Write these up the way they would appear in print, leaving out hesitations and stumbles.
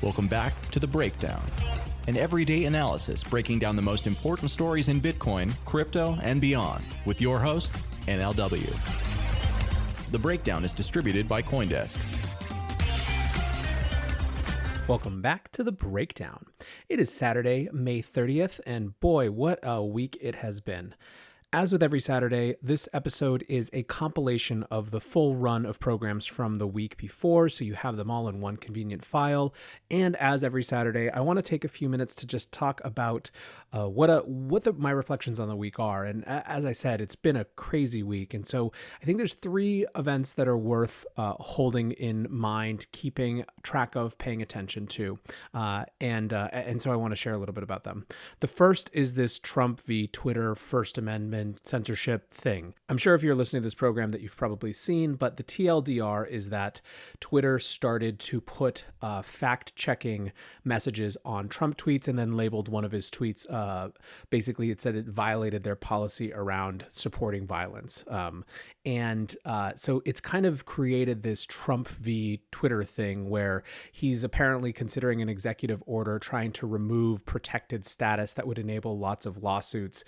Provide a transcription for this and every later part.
Welcome back to The Breakdown, an everyday analysis breaking down the most important stories in Bitcoin, crypto, and beyond, with your host, NLW. The Breakdown is distributed by CoinDesk. Welcome back to The Breakdown. It is Saturday, May 30th, and boy, what a week it has been. As with every Saturday, this episode is a compilation of the full run of programs from the week before, so you have them all in one convenient file. And as every Saturday, I want to take a few minutes to just talk about my reflections on the week are. And as I said, it's been a crazy week, and so I think there's three events that are worth holding in mind, keeping track of, paying attention to, and so I want to share a little bit about them. The first is this Trump v. Twitter First Amendment censorship thing. I'm sure if you're listening to this program that you've probably seen, but the TLDR is that Twitter started to put fact-checking messages on Trump tweets and then labeled one of his tweets. Basically, it said it violated their policy around supporting violence. So it's kind of created this Trump v. Twitter thing where he's apparently considering an executive order trying to remove protected status that would enable lots of lawsuits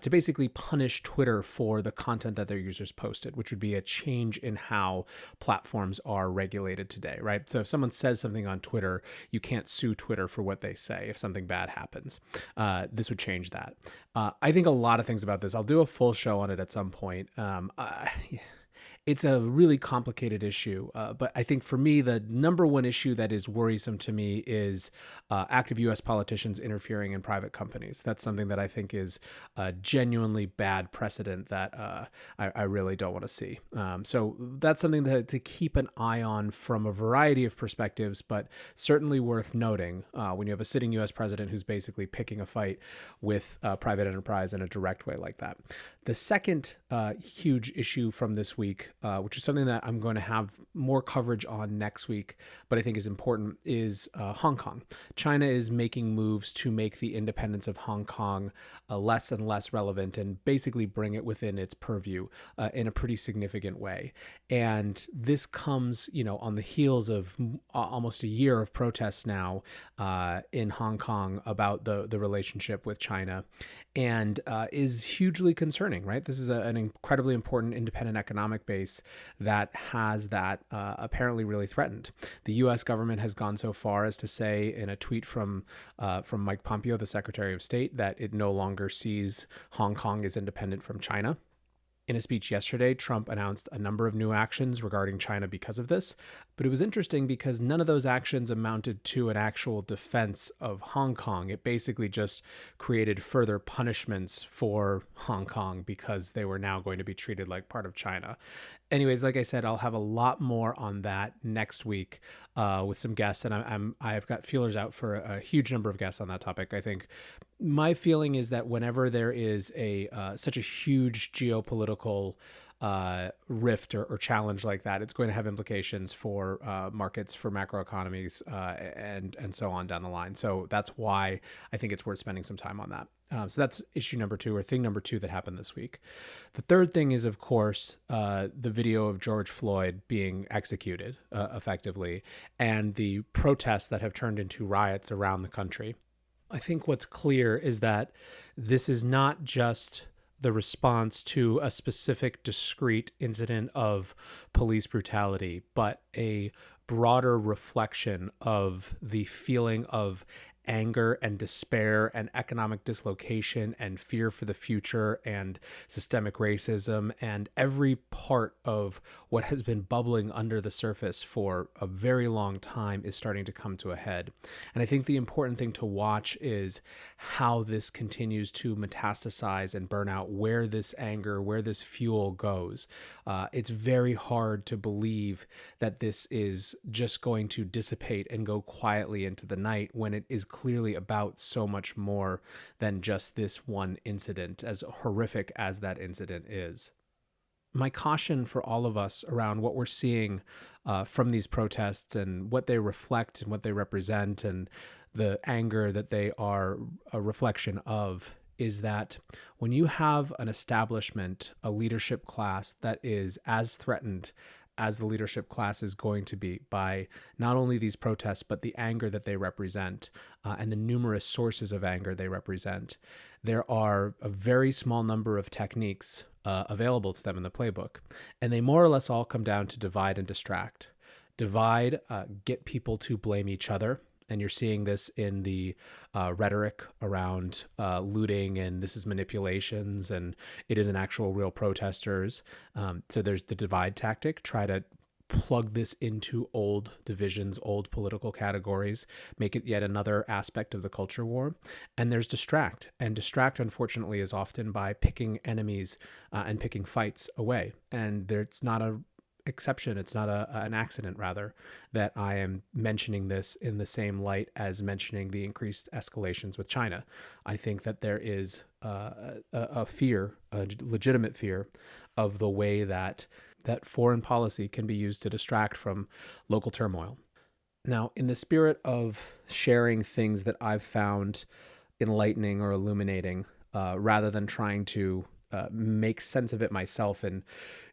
to basically punish Twitter for the content that their users posted, which would be a change in how platforms are regulated today, right? So if someone says something on Twitter, you can't sue Twitter for what they say if something bad happens. This would change that. I think a lot of things about this. I'll do a full show on it at some point. It's a really complicated issue, but I think for me, the number one issue that is worrisome to me is active U.S. politicians interfering in private companies. That's something that I think is a genuinely bad precedent that I really don't want to see. So that's something to keep an eye on from a variety of perspectives, but certainly worth noting when you have a sitting U.S. president who's basically picking a fight with private enterprise in a direct way like that. The second huge issue from this week, which is something that I'm going to have more coverage on next week, but I think is important, is Hong Kong. China is making moves to make the independence of Hong Kong less and less relevant and basically bring it within its purview in a pretty significant way. And this comes, on the heels of almost a year of protests now in Hong Kong about the relationship with China, and is hugely concerning, right? This is an incredibly important independent economic base that has that apparently really threatened. The U.S. government has gone so far as to say in a tweet from Mike Pompeo, the Secretary of State, that it no longer sees Hong Kong as independent from China. In a speech yesterday, Trump announced a number of new actions regarding China because of this, but it was interesting because none of those actions amounted to an actual defense of Hong Kong. It basically just created further punishments for Hong Kong because they were now going to be treated like part of China. Anyways, like I said, I'll have a lot more on that next week with some guests, and I've got feelers out for a huge number of guests on that topic. I think my feeling is that whenever there is such a huge geopolitical rift or challenge like that, it's going to have implications for markets, for macroeconomies, and so on down the line. So that's why I think it's worth spending some time on that. So that's issue number two, or thing number two that happened this week. The third thing is, of course, the video of George Floyd being executed effectively, and the protests that have turned into riots around the country. I think what's clear is that this is not just the response to a specific discrete incident of police brutality, but a broader reflection of the feeling of anger and despair and economic dislocation and fear for the future and systemic racism, and every part of what has been bubbling under the surface for a very long time is starting to come to a head. And I think the important thing to watch is how this continues to metastasize and burn out, where this anger, where this fuel goes. It's very hard to believe that this is just going to dissipate and go quietly into the night when it is clearly about so much more than just this one incident, as horrific as that incident is. My caution for all of us around what we're seeing from these protests and what they reflect and what they represent and the anger that they are a reflection of is that when you have an establishment, a leadership class that is as threatened as the leadership class is going to be by not only these protests, but the anger that they represent and the numerous sources of anger they represent. There are a very small number of techniques available to them in the playbook, and they more or less all come down to divide and distract. Divide, get people to blame each other. And you're seeing this in the rhetoric around looting, and this is manipulations, and it isn't actual real protesters. So there's the divide tactic, try to plug this into old divisions, old political categories, make it yet another aspect of the culture war. And there's distract. And distract, unfortunately, is often by picking enemies and picking fights away. And it's not a exception. It's not an accident, rather, that I am mentioning this in the same light as mentioning the increased escalations with China. I think that there is a fear, a legitimate fear, of the way that foreign policy can be used to distract from local turmoil. Now, in the spirit of sharing things that I've found enlightening or illuminating, rather than trying to make sense of it myself and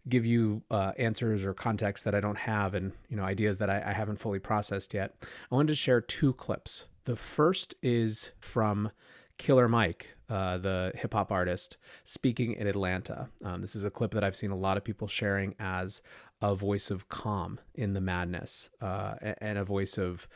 give you answers or context that I don't have, and ideas that I haven't fully processed yet, I wanted to share two clips. The first is from Killer Mike, the hip hop artist, speaking in Atlanta. This is a clip that I've seen a lot of people sharing as a voice of calm in the madness, and a voice of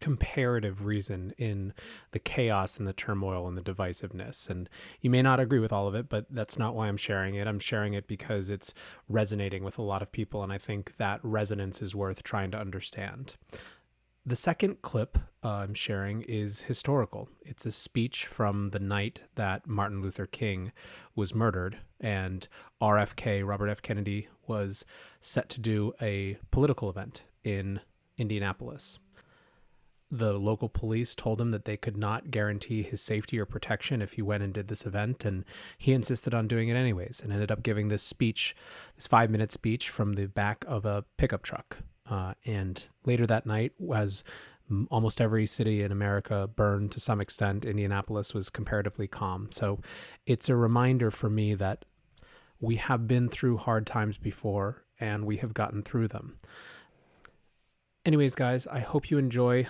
comparative reason in the chaos and the turmoil and the divisiveness. And you may not agree with all of it, but that's not why I'm sharing it. I'm sharing it because it's resonating with a lot of people, and I think that resonance is worth trying to understand. The second clip I'm sharing is historical. It's a speech from the night that Martin Luther King was murdered, and RFK, Robert F. Kennedy, was set to do a political event in Indianapolis. The local police told him that they could not guarantee his safety or protection if he went and did this event, and he insisted on doing it anyways, and ended up giving this speech, this 5-minute speech from the back of a pickup truck. And later that night, as almost every city in America burned to some extent, Indianapolis was comparatively calm. So it's a reminder for me that we have been through hard times before, and we have gotten through them. Anyways, guys, I hope you enjoy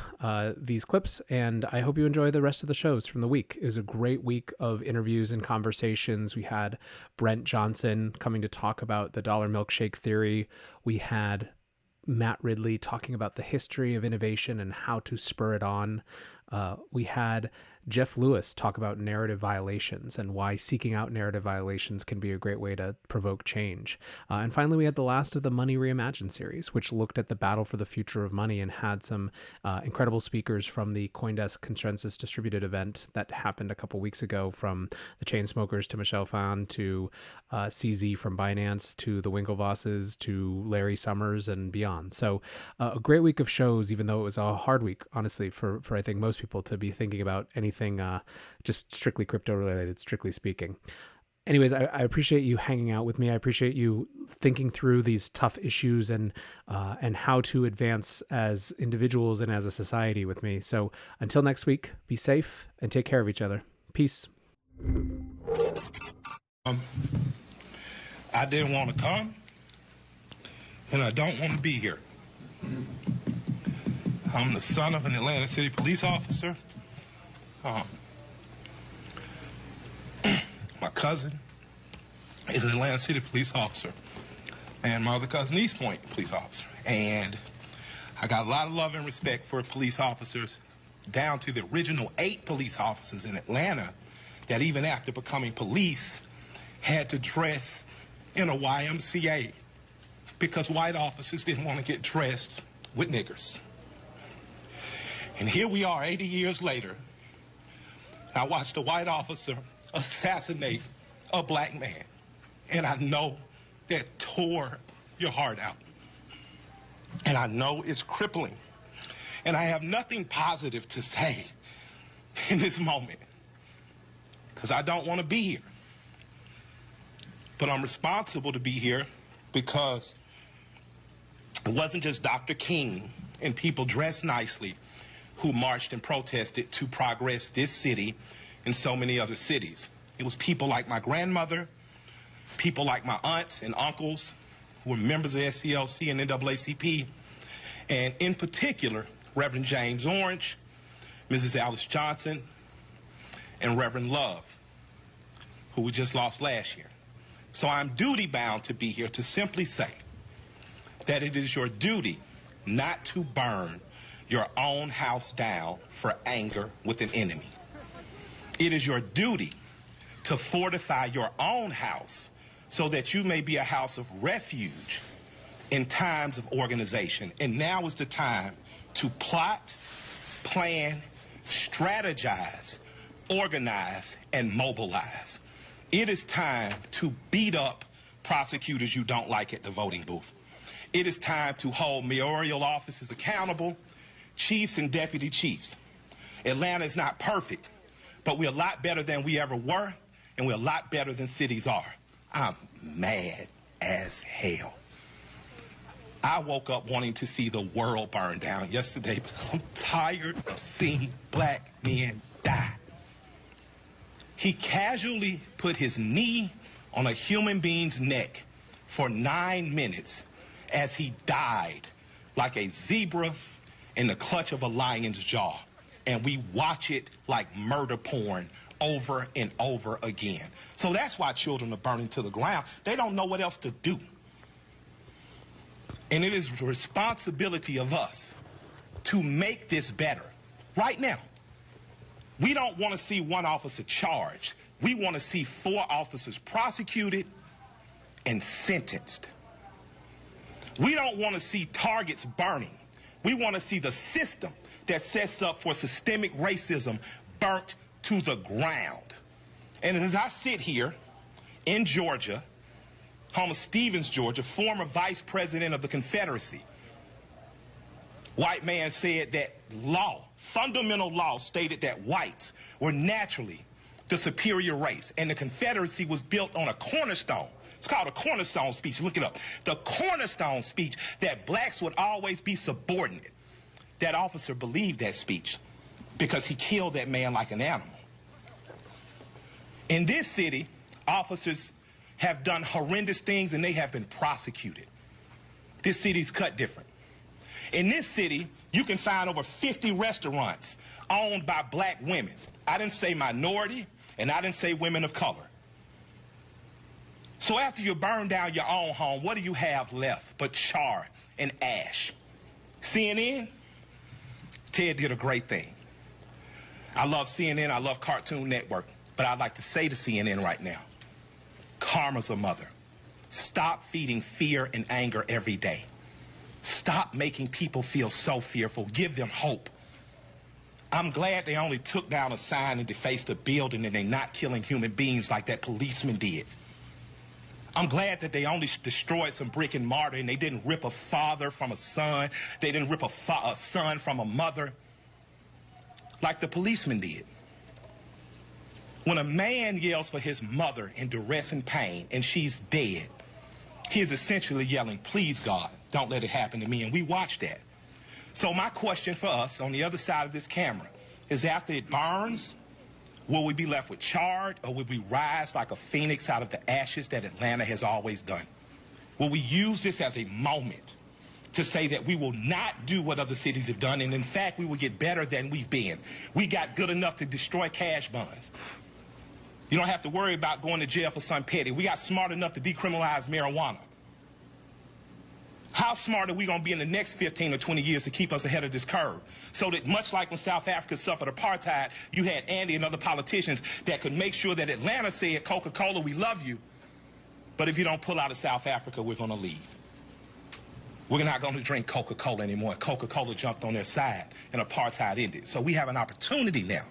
these clips, and I hope you enjoy the rest of the shows from the week. It was a great week of interviews and conversations. We had Brent Johnson coming to talk about the dollar milkshake theory. We had Matt Ridley talking about the history of innovation and how to spur it on. We had Geoff Lewis talk about narrative violations and why seeking out narrative violations can be a great way to provoke change. And finally, we had the last of the Money Reimagined series, which looked at the battle for the future of money and had some incredible speakers from the CoinDesk Consensus Distributed event that happened a couple weeks ago, from the Chainsmokers to Michelle Phan to CZ from Binance to the Winklevosses to Larry Summers and beyond. So a great week of shows, even though it was a hard week, honestly, for I think most people to be thinking about anything just strictly crypto related, strictly speaking. Anyways, I appreciate you hanging out with me. I appreciate you thinking through these tough issues and how to advance as individuals and as a society with me. So until next week, be safe and take care of each other. Peace. I didn't want to come, and I don't want to be here. I'm the son of an Atlanta City police officer. My cousin is an Atlanta City police officer, and my other cousin, East Point police officer. And I got a lot of love and respect for police officers, down to the original 8 police officers in Atlanta that even after becoming police had to dress in a YMCA because white officers didn't want to get dressed with niggers. And here we are 80 years later. I watched a white officer assassinate a black man, and I know that tore your heart out. And I know it's crippling. And I have nothing positive to say in this moment, because I don't want to be here. But I'm responsible to be here because it wasn't just Dr. King and people dressed nicely who marched and protested to progress this city and so many other cities. It was people like my grandmother, people like my aunts and uncles, who were members of SCLC and NAACP, and in particular, Reverend James Orange, Mrs. Alice Johnson, and Reverend Love, who we just lost last year. So I'm duty-bound to be here to simply say that it is your duty not to burn your own house down for anger with an enemy. It is your duty to fortify your own house so that you may be a house of refuge in times of organization. And now is the time to plot, plan, strategize, organize, and mobilize. It is time to beat up prosecutors you don't like at the voting booth. It is time to hold mayoral offices accountable, chiefs and deputy chiefs. Atlanta is not perfect, but we're a lot better than we ever were, and we're a lot better than cities are. I'm mad as hell. I woke up wanting to see the world burn down yesterday because I'm tired of seeing black men die. He casually put his knee on a human being's neck for 9 minutes as he died like a zebra in the clutch of a lion's jaw. And we watch it like murder porn over and over again. So that's why children are burning to the ground. They don't know what else to do. And it is the responsibility of us to make this better right now. We don't want to see one officer charged. We want to see 4 officers prosecuted and sentenced. We don't want to see targets burning. We want to see the system that sets up for systemic racism burnt to the ground. And as I sit here in Georgia, home of Stevens, Georgia, former vice president of the Confederacy, white man said that law, fundamental law, stated that whites were naturally the superior race, and the Confederacy was built on a cornerstone. It's called a cornerstone speech. Look it up. The cornerstone speech that blacks would always be subordinate. That officer believed that speech because he killed that man like an animal. In this city, officers have done horrendous things and they have been prosecuted. This city's cut different. In this city, you can find over 50 restaurants owned by black women. I didn't say minority, and I didn't say women of color. So after you burn down your own home, what do you have left but char and ash? CNN? Ted did a great thing. I love CNN, I love Cartoon Network, but I'd like to say to CNN right now, karma's a mother. Stop feeding fear and anger every day. Stop making people feel so fearful. Give them hope. I'm glad they only took down a sign and defaced a building and they're not killing human beings like that policeman did. I'm glad that they only destroyed some brick and mortar and they didn't rip a father from a son. They didn't rip a son from a mother like the policeman did. When a man yells for his mother in duress and pain and she's dead, he is essentially yelling, please, God, don't let it happen to me. And we watch that. So my question for us on the other side of this camera is, after it burns, will we be left with charred, or will we rise like a phoenix out of the ashes that Atlanta has always done? Will we use this as a moment to say that we will not do what other cities have done, and in fact, we will get better than we've been? We got good enough to destroy cash bonds. You don't have to worry about going to jail for something petty. We got smart enough to decriminalize marijuana. How smart are we going to be in the next 15 or 20 years to keep us ahead of this curve? So that much like when South Africa suffered apartheid, you had Andy and other politicians that could make sure that Atlanta said, Coca-Cola, we love you, but if you don't pull out of South Africa, we're going to leave. We're not going to drink Coca-Cola anymore. Coca-Cola jumped on their side and apartheid ended. So we have an opportunity now.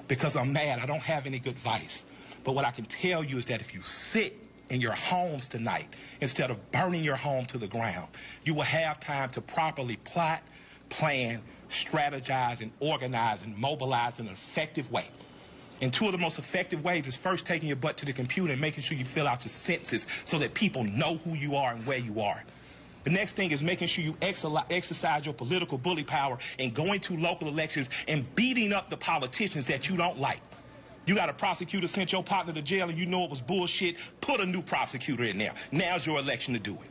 Because I'm mad, I don't have any good advice. But what I can tell you is that if you sit in your homes tonight, instead of burning your home to the ground, you will have time to properly plot, plan, strategize, and organize and mobilize in an effective way. And 2 of the most effective ways is first taking your butt to the computer and making sure you fill out your census so that people know who you are and where you are. The next thing is making sure you exercise your political bully power and going to local elections and beating up the politicians that you don't like. You got a prosecutor sent your partner to jail and you know it was bullshit, put a new prosecutor in there. Now's your election to do it.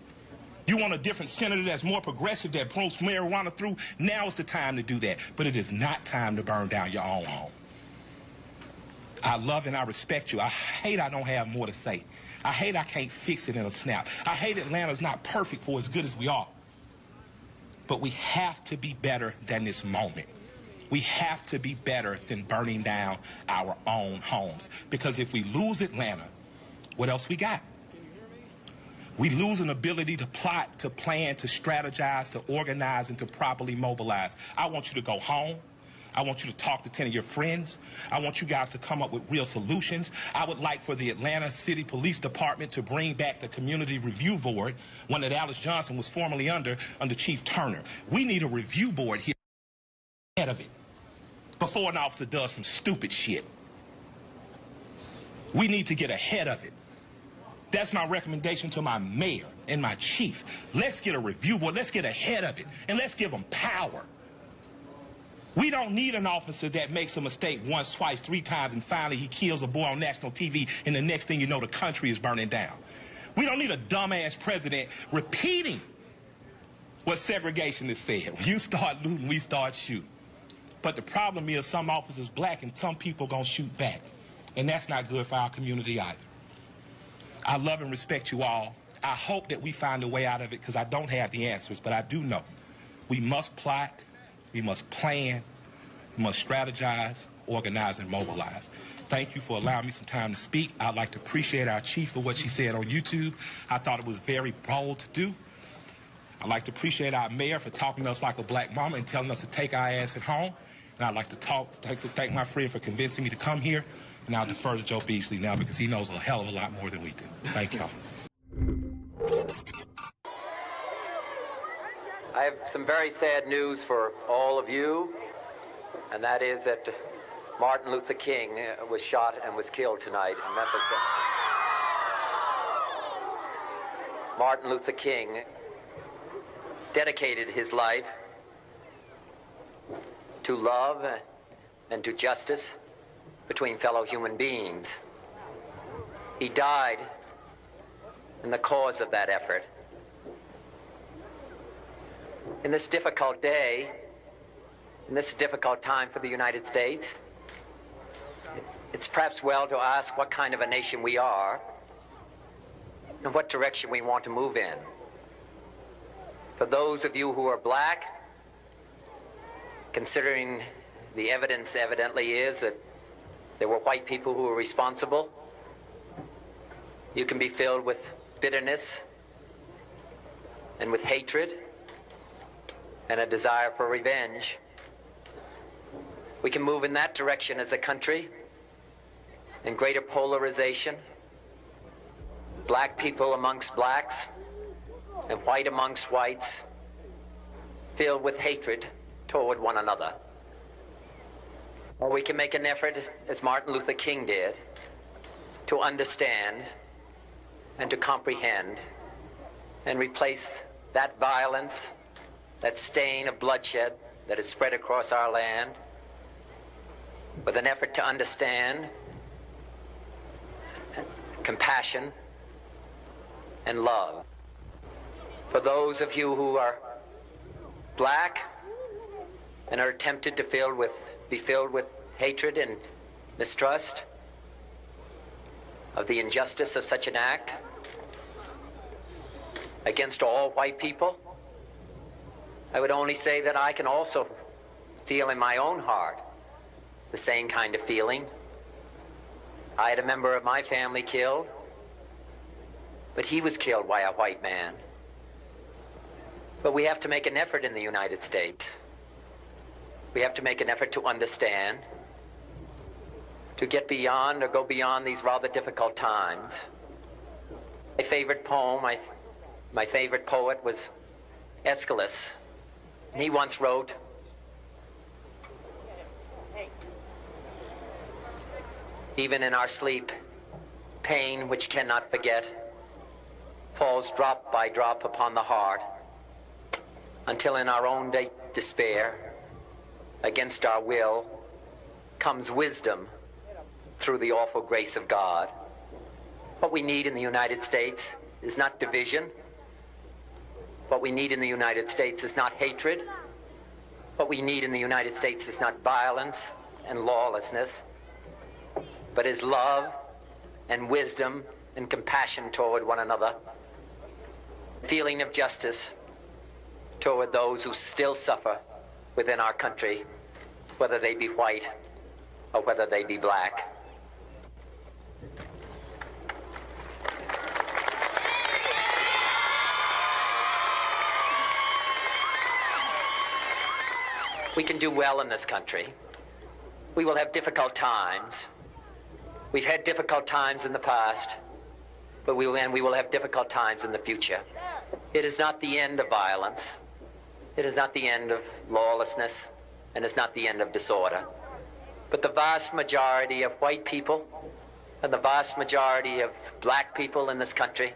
You want a different senator that's more progressive, that promotes marijuana through? Now is the time to do that. But it is not time to burn down your own home. I love and I respect you. I hate I don't have more to say. I hate I can't fix it in a snap. I hate Atlanta's not perfect for as good as we are. But we have to be better than this moment. We have to be better than burning down our own homes. Because if we lose Atlanta, what else we got? We lose an ability to plot, to plan, to strategize, to organize, and to properly mobilize. I want you to go home. I want you to talk to 10 of your friends. I want you guys to come up with real solutions. I would like for the Atlanta City Police Department to bring back the Community Review Board, one that Alice Johnson was formerly under Chief Turner. We need a review board here ahead of it before an officer does some stupid shit. We need to get ahead of it. That's my recommendation to my mayor and my chief. Let's get a review board. Let's get ahead of it, and let's give them power. We don't need an officer that makes a mistake once, twice, 3 times, and finally he kills a boy on national TV, and the next thing you know, the country is burning down. We don't need a dumbass president repeating what segregationists said. When you start looting, we start shooting. But the problem is some officers black and some people gonna shoot back. And that's not good for our community either. I love and respect you all. I hope that we find a way out of it because I don't have the answers, but I do know we must plot. We must plan, we must strategize, organize, and mobilize. Thank you for allowing me some time to speak. I'd like to appreciate our chief for what she said on YouTube. I thought it was very bold to do. I'd like to appreciate our mayor for talking to us like a black mama and telling us to take our ass at home. And I'd like to thank my friend for convincing me to come here. And I'll defer to Joe Beasley now because he knows a hell of a lot more than we do. Thank y'all. I have some very sad news for all of you, and that is that Martin Luther King was shot and was killed tonight in Memphis. Martin Luther King dedicated his life to love and to justice between fellow human beings. He died in the cause of that effort. In this difficult day, in this difficult time for the United States, it's perhaps well to ask what kind of a nation we are and what direction we want to move in. For those of you who are black, considering the evidence evidently is that there were white people who were responsible, you can be filled with bitterness and with hatred and a desire for revenge. We can move in that direction as a country, in greater polarization, black people amongst blacks and white amongst whites, filled with hatred toward one another. Or we can make an effort, as Martin Luther King did, to understand and to comprehend and replace that violence, that stain of bloodshed that is spread across our land, with an effort to understand, compassion, and love. For those of you who are black and are tempted to be filled with hatred and mistrust of the injustice of such an act against all white people, I would only say that I can also feel in my own heart the same kind of feeling. I had a member of my family killed, but he was killed by a white man. But we have to make an effort in the United States. We have to make an effort to understand, to get beyond or go beyond these rather difficult times. My favorite poem, my favorite poet was Aeschylus. And he once wrote, "Even in our sleep, pain which cannot forget falls drop by drop upon the heart, until in our own despair, against our will, comes wisdom through the awful grace of God." What we need in the United States is not division. what we need in the United States is not hatred. What we need in the United States is not violence and lawlessness, but is love and wisdom and compassion toward one another, feeling of justice toward those who still suffer within our country, whether they be white or whether they be black. We can do well in this country. We will have difficult times. We've had difficult times in the past, but we will have difficult times in the future. It is not the end of violence. It is not the end of lawlessness, and it's not the end of disorder. But the vast majority of white people and the vast majority of black people in this country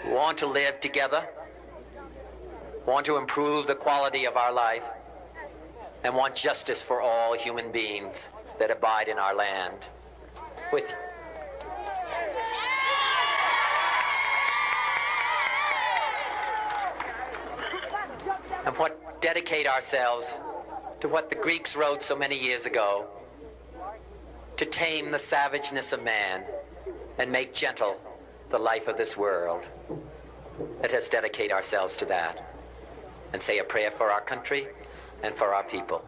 want to live together, want to improve the quality of our life, and want justice for all human beings that abide in our land. And dedicate ourselves to what the Greeks wrote so many years ago, to tame the savageness of man and make gentle the life of this world. Let us dedicate ourselves to that and say a prayer for our country and for our people.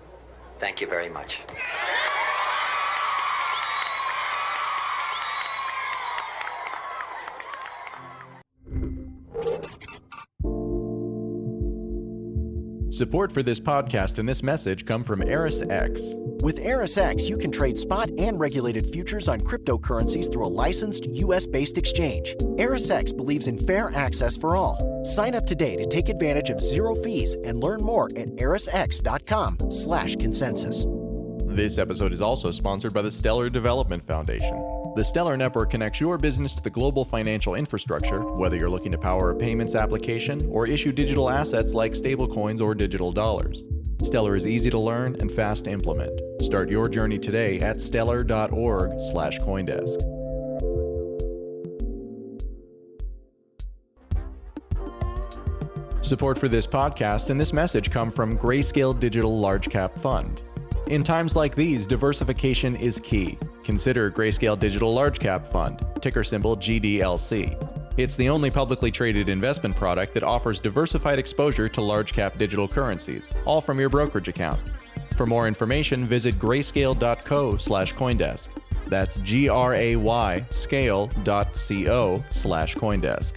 Thank you very much. Support for this podcast and this message come from ErisX. With ErisX, you can trade spot and regulated futures on cryptocurrencies through a licensed U.S.-based exchange. ErisX believes in fair access for all. Sign up today to take advantage of zero fees and learn more at erisx.com/consensus. This episode is also sponsored by the Stellar Development Foundation. The Stellar Network connects your business to the global financial infrastructure, whether you're looking to power a payments application or issue digital assets like stablecoins or digital dollars. Stellar is easy to learn and fast to implement. Start your journey today at stellar.org/Coindesk. Support for this podcast and this message come from Grayscale Digital Large Cap Fund. In times like these, diversification is key. Consider Grayscale Digital Large Cap Fund, ticker symbol GDLC. It's the only publicly traded investment product that offers diversified exposure to large cap digital currencies, all from your brokerage account. For more information, visit grayscale.co/Coindesk. That's GRAY scale.co/Coindesk.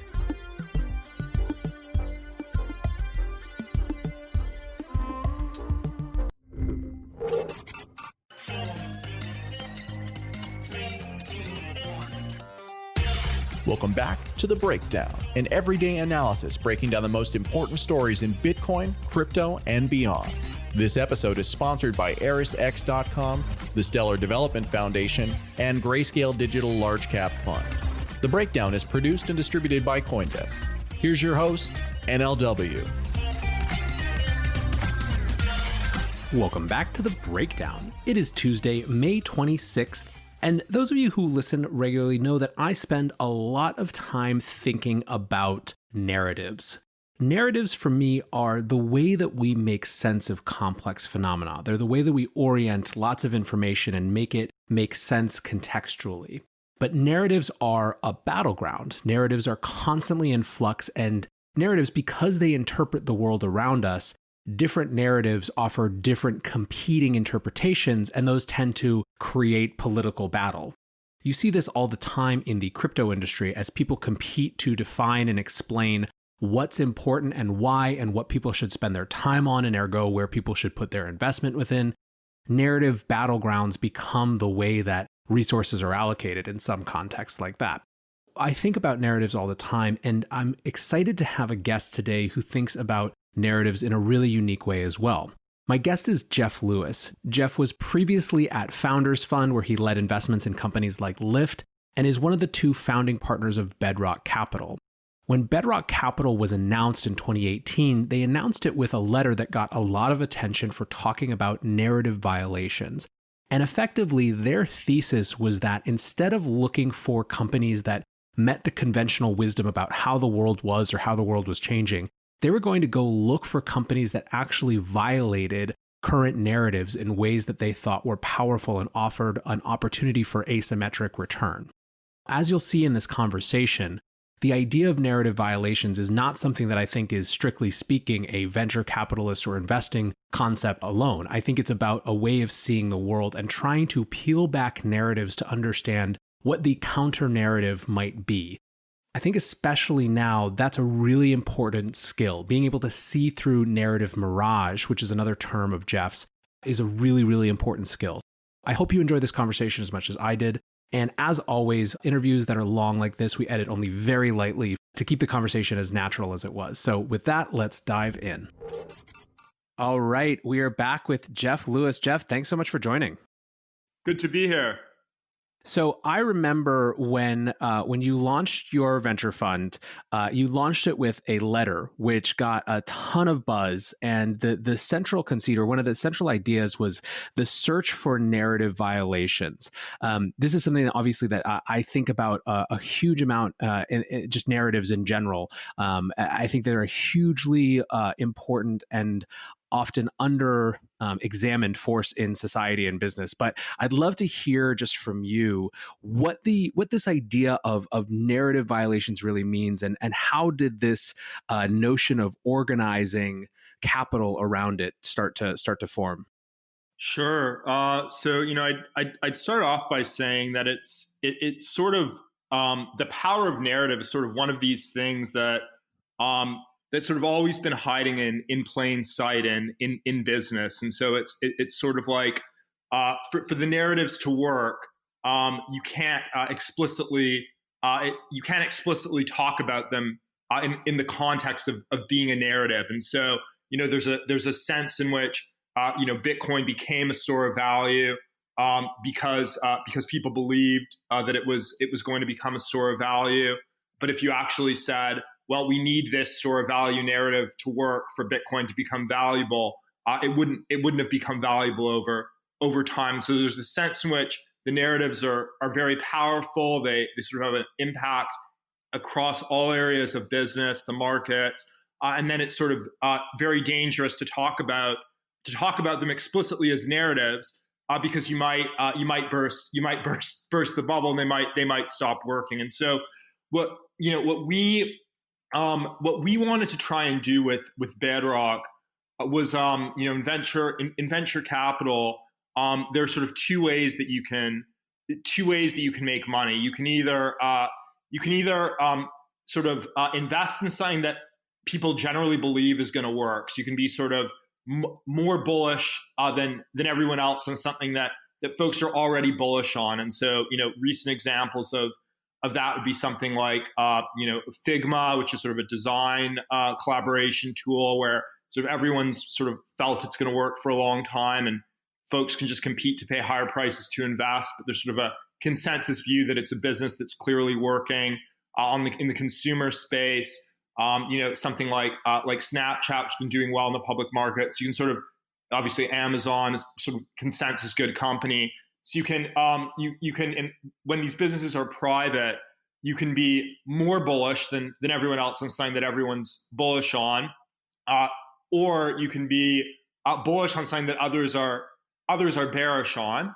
Welcome back to The Breakdown, an everyday analysis breaking down the most important stories in Bitcoin, crypto, and beyond. This episode is sponsored by ErisX.com, the Stellar Development Foundation, and Grayscale Digital Large Cap Fund. The Breakdown is produced and distributed by CoinDesk. Here's your host, NLW. Welcome back to The Breakdown. It is Tuesday, May 26th. And those of you who listen regularly know that I spend a lot of time thinking about narratives. Narratives for me are the way that we make sense of complex phenomena. They're the way that we orient lots of information and make it make sense contextually. But narratives are a battleground. Narratives are constantly in flux, and narratives, because they interpret the world around us, different narratives offer different competing interpretations, and those tend to create political battle. You see this all the time in the crypto industry as people compete to define and explain what's important and why, and what people should spend their time on, and ergo where people should put their investment within. Narrative battlegrounds become the way that resources are allocated in some contexts like that. I think about narratives all the time, and I'm excited to have a guest today who thinks about narratives in a really unique way as well. My guest is Geoff Lewis. Geoff was previously at Founders Fund, where he led investments in companies like Lyft, and is one of the two founding partners of Bedrock Capital. When Bedrock Capital was announced in 2018, they announced it with a letter that got a lot of attention for talking about narrative violations. And effectively, their thesis was that instead of looking for companies that met the conventional wisdom about how the world was or how the world was changing, they were going to go look for companies that actually violated current narratives in ways that they thought were powerful and offered an opportunity for asymmetric return. As you'll see in this conversation, the idea of narrative violations is not something that I think is, strictly speaking, a venture capitalist or investing concept alone. I think it's about a way of seeing the world and trying to peel back narratives to understand what the counter narrative might be. I think especially now, that's a really important skill. Being able to see through narrative mirage, which is another term of Geoff's, is a really, really important skill. I hope you enjoyed this conversation as much as I did. And as always, interviews that are long like this, we edit only very lightly to keep the conversation as natural as it was. So with that, let's dive in. All right, we are back with Geoff Lewis. Geoff, thanks so much for joining. Good to be here. So I remember when you launched your venture fund, you launched it with a letter which got a ton of buzz, and the central conceit, or one of the central ideas, was the search for narrative violations. This is something that obviously that I think about a huge amount in just narratives in general. I think they're a hugely important and often under examined force in society and business. But I'd love to hear just from you what this idea of narrative violations really means, and how did this notion of organizing capital around it start to form? Sure. So I'd start off by saying that it's sort of the power of narrative is sort of one of these things that that's sort of always been hiding in plain sight and in business. And so it's sort of like for the narratives to work, you can't explicitly talk about them in the context of being a narrative. And so there's a sense in which Bitcoin became a store of value because people believed that it was going to become a store of value. But if you actually said, well, we need this store of value narrative to work for Bitcoin to become valuable, it wouldn't have become valuable over time. So there's a sense in which the narratives are very powerful. They sort of have an impact across all areas of business, the markets, and then it's sort of very dangerous to talk about them explicitly as narratives because you might burst the bubble, and they might stop working. And so what we wanted to try and do with Bedrock was, in venture capital, there are sort of two ways that you can make money. You can either sort of invest in something that people generally believe is going to work. So you can be sort of more bullish than everyone else on something that folks are already bullish on. And so recent examples of that would be something like, Figma, which is sort of a design collaboration tool where sort of everyone's sort of felt it's going to work for a long time, and folks can just compete to pay higher prices to invest. But there's sort of a consensus view that it's a business that's clearly working. In the consumer space, something like Snapchat, which has been doing well in the public markets. You can sort of, obviously, Amazon is sort of consensus good company. So you can, and when these businesses are private, you can be more bullish than everyone else on something that everyone's bullish on, or you can be bullish on something that others are bearish on.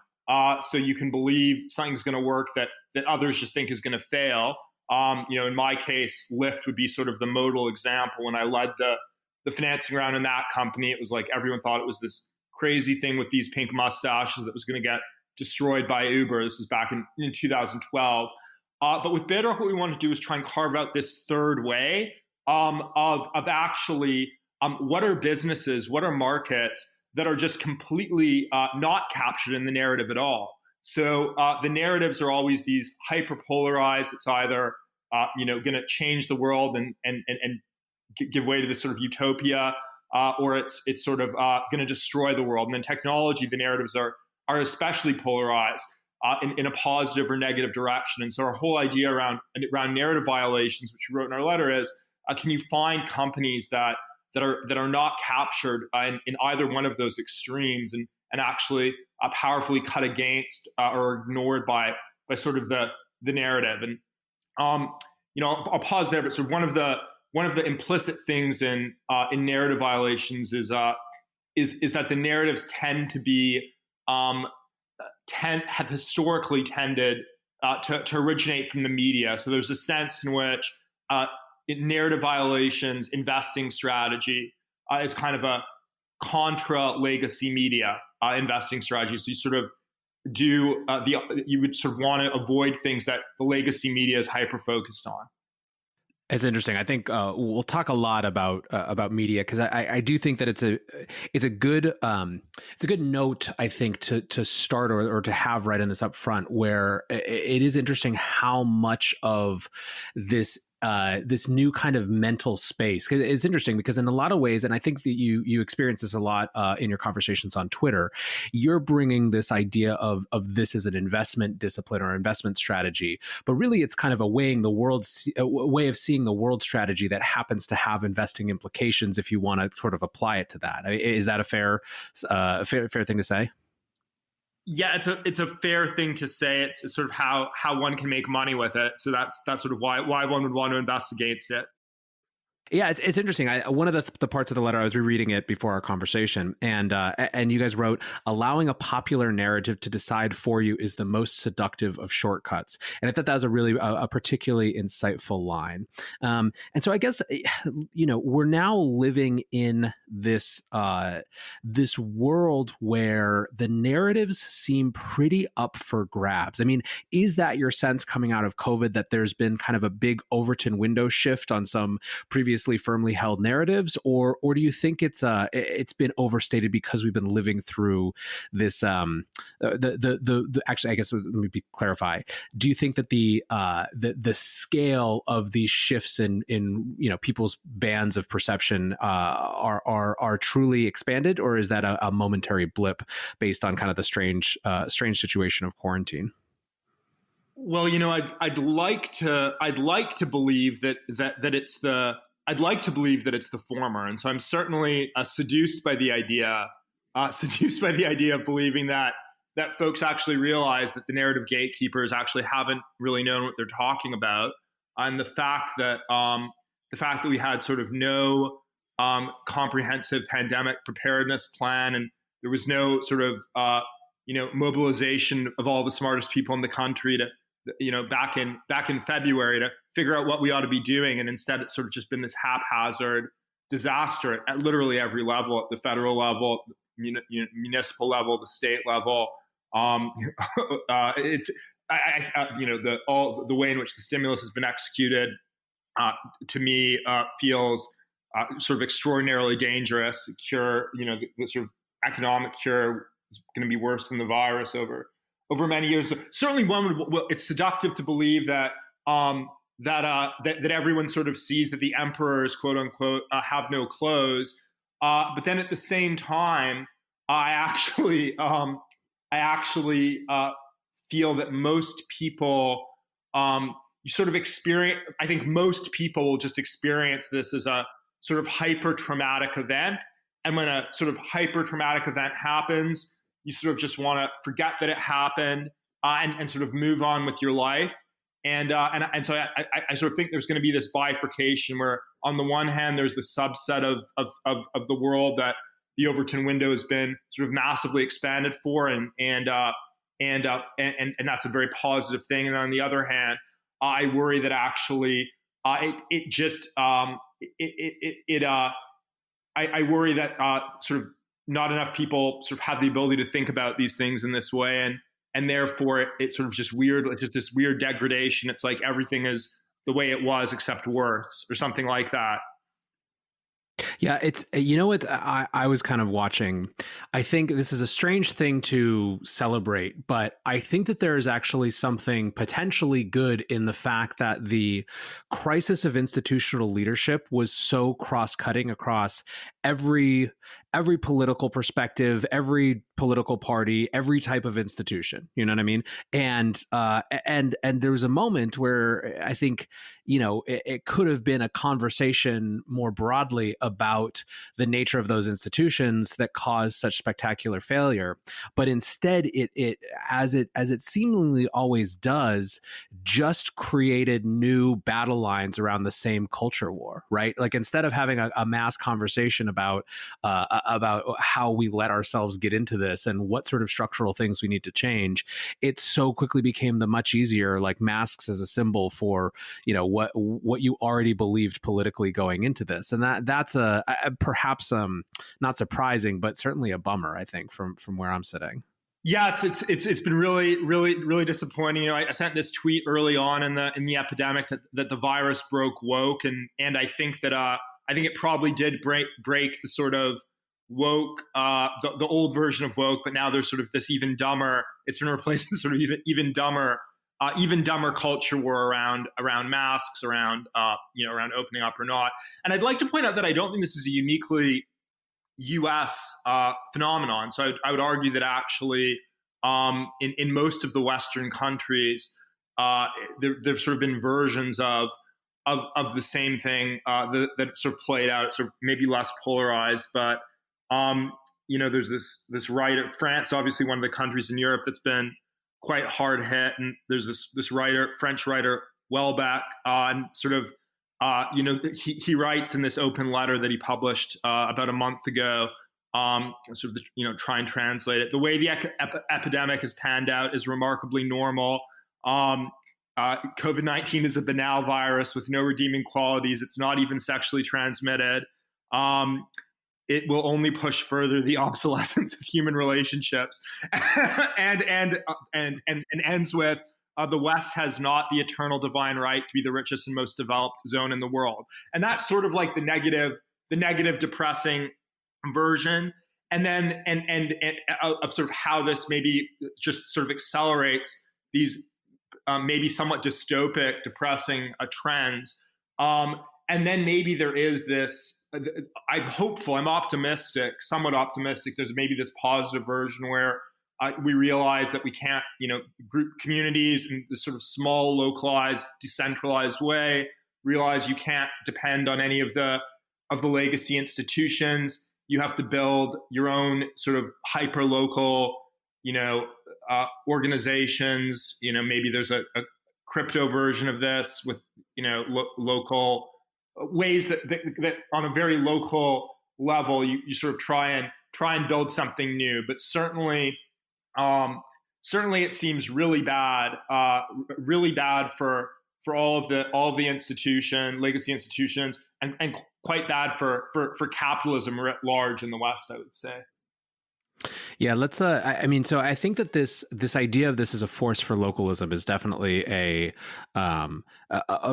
So you can believe something's going to work that others just think is going to fail. In my case, Lyft would be sort of the modal example. When I led the financing round in that company, it was like everyone thought it was this crazy thing with these pink mustaches that was going to get destroyed by Uber. This was back in 2012. But with Bedrock, what we wanted to do is try and carve out this third way of actually what are businesses, what are markets that are just completely not captured in the narrative at all. So the narratives are always these hyper-polarized. It's either going to change the world and give way to this sort of utopia, or it's sort of going to destroy the world. And then technology, the narratives are especially polarized in a positive or negative direction. And so our whole idea around narrative violations, which we wrote in our letter, is can you find companies that are not captured in either one of those extremes and actually powerfully cut against or ignored by sort of the narrative. And I'll pause there. But sort of one of the the implicit things in narrative violations is that the narratives tend to be have historically tended to originate from the media. So there's a sense in which narrative violations investing strategy is kind of a contra legacy media investing strategy. So you sort of you would sort of want to avoid things that the legacy media is hyper focused on. It's interesting. I think we'll talk a lot about media, because I do think that it's a good note, I think, to start or to have right in this up front, where it is interesting how much of this new kind of mental space. It's interesting because in a lot of ways, and I think that you experience this a lot in your conversations on Twitter, you're bringing this idea of this as an investment discipline or investment strategy, but really it's kind of a way of seeing the world strategy that happens to have investing implications if you want to sort of apply it to that. I mean, is that a fair thing to say? Yeah, it's a fair thing to say. It's sort of how one can make money with it. So that's sort of why one would want to invest against it. Yeah, it's interesting. One of the parts of the letter, I was rereading it before our conversation, and you guys wrote, allowing a popular narrative to decide for you is the most seductive of shortcuts. And I thought that was a particularly insightful line. And so I guess, we're now living in this world where the narratives seem pretty up for grabs. I mean, is that your sense coming out of COVID, that there's been kind of a big Overton window shift on some previously firmly held narratives, or do you think it's been overstated because we've been living through this actually, I guess, let me clarify. Do you think that the scale of these shifts in people's bands of perception are truly expanded, or is that a momentary blip based on kind of the strange situation of quarantine? Well, I'd like to believe that it's the I'd like to believe that it's the former, and so I'm certainly seduced by the idea of believing that folks actually realize that the narrative gatekeepers actually haven't really known what they're talking about, and the fact that we had sort of no comprehensive pandemic preparedness plan, and there was no sort of mobilization of all the smartest people in the country to back in February to figure out what we ought to be doing. And instead, it's sort of just been this haphazard disaster at literally every level, at the federal level, municipal level, the state level. It's the way in which the stimulus has been executed, to me, feels sort of extraordinarily dangerous. The sort of economic cure is going to be worse than the virus over many years. So certainly, it's seductive to believe that that everyone sort of sees that the emperors, quote unquote, have no clothes. But then at the same time, I actually feel that most people, you sort of experience. I think most people will just experience this as a sort of hyper traumatic event, and when a sort of hyper traumatic event happens, you sort of just want to forget that it happened and sort of move on with your life. And so I sort of think there's going to be this bifurcation where, on the one hand, there's the subset of the world that the Overton window has been sort of massively expanded for, and that's a very positive thing. And on the other hand, I worry that actually I worry that sort of not enough people sort of have the ability to think about these things in this way, and therefore it's sort of just weird, just this weird degradation. It's like everything is the way it was except worse, or something like that. Yeah, it's, what I was kind of watching. I think this is a strange thing to celebrate, but I think that there is actually something potentially good in the fact that the crisis of institutional leadership was so cross-cutting across every political perspective, every political party, every type of institution. You know what I mean? And there was a moment where I think, it could have been a conversation more broadly about about the nature of those institutions that caused such spectacular failure, but instead it as it seemingly always does, just created new battle lines around the same culture war, right? Like instead of having a mass conversation about how we let ourselves get into this and what sort of structural things we need to change, it so quickly became the much easier, like masks as a symbol for, you know, what you already believed politically going into this. And that's perhaps not surprising, but certainly a bummer, I think, from where I'm sitting. Yeah, it's been really disappointing. You know, I sent this tweet early on in the epidemic that the virus broke woke, and I think that I think it probably did break the sort of woke, the old version of woke, but now there's sort of this even dumber. It's been replaced with sort of even dumber culture war around masks, around around opening up or not. And I'd like to point out that I don't think this is a uniquely U.S. Phenomenon. So I would argue that actually in most of the Western countries, there've sort of been versions of the same thing that sort of played out, sort of maybe less polarized. But there's this writer, France, obviously one of the countries in Europe that's been quite hard hit, and there's this writer, French writer Welbeck, and sort of. He writes in this open letter that he published about a month ago, sort of, try and translate it. The way the epidemic has panned out is remarkably normal. COVID-19 is a banal virus with no redeeming qualities. It's not even sexually transmitted. It will only push further the obsolescence of human relationships, and ends with. The West has not the eternal divine right to be the richest and most developed zone in the world. And that's sort of like the negative depressing version. And then, and of sort of how this maybe just sort of accelerates these maybe somewhat dystopic, depressing trends. And then maybe there is this, I'm hopeful, I'm optimistic, somewhat optimistic. There's maybe this positive version where we realize that we can't, group communities in this sort of small, localized, decentralized way. Realize you can't depend on any of the legacy institutions. You have to build your own sort of hyper local, organizations. Maybe there's a crypto version of this with local ways that on a very local level you sort of try and build something new. But certainly it seems really bad for all of the legacy institutions, and quite bad for capitalism writ large in the West, I would say. Yeah, let's. So I think that this idea of this as a force for localism is definitely a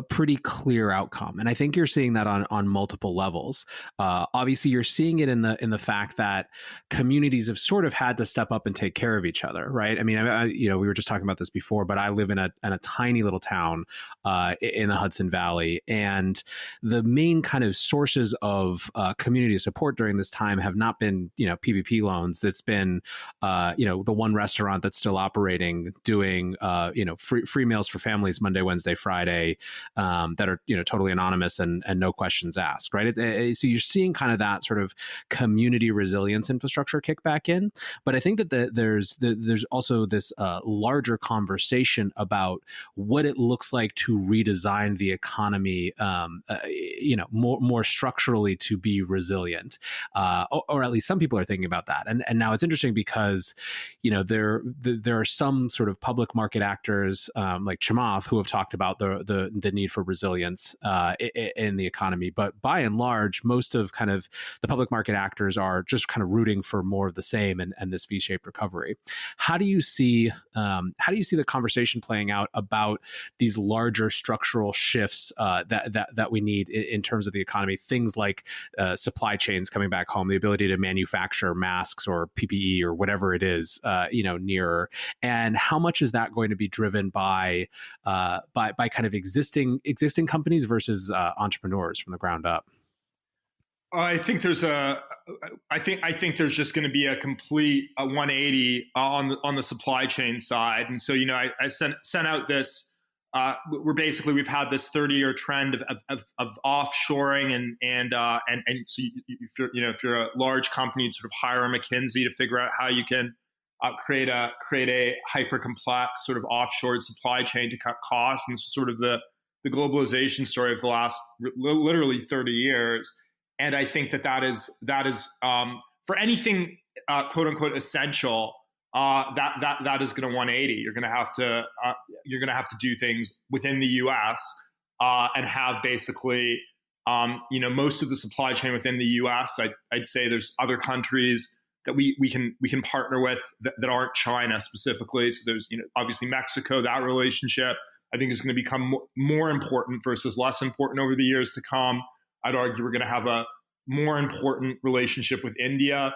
pretty clear outcome, and I think you're seeing that on multiple levels. Obviously, you're seeing it in the fact that communities have sort of had to step up and take care of each other, right? I mean, we were just talking about this before, but I live in a tiny little town in the Hudson Valley, and the main kind of sources of community support during this time have not been PPP loans. It's been the one restaurant that's still operating, doing free meals for families Monday, Wednesday, Friday, that are totally anonymous and no questions asked, right? So you're seeing kind of that sort of community resilience infrastructure kick back in. But I think that there's also this larger conversation about what it looks like to redesign the economy, more structurally to be resilient, or at least some people are thinking about that. And now it's interesting because, there are some sort of public market actors like Chainsmokers who have talked about the need for resilience in the economy. But by and large, most of kind of the public market actors are just kind of rooting for more of the same and this V-shaped recovery. How do you see the conversation playing out about these larger structural shifts that we need in terms of the economy? Things like supply chains coming back home, the ability to manufacture masks or PPE or whatever it is, nearer, and how much is that going to be driven by kind of existing companies versus entrepreneurs from the ground up? I think there's just going to be a complete 180 on the supply chain side, and so I sent out this we've had this 30-year trend of offshoring and so if you're a large company, you'd sort of hire a McKinsey to figure out how you can create a hyper complex sort of offshored supply chain to cut costs. And this is sort of the globalization story of the last literally 30 years. And I think that is for anything quote unquote essential. That is going to 180. You're going to have to do things within the U.S. And have basically, most of the supply chain within the U.S. I'd say there's other countries that we can partner with that aren't China specifically. So there's obviously Mexico. That relationship I think is going to become more important versus less important over the years to come. I'd argue we're going to have a more important relationship with India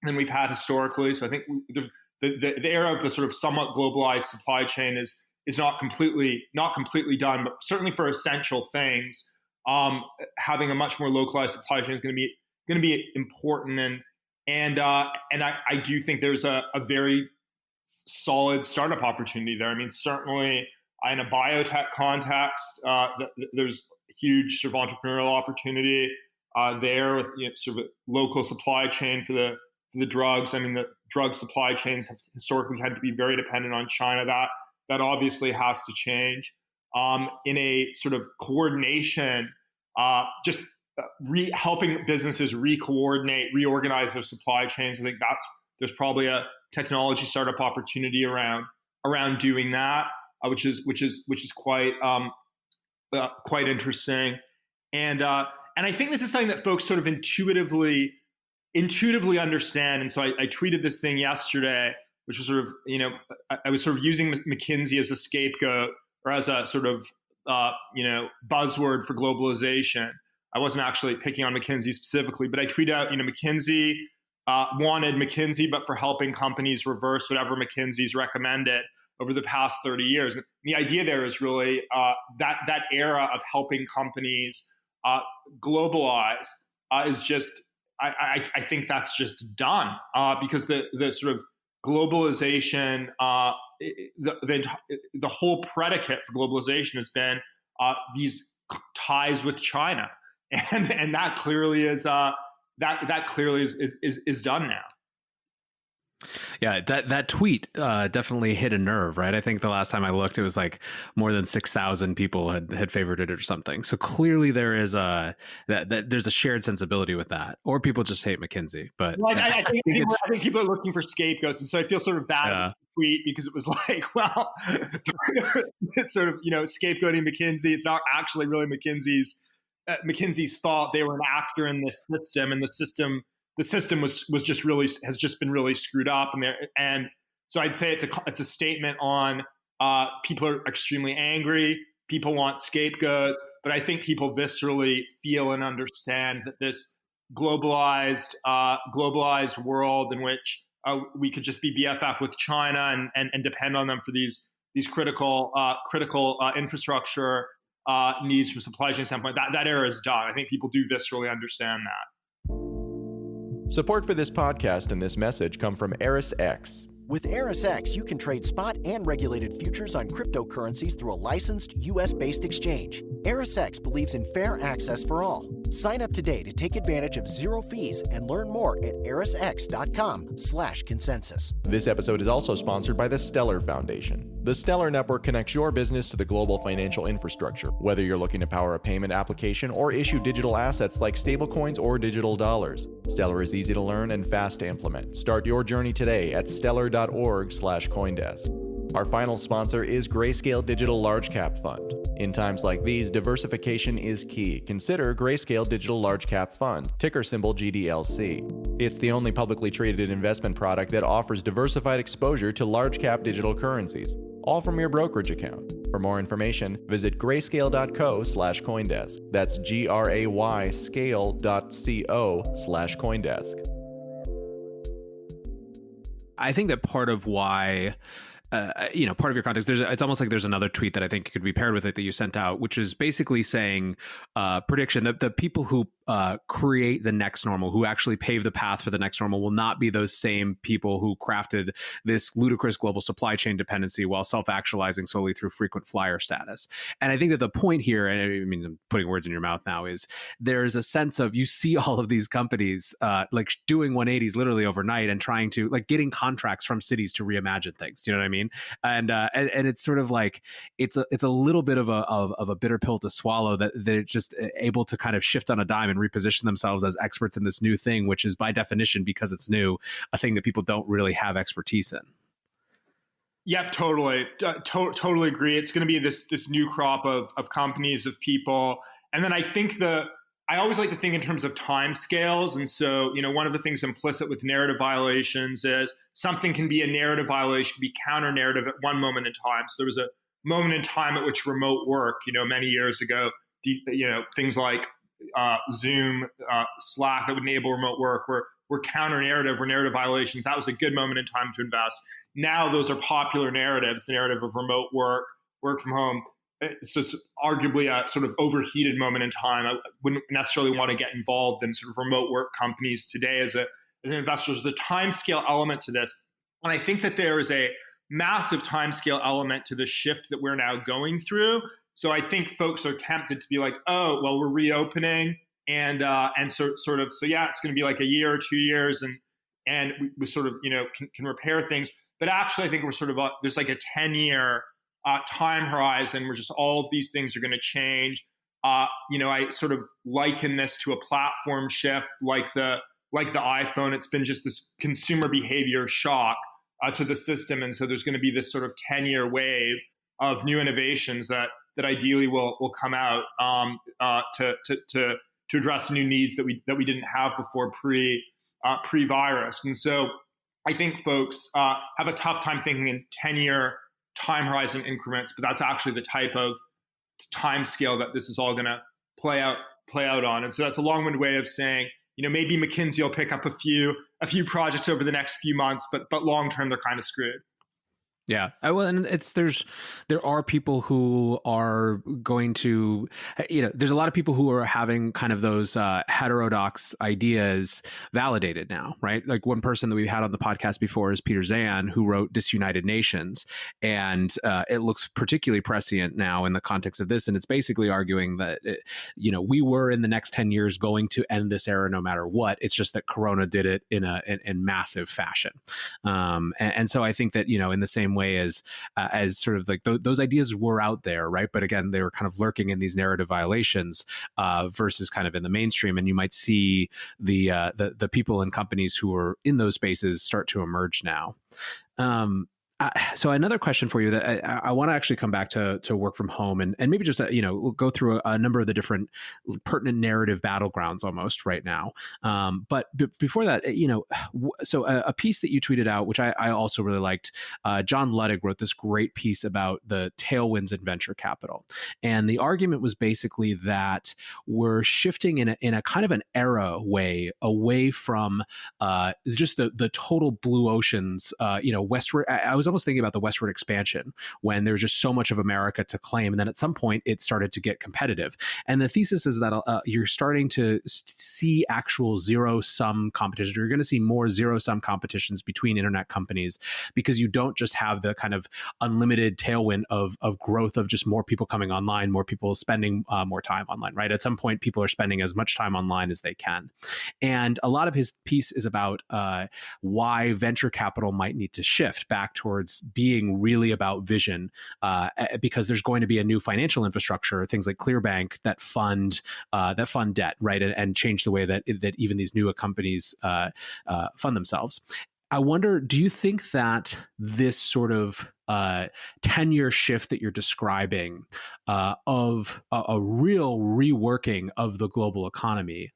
than we've had historically. So I think the era of the sort of somewhat globalized supply chain is not completely done, but certainly for essential things, having a much more localized supply chain is going to be important. And I do think there's a very solid startup opportunity there. I mean, certainly in a biotech context, there's huge sort of entrepreneurial opportunity there with sort of a local supply chain for the drugs. I mean, the drug supply chains have historically had to be very dependent on China. That obviously has to change. In a sort of coordination, helping businesses re-coordinate, reorganize their supply chains. I think there's probably a technology startup opportunity around doing that, which is quite interesting. And I think this is something that folks sort of intuitively understand. And so I tweeted this thing yesterday, which was sort of, I was sort of using McKinsey as a scapegoat or as a sort of, buzzword for globalization. I wasn't actually picking on McKinsey specifically, but I tweeted out, McKinsey wanted McKinsey, but for helping companies reverse whatever McKinsey's recommended over the past 30 years. And the idea there is really that era of helping companies globalize is just, I think that's just done because the sort of globalization, the whole predicate for globalization has been these ties with China, and that clearly is done now. Yeah, that tweet definitely hit a nerve, right? I think the last time I looked, it was like more than 6,000 people had favorited it or something. So clearly there is there's a shared sensibility with that, or people just hate McKinsey. But well, I think people are looking for scapegoats, and so I feel sort of bad about the tweet because it was like, well, it's sort of scapegoating McKinsey. It's not actually really McKinsey's fault. They were an actor in this system, and the system has just been really screwed up, and so I'd say it's a statement on people are extremely angry. People want scapegoats, but I think people viscerally feel and understand that this globalized world in which we could just be BFF with China and depend on them for these critical infrastructure needs from a supply chain standpoint. That era is done. I think people do viscerally understand that. Support for this podcast and this message come from ErisX. With ErisX, you can trade spot and regulated futures on cryptocurrencies through a licensed U.S.-based exchange. ErisX believes in fair access for all. Sign up today to take advantage of zero fees and learn more at erisx.com/consensus. This episode is also sponsored by the Stellar Foundation. The Stellar Network connects your business to the global financial infrastructure, whether you're looking to power a payment application or issue digital assets like stablecoins or digital dollars. Stellar is easy to learn and fast to implement. Start your journey today at stellar.org/Coindesk. Our final sponsor is Grayscale Digital Large Cap Fund. In times like these, diversification is key. Consider Grayscale Digital Large Cap Fund, ticker symbol GDLC. It's the only publicly traded investment product that offers diversified exposure to large cap digital currencies, all from your brokerage account. For more information, visit grayscale.co/Coindesk. That's GRAY scale.co/Coindesk. I think that part of why, part of your context, it's almost like there's another tweet that I think could be paired with it that you sent out, which is basically saying prediction that the people who create the next normal, who actually pave the path for the next normal, will not be those same people who crafted this ludicrous global supply chain dependency while self-actualizing solely through frequent flyer status. And I think that the point here, and I mean, I'm putting words in your mouth now, is there's a sense of, you see all of these companies like doing 180s literally overnight and trying to, like, getting contracts from cities to reimagine things. You know what I mean? And it's sort of like, it's a little bit of a bitter pill to swallow, that they're just able to kind of shift on a dime and reposition themselves as experts in this new thing, which is by definition, because it's new, a thing that people don't really have expertise in. Yeah, totally. Totally agree. It's going to be this new crop of companies, of people. And then I think I always like to think in terms of time scales. And so, one of the things implicit with narrative violations is something can be a narrative violation, be counter narrative at one moment in time. So there was a moment in time at which remote work, many years ago, things like Zoom, Slack that would enable remote work were counter narrative, were narrative violations. That was a good moment in time to invest. Now those are popular narratives, the narrative of remote work from home. So it's arguably a sort of overheated moment in time. I wouldn't necessarily want to get involved in sort of remote work companies today as an investor. There's the time scale element to this. And I think that there is a massive time scale element to the shift that we're now going through. So I think folks are tempted to be like, oh, well, we're reopening, and so it's going to be like a year or 2 years, and we sort of can repair things. But actually, I think we're sort of there's like a 10-year time horizon where just all of these things are going to change. I sort of liken this to a platform shift, like the iPhone. It's been just this consumer behavior shock to the system, and so there's going to be this sort of 10-year wave of new innovations that ideally will come out to address new needs that we didn't have before pre-virus. And so I think folks have a tough time thinking in 10-year time horizon increments, but that's actually the type of time scale that this is all going to play out on. And so that's a long-winded way of saying, maybe McKinsey will pick up a few projects over the next few months, but long term they're kind of screwed. Yeah, well, and there are people who are going to, there's a lot of people who are having kind of those heterodox ideas validated now, right? Like one person that we've had on the podcast before is Peter Zan, who wrote Disunited Nations, and it looks particularly prescient now in the context of this, and it's basically arguing that we were in the next 10 years going to end this era no matter what. It's just that Corona did it in massive fashion, and so I think that in the same way as sort of like those ideas were out there, right? But again, they were kind of lurking in these narrative violations versus kind of in the mainstream. And you might see the people and companies who are in those spaces start to emerge now. So another question for you that I want to actually come back to work from home and maybe just, we'll go through a number of the different pertinent narrative battlegrounds almost right now. But before that, so a piece that you tweeted out, which I also really liked, John Luddig wrote this great piece about the tailwinds in venture capital. And the argument was basically that we're shifting in a kind of an era way away from just the total blue oceans, westward. I was almost thinking about the westward expansion when there was just so much of America to claim. And then at some point it started to get competitive. And the thesis is that you're starting to see actual zero-sum competition. You're going to see more zero-sum competitions between internet companies because you don't just have the kind of unlimited tailwind of growth of just more people coming online, more people spending more time online, right? At some point, people are spending as much time online as they can. And a lot of his piece is about why venture capital might need to shift back towards being really about vision, because there's going to be a new financial infrastructure, things like Clearbank that fund debt, right, and change the way that even these new companies fund themselves. I wonder, do you think that this sort of 10-year shift that you're describing of a real reworking of the global economy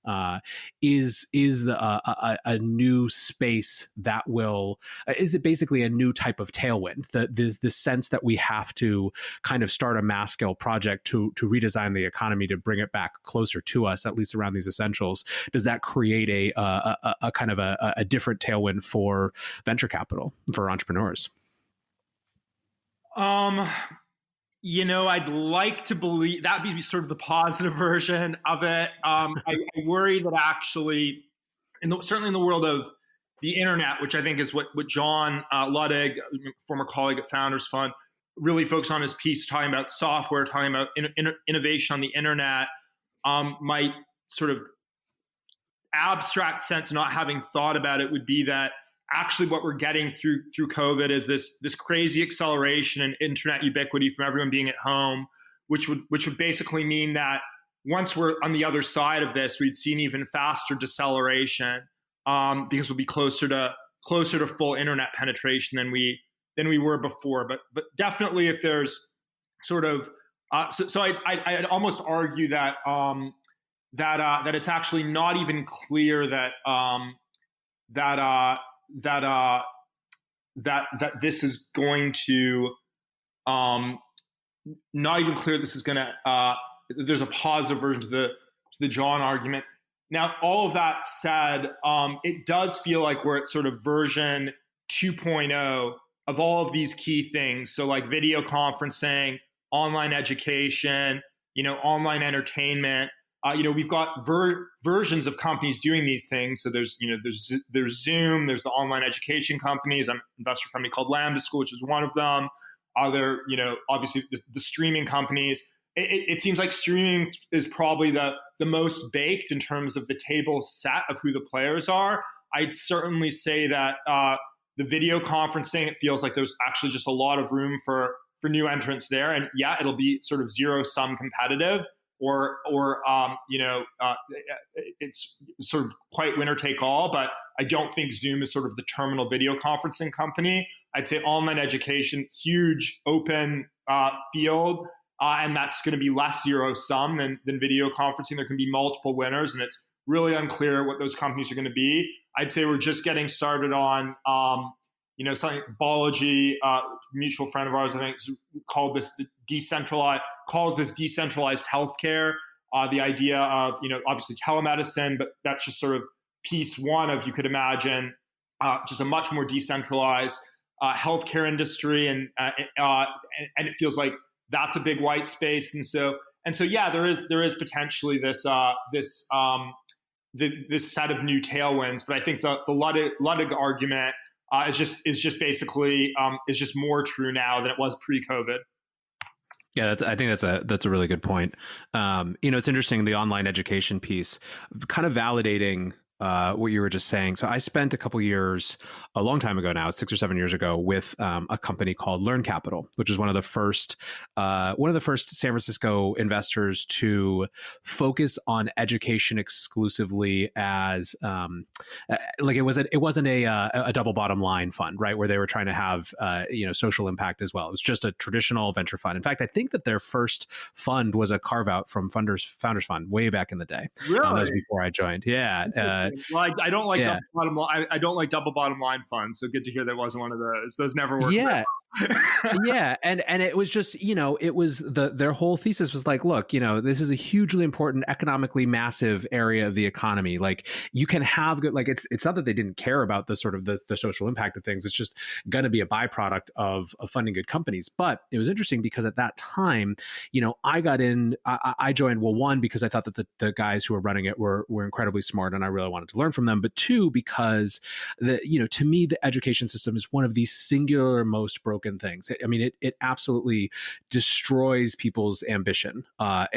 is a new space that is it basically a new type of tailwind? The sense that we have to kind of start a mass scale project to redesign the economy to bring it back closer to us, at least around these essentials. Does that create a kind of a different tailwind for venture capital, for entrepreneurs? I'd like to believe that would be sort of the positive version of it. I worry that actually, certainly in the world of the internet, which I think is what John Luddig, former colleague at Founders Fund, really focused on his piece, talking about software, talking about innovation on the internet, might sort of abstract sense, not having thought about it, would be that actually what we're getting through COVID is this crazy acceleration in internet ubiquity from everyone being at home, which would basically mean that once we're on the other side of this, we'd see an even faster deceleration, because we'll be closer to full internet penetration than we were before. But definitely, if there's sort of I'd almost argue that that it's actually not even clear that this is going to not even clear this is going to there's a positive version to the John argument. Now, all of that said, it does feel like we're at sort of version 2.0 of all of these key things. So like video conferencing, online education, online entertainment. We've got versions of companies doing these things. So there's Zoom, there's the online education companies. I'm an investor company called Lambda School, which is one of them. Other, obviously the streaming companies. It seems like streaming is probably the most baked in terms of the table set of who the players are. I'd certainly say that the video conferencing, it feels like there's actually just a lot of room for new entrants there. And yeah, it'll be sort of zero-sum competitive, or it's sort of quite winner take all. But I don't think Zoom is sort of the terminal video conferencing company. I'd say online education, huge open field. And that's going to be less zero-sum than video conferencing. There can be multiple winners, and it's really unclear what those companies are going to be. I'd say we're just getting started on, something Balaji, mutual friend of ours, I think, calls this decentralized healthcare. The idea of, obviously telemedicine, but that's just sort of piece one of, you could imagine, just a much more decentralized healthcare industry, and it feels like that's a big white space. And so yeah, there is potentially this set of new tailwinds. But I think the Luddig argument is just basically is just more true now than it was pre-COVID. Yeah, I think that's a really good point. It's interesting, the online education piece, kind of validating what you were just saying. So I spent a couple years, a long time ago now, 6 or 7 years ago, with a company called Learn Capital, which was one of the first San Francisco investors to focus on education exclusively as it wasn't a double bottom line fund, right, where they were trying to have social impact as well. It was just a traditional venture fund. In fact, I think that their first fund was a carve out from Founders Fund way back in the day. Really? That was before I joined. Yeah. Well, I don't like double bottom line. I don't like double bottom line funds. So good to hear that wasn't one of those. Those never work. Yeah. Yeah. And it was just, it was their whole thesis was like, look, this is a hugely important, economically massive area of the economy. Like, you can have good, like, it's not that they didn't care about the sort of the social impact of things. It's just going to be a byproduct of funding good companies. But it was interesting because at that time, I got in, I joined, well, one, because I thought that the guys who were running it were incredibly smart and I really wanted to learn from them. But two, because to me, the education system is one of the singular most broken things. It absolutely destroys people's ambition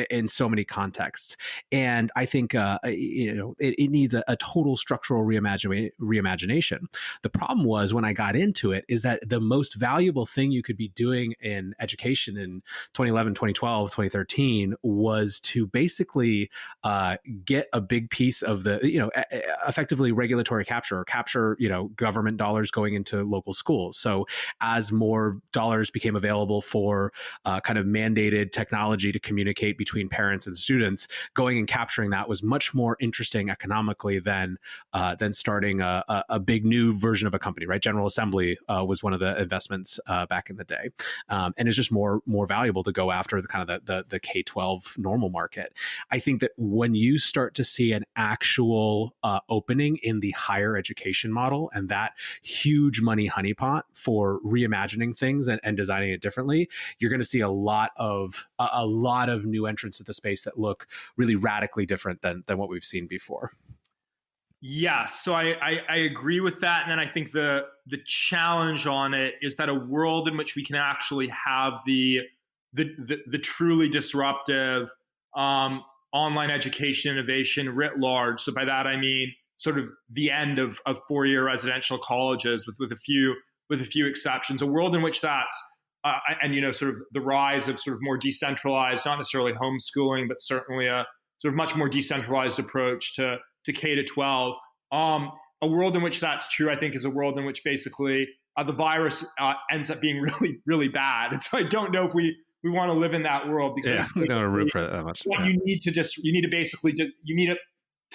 in so many contexts. And I think it needs a total structural reimagination. The problem was, when I got into it, is that the most valuable thing you could be doing in education in 2011, 2012, 2013 was to basically get a big piece of the, effectively regulatory capture government dollars going into local schools. So as more dollars became available for kind of mandated technology to communicate between parents and students, going and capturing that was much more interesting economically than starting a big new version of a company, right? General Assembly was one of the investments back in the day. And it's just more valuable to go after the kind of the K-12 normal market. I think that when you start to see an actual opening in the higher education model and that huge money honeypot for reimagining reimagining things and designing it differently, you're going to see a lot of new entrants to the space that look really radically different than what we've seen before. Yes, so I agree with that, and then I think the challenge on it is that a world in which we can actually have the truly disruptive online education innovation writ large. So by that I mean sort of the end of 4-year residential colleges with a few exceptions. A world in which that's and sort of the rise of sort of more decentralized, not necessarily homeschooling, but certainly a sort of much more decentralized approach to K to 12. A world in which that's true, I think, is a world in which basically the virus ends up being really, really bad. And so I don't know if we want to live in that world, because we don't root for that much. Yeah. You need to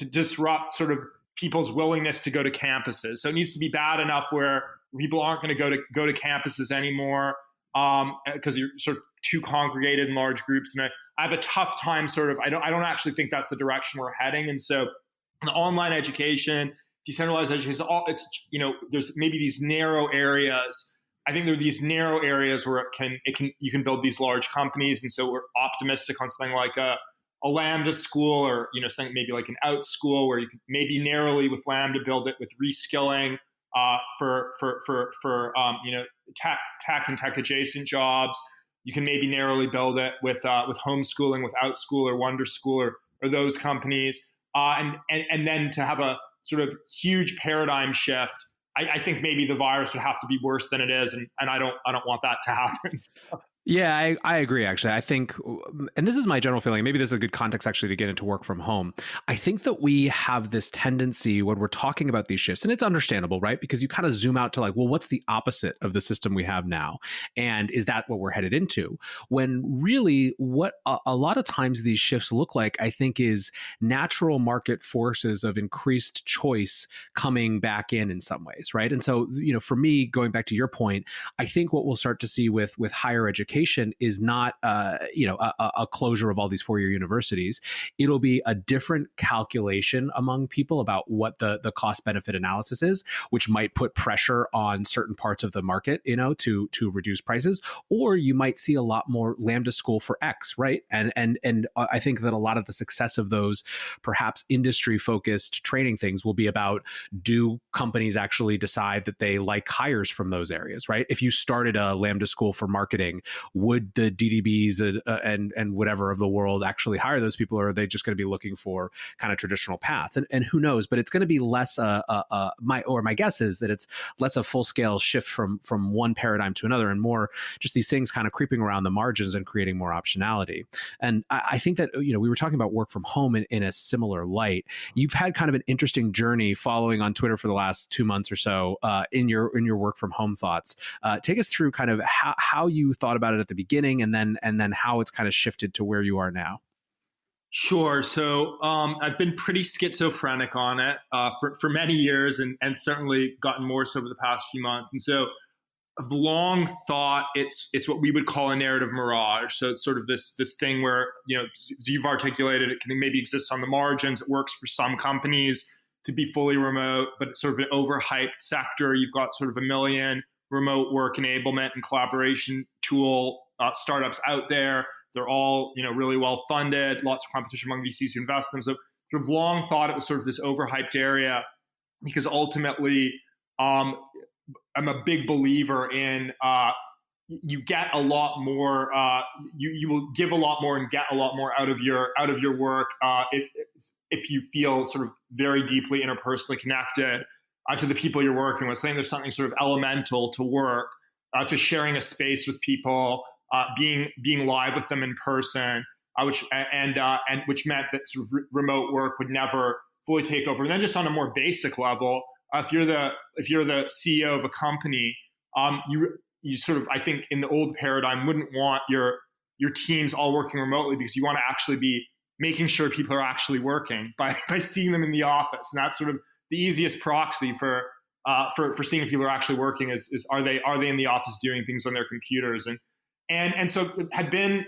disrupt sort of people's willingness to go to campuses. So it needs to be bad enough where people aren't going to go to campuses anymore because you're sort of too congregated in large groups. And I have a tough time sort of, I don't actually think that's the direction we're heading. And so the online education, decentralized education, there's maybe these narrow areas. I think there are these narrow areas where you can build these large companies. And so we're optimistic on something like a Lambda school, or something maybe like an out school, where you can maybe narrowly with Lambda build it with reskilling for tech and tech adjacent jobs. You can maybe narrowly build it with homeschooling, with Outschool or Wonder School or those companies, and then to have a sort of huge paradigm shift. I think maybe the virus would have to be worse than it is, and I don't want that to happen. Yeah, I agree, actually. I think, and this is my general feeling, maybe this is a good context actually to get into work from home. I think that we have this tendency when we're talking about these shifts, and it's understandable, right? Because you kind of zoom out to like, well, what's the opposite of the system we have now? And is that what we're headed into? When really what a lot of times these shifts look like, I think, is natural market forces of increased choice coming back in some ways, right? And so, for me, going back to your point, I think what we'll start to see with higher education is not a closure of all these 4-year universities. It'll be a different calculation among people about what the cost benefit analysis is, which might put pressure on certain parts of the market, to reduce prices. Or you might see a lot more Lambda school for X, right? And I think that a lot of the success of those perhaps industry focused training things will be about, do companies actually decide that they like hires from those areas, right? If you started a Lambda school for marketing, would the DDBs and whatever of the world actually hire those people, or are they just going to be looking for kind of traditional paths? And who knows? But it's going to be less my guess is that it's less a full scale shift from one paradigm to another, and more just these things kind of creeping around the margins and creating more optionality. And I think that we were talking about work from home in a similar light. You've had kind of an interesting journey following on Twitter for the last 2 months or so in your work from home thoughts. Take us through kind of how you thought about it at the beginning, and then how it's kind of shifted to where you are now. Sure. So I've been pretty schizophrenic on it for many years, and certainly gotten more so over the past few months. And so I've long thought it's what we would call a narrative mirage. So it's sort of this thing where, as you've articulated, it can maybe exist on the margins. It works for some companies to be fully remote, but it's sort of an overhyped sector. You've got sort of 1 million remote work enablement and collaboration tool startups out there. They're all, really well funded, lots of competition among VCs who invest in them. So sort of long thought it was sort of this overhyped area, because ultimately I'm a big believer in you get a lot more, you will give a lot more and get a lot more out of your work if you feel sort of very deeply interpersonally connected to the people you're working with. Saying there's something sort of elemental to work, to sharing a space with people, being live with them in person, which meant that sort of remote work would never fully take over. And then just on a more basic level, if you're the CEO of a company, you sort of, I think in the old paradigm, wouldn't want your teams all working remotely, because you want to actually be making sure people are actually working by seeing them in the office. And that's sort of the easiest proxy for seeing if people are actually working is are they in the office doing things on their computers? And so had been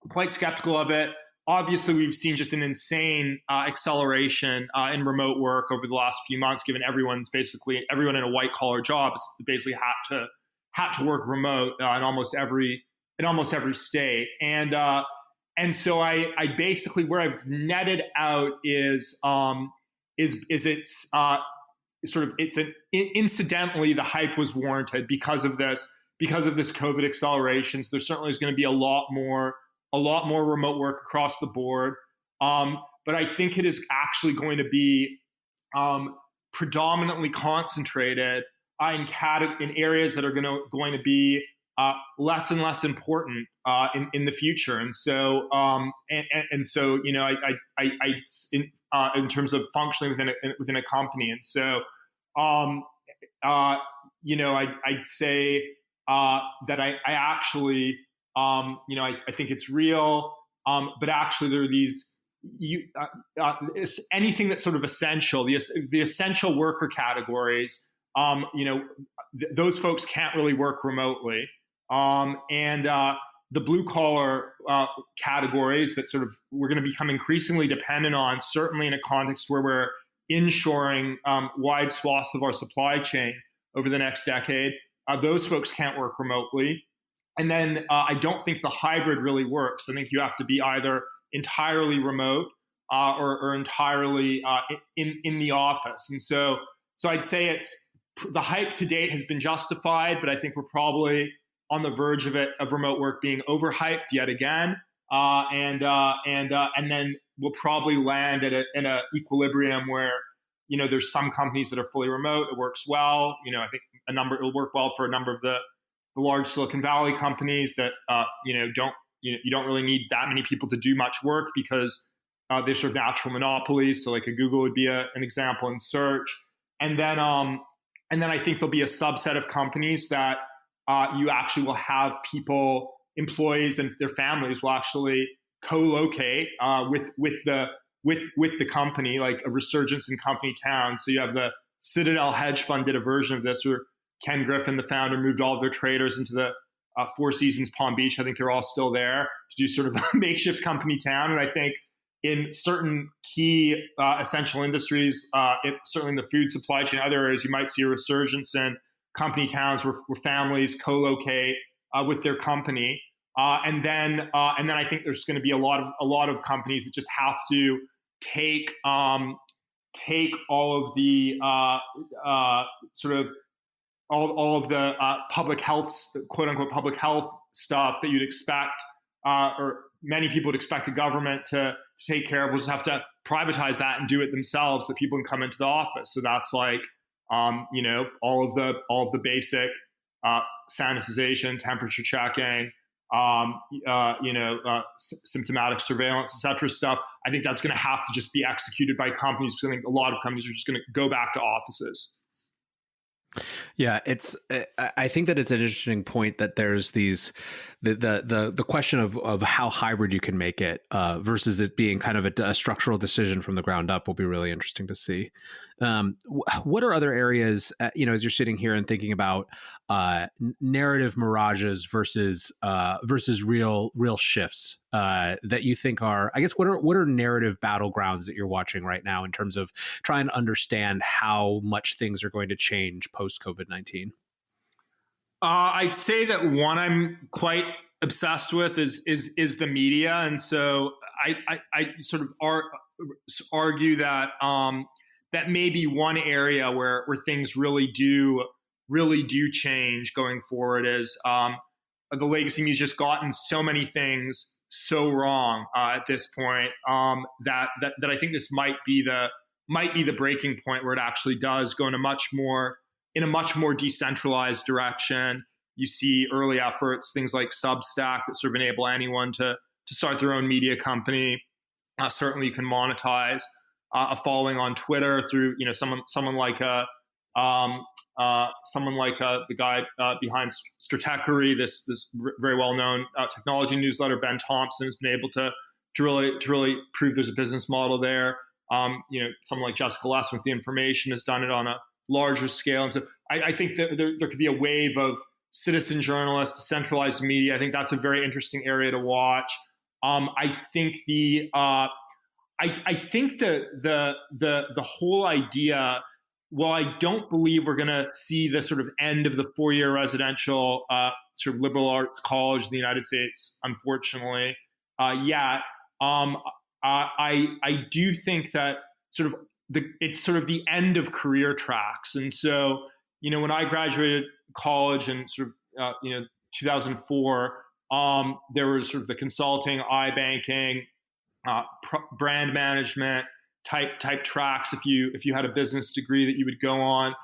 quite skeptical of it. Obviously, we've seen just an insane acceleration in remote work over the last few months, given everyone in a white collar job has basically had had to work remote in almost every state. And so I basically, where I've netted out is it's incidentally, the hype was warranted because of this COVID acceleration. So there certainly is going to be a lot more remote work across the board. But I think it is actually going to be predominantly concentrated in areas that are going to be less and less important in the future. And so so in terms of functioning within a company. And so I'd say that I actually I think it's real, but actually there are these anything that's sort of essential, the essential worker categories. Those folks can't really work remotely. And the blue collar categories that sort of we're going to become increasingly dependent on, certainly in a context where we're inshoring wide swaths of our supply chain over the next decade, those folks can't work remotely. And then I don't think the hybrid really works. I think you have to be either entirely remote or entirely in the office. And so I'd say the hype to date has been justified, but I think we're probably on the verge of remote work being overhyped yet again, and then we'll probably land in a equilibrium where there's some companies that are fully remote. It works well. I think it'll work well for a number of the large Silicon Valley companies that you don't really need that many people to do much work because they're sort of natural monopolies. So like a Google would be an example in search, and then I think there'll be a subset of companies that you actually will have employees and their families will actually co-locate with the company, like a resurgence in company towns. So you have the Citadel hedge fund did a version of this where Ken Griffin, the founder, moved all of their traders into the Four Seasons Palm Beach. I think they're all still there to do sort of a makeshift company town. And I think in certain key essential industries, certainly in the food supply chain, other areas, you might see a resurgence in company towns where families co-locate with their company, and then I think there's going to be a lot of companies that just have to take all of the sort of all of the public health, quote unquote public health stuff that you'd expect, or many people would expect a government to take care of. We'll just have to privatize that and do it themselves, so that people can come into the office. So that's like all of the basic sanitization, temperature checking, symptomatic surveillance, et cetera stuff. I think that's going to have to just be executed by companies, because I think a lot of companies are just going to go back to offices. Yeah, I think that it's an interesting point that there's the question of how hybrid you can make it versus it being kind of a structural decision from the ground up will be really interesting to see. What are other areas, as you're sitting here and thinking about narrative mirages versus real shifts that you think are, I guess, what are narrative battlegrounds that you're watching right now in terms of trying to understand how much things are going to change post COVID-19? I'd say that one I'm quite obsessed with is the media, and so I sort of argue that that may be one area where things really do change going forward. Is the legacy media just gotten so many things so wrong at this point that I think this might be the breaking point where it actually does go in a much more decentralized direction. You see early efforts, things like Substack, that sort of enable anyone to start their own media company. Certainly, you can monetize a following on Twitter through someone like the guy behind Stratechery, this very well known technology newsletter. Ben Thompson has been able to really prove there's a business model there. Someone like Jessica Less with The Information has done it on a larger scale, and so I think that there could be a wave of citizen journalists, decentralized media. I think that's a very interesting area to watch. I think the whole idea while I don't believe we're going to see the sort of end of the 4-year residential sort of liberal arts college in the United States, unfortunately, yet, I do think that it's sort of the end of career tracks. And so, when I graduated college in 2004, there was sort of the consulting, iBanking, brand management type tracks. If you had a business degree that you would go on,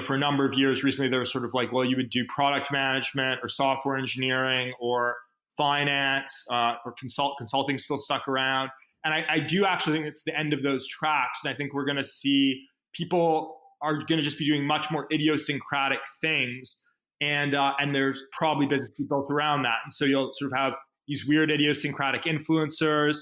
for a number of years recently, there was sort of like, well, you would do product management or software engineering or finance or consulting still stuck around. And I do actually think it's the end of those tracks. And I think we're going to see people are going to just be doing much more idiosyncratic things. And there's probably business built around that. And so you'll sort of have these weird idiosyncratic influencers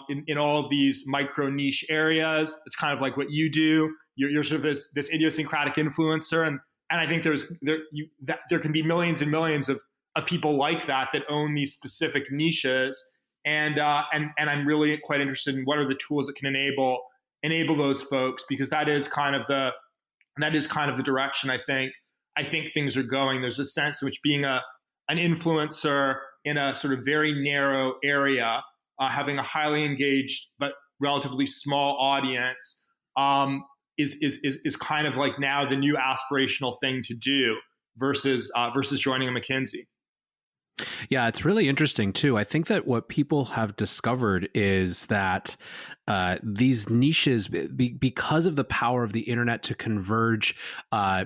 in all of these micro niche areas. It's kind of like what you do. You're sort of this idiosyncratic influencer. And I think there can be millions and millions of people like that own these specific niches. And I'm really quite interested in what are the tools that can enable those folks, because that is kind of the direction I think things are going. There's a sense in which being an influencer in a sort of very narrow area, having a highly engaged but relatively small audience, is kind of like now the new aspirational thing to do versus joining a McKinsey. Yeah, it's really interesting too. I think that what people have discovered is that these niches, because of the power of the internet to converge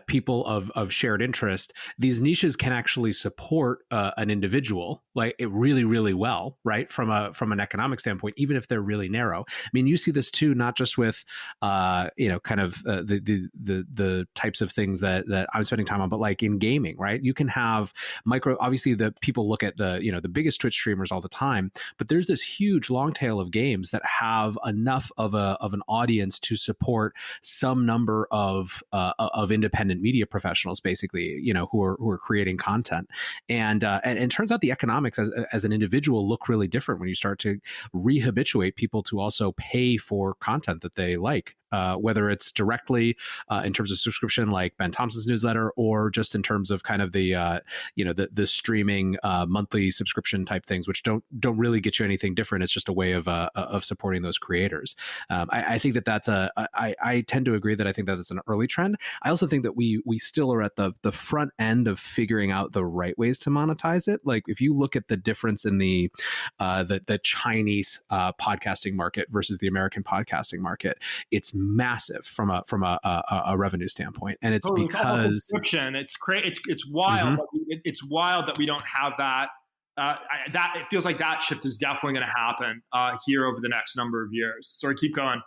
people of shared interest, these niches can actually support an individual like it really, really well, right? From an economic standpoint, even if they're really narrow. I mean, you see this too, not just with kind of the types of things that I'm spending time on, but like in gaming, right? You can have obviously the people look at the biggest Twitch streamers all the time, but there's this huge long tail of games that have enough of an audience to support some number of independent media professionals, basically, who are creating content, and it turns out the economics as an individual look really different when you start to rehabituate people to also pay for content that they like. Whether it's directly in terms of subscription, like Ben Thompson's newsletter, or just in terms of kind of the streaming monthly subscription type things, which don't really get you anything different. It's just a way of supporting those creators. I think that's I tend to agree that I think that is an early trend. I also think that we still are at the front end of figuring out the right ways to monetize it. Like if you look at the difference in the Chinese podcasting market versus the American podcasting market, it's massive from a revenue standpoint, and it's because it's wild. Mm-hmm. It's wild that we don't have that. That it feels like that shift is definitely going to happen here over the next number of years. Sorry, keep going.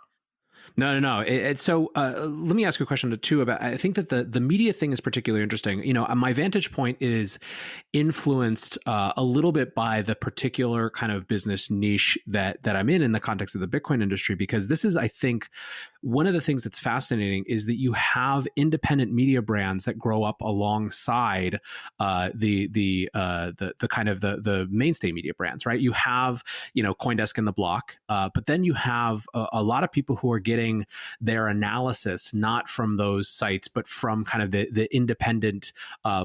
No. So let me ask you a question too about. I think that the media thing is particularly interesting. My vantage point is influenced a little bit by the particular kind of business niche that I'm in the context of the Bitcoin industry, because this is, I think, one of the things that's fascinating is that you have independent media brands that grow up alongside the kind of the mainstay media brands, right? You have CoinDesk and The Block, but then you have a lot of people who are getting their analysis not from those sites, but from kind of the independent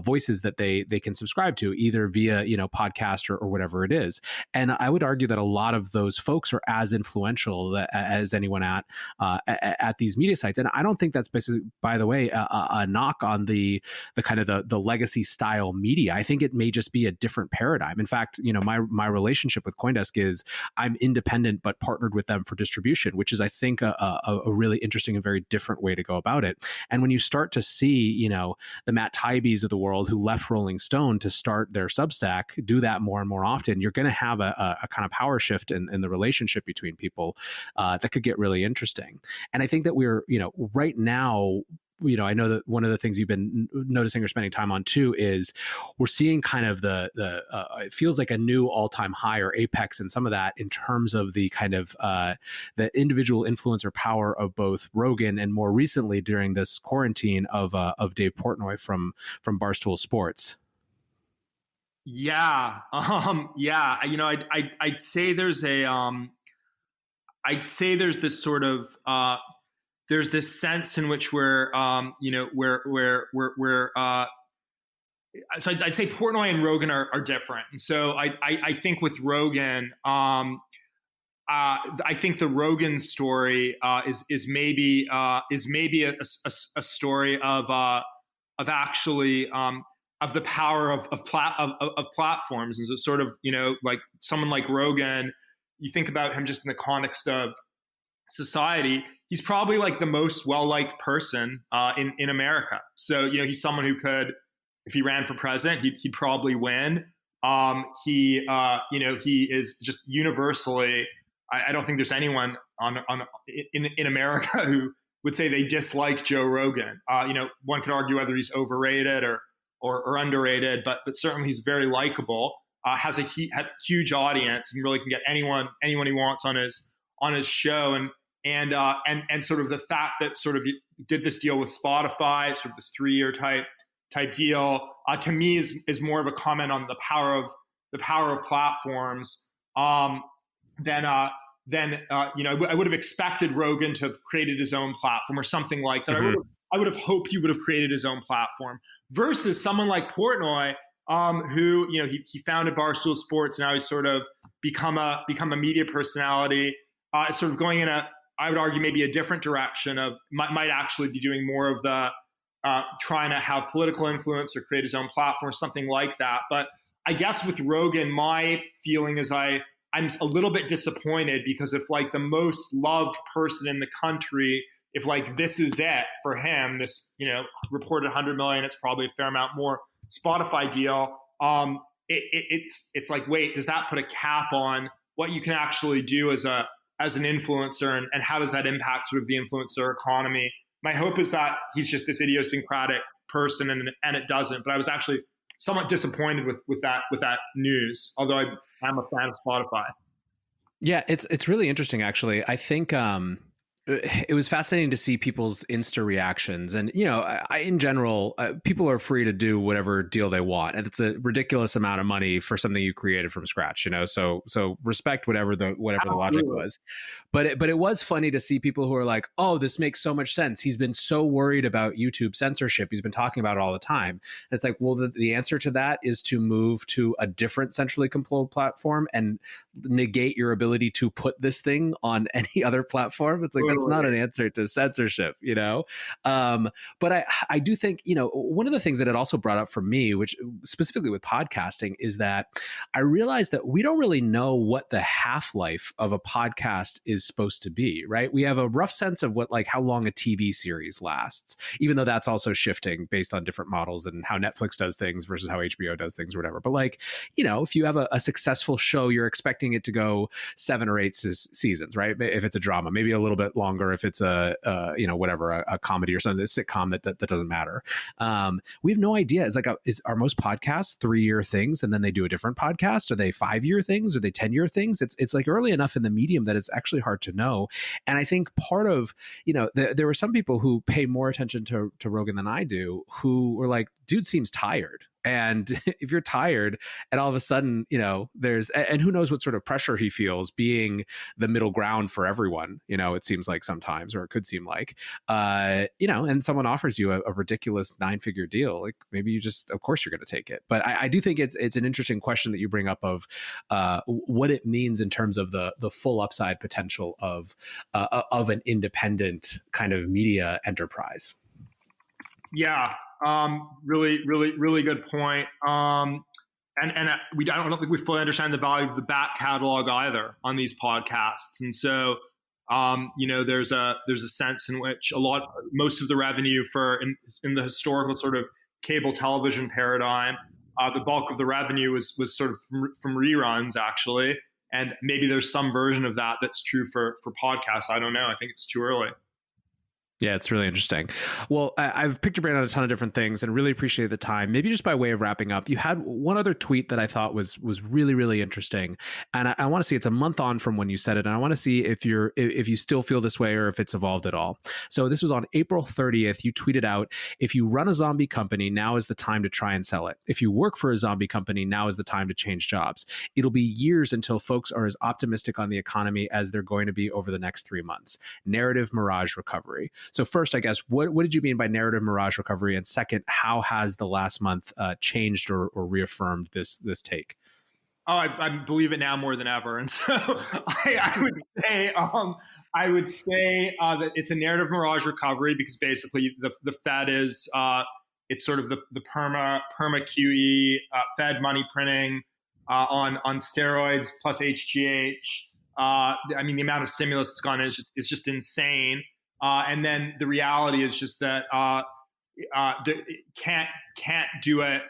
voices that they can subscribe to, either via podcast or whatever it is. And I would argue that a lot of those folks are as influential as anyone at these media sites. And I don't think that's basically, by the way, a knock on the kind of the legacy style media. I think it may just be a different paradigm. In fact, my relationship with CoinDesk is I'm independent but partnered with them for distribution, which is, I think, a really interesting and very different way to go about it. And when you start to see, the Matt Taibbi's of the world who left Rolling Stone to start their Substack do that more and more often, you're going to have a kind of power shift in the relationship between people that could get really interesting. And I think that we're, right now, I know that one of the things you've been noticing or spending time on too is we're seeing kind of it feels like a new all-time high or apex in some of that in terms of the kind of the individual influencer power of both Rogan and more recently during this quarantine of Dave Portnoy from Barstool Sports. Yeah. Yeah. I'd say there's this sort of there's this sense in which we're so I'd say Portnoy and Rogan are different. And so I think with Rogan, I think the Rogan story is maybe a story of actually of the power of platforms. And so sort of, like someone like Rogan, you think about him just in the context of society, he's probably like the most well-liked person in America. So, he's someone who could, if he ran for president, he'd probably win. He is just universally, I don't think there's anyone in America who would say they dislike Joe Rogan. One could argue whether he's overrated or underrated, but certainly he's very likable. Has a huge audience and really can get anyone he wants on his show, and sort of the fact that sort of he did this deal with Spotify, sort of this 3-year type deal, to me is more of a comment on the power of platforms. I would have expected Rogan to have created his own platform or something like that. Mm-hmm. I would have hoped he would have created his own platform versus someone like Portnoy, who he founded Barstool Sports. Now he's sort of become a media personality, sort of going in I would argue maybe a different direction of might actually be doing more of the trying to have political influence or create his own platform or something like that. But I guess with Rogan, my feeling is I'm a little bit disappointed because if like the most loved person in the country, if like this is it for him, this reported 100 million, it's probably a fair amount more Spotify deal. It's like, wait, does that put a cap on what you can actually do as an influencer, and how does that impact sort of the influencer economy? My hope is that he's just this idiosyncratic person, and it doesn't. But I was actually somewhat disappointed with that news, although I'm a fan of Spotify. Yeah, it's really interesting, actually. I think it was fascinating to see people's Insta reactions. And, in general, people are free to do whatever deal they want. And it's a ridiculous amount of money for something you created from scratch, so respect whatever the logic was. But it was funny to see people who are like, oh, this makes so much sense. He's been so worried about YouTube censorship. He's been talking about it all the time. And it's like, well, the answer to that is to move to a different centrally controlled platform and negate your ability to put this thing on any other platform. It's like, that's not an answer to censorship, but I do think, one of the things that it also brought up for me, which specifically with podcasting, is that I realized that we don't really know what the half-life of a podcast is supposed to be, right? We have a rough sense of how long a TV series lasts, even though that's also shifting based on different models and how Netflix does things versus how HBO does things or whatever. But if you have a successful show, you're expecting it to go 7 or 8 seasons, right? If it's a drama, maybe a little bit longer if it's a comedy or something, a sitcom that doesn't matter. We have no idea. Are most podcasts 3-year things and then they do a different podcast? Are they 5-year things? Are they 10-year things? It's like early enough in the medium that it's actually hard to know. And I think part of, there were some people who pay more attention to Rogan than I do, who were like, dude seems tired. And if you're tired and all of a sudden, and who knows what sort of pressure he feels being the middle ground for everyone, it seems like sometimes, or it could seem like, and someone offers you a ridiculous 9-figure deal, like maybe you just, of course you're going to take it. But I do think it's an interesting question that you bring up of what it means in terms of the full upside potential of an independent kind of media enterprise. Yeah. Really, really, really good point. I don't think we fully understand the value of the back catalog either on these podcasts. And so, there's a sense in which most of the revenue in the historical sort of cable television paradigm, the bulk of the revenue was sort of from reruns actually. And maybe there's some version of that that's true for podcasts. I don't know. I think it's too early. Yeah, it's really interesting. Well, I've picked your brain on a ton of different things and really appreciate the time. Maybe just by way of wrapping up, you had one other tweet that I thought was really, really interesting. And I want to see, it's a month on from when you said it. And I want to see if you still feel this way or if it's evolved at all. So this was on April 30th. You tweeted out, if you run a zombie company, now is the time to try and sell it. If you work for a zombie company, now is the time to change jobs. It'll be years until folks are as optimistic on the economy as they're going to be over the next 3 months. Narrative mirage recovery. So first, I guess, what did you mean by narrative mirage recovery? And second, how has the last month changed or reaffirmed this take? Oh, I believe it now more than ever. And so I would say that it's a narrative mirage recovery because basically the Fed is it's sort of the perma QE Fed money printing on steroids plus HGH. I mean, the amount of stimulus that's gone in is just insane. And then the reality is just that can't do it.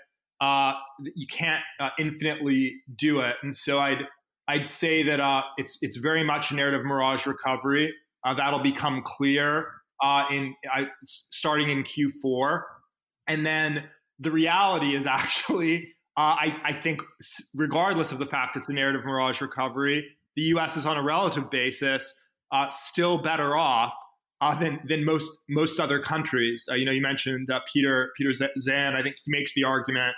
You can't infinitely do it. And so I'd say that it's very much a narrative mirage recovery. That'll become clear starting in Q4. And then the reality is actually, I think, regardless of the fact it's a narrative mirage recovery, the U.S. is on a relative basis still better off than most other countries. You mentioned Peter Zand. I think he makes the argument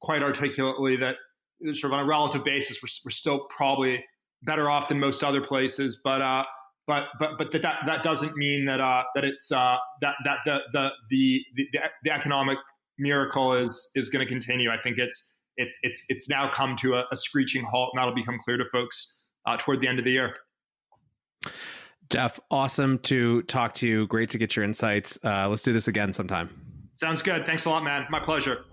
quite articulately that sort of on a relative basis we're still probably better off than most other places. But that doesn't mean that it's that the economic miracle is going to continue. I think it's now come to a screeching halt, and that'll become clear to folks toward the end of the year. Geoff, awesome to talk to you. Great to get your insights. Let's do this again sometime. Sounds good. Thanks a lot, man. My pleasure.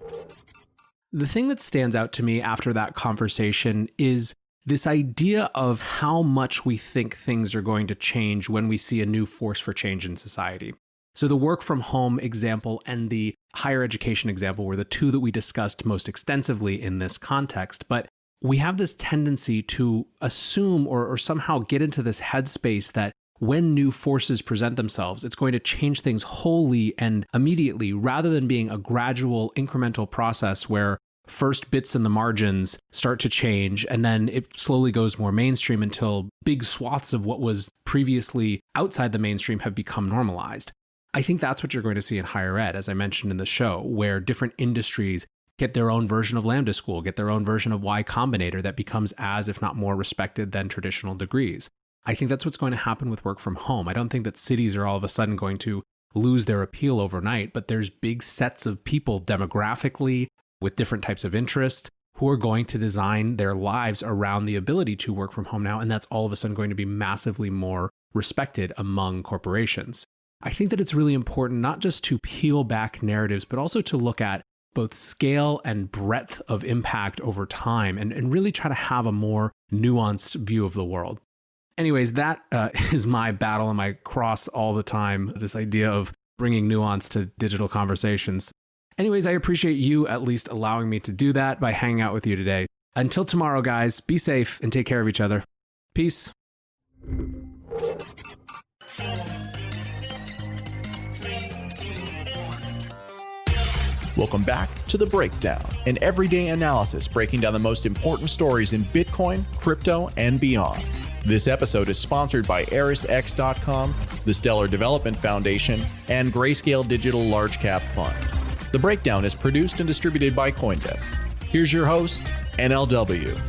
The thing that stands out to me after that conversation is this idea of how much we think things are going to change when we see a new force for change in society. So the work from home example and the higher education example were the two that we discussed most extensively in this context. But we have this tendency to assume or somehow get into this headspace that when new forces present themselves, it's going to change things wholly and immediately, rather than being a gradual, incremental process where first bits in the margins start to change, and then it slowly goes more mainstream until big swaths of what was previously outside the mainstream have become normalized. I think that's what you're going to see in higher ed, as I mentioned in the show, where different industries get their own version of Lambda School, get their own version of Y Combinator that becomes as, if not more, respected than traditional degrees. I think that's what's going to happen with work from home. I don't think that cities are all of a sudden going to lose their appeal overnight, but there's big sets of people demographically with different types of interest who are going to design their lives around the ability to work from home now, and that's all of a sudden going to be massively more respected among corporations. I think that it's really important not just to peel back narratives, but also to look at both scale and breadth of impact over time and really try to have a more nuanced view of the world. Anyways, that is my battle and my cross all the time, this idea of bringing nuance to digital conversations. Anyways, I appreciate you at least allowing me to do that by hanging out with you today. Until tomorrow, guys, be safe and take care of each other. Peace. Welcome back to The Breakdown, an everyday analysis breaking down the most important stories in Bitcoin, crypto, and beyond. This episode is sponsored by ErisX.com, the Stellar Development Foundation, and Grayscale Digital Large Cap Fund. The Breakdown is produced and distributed by CoinDesk. Here's your host, NLW.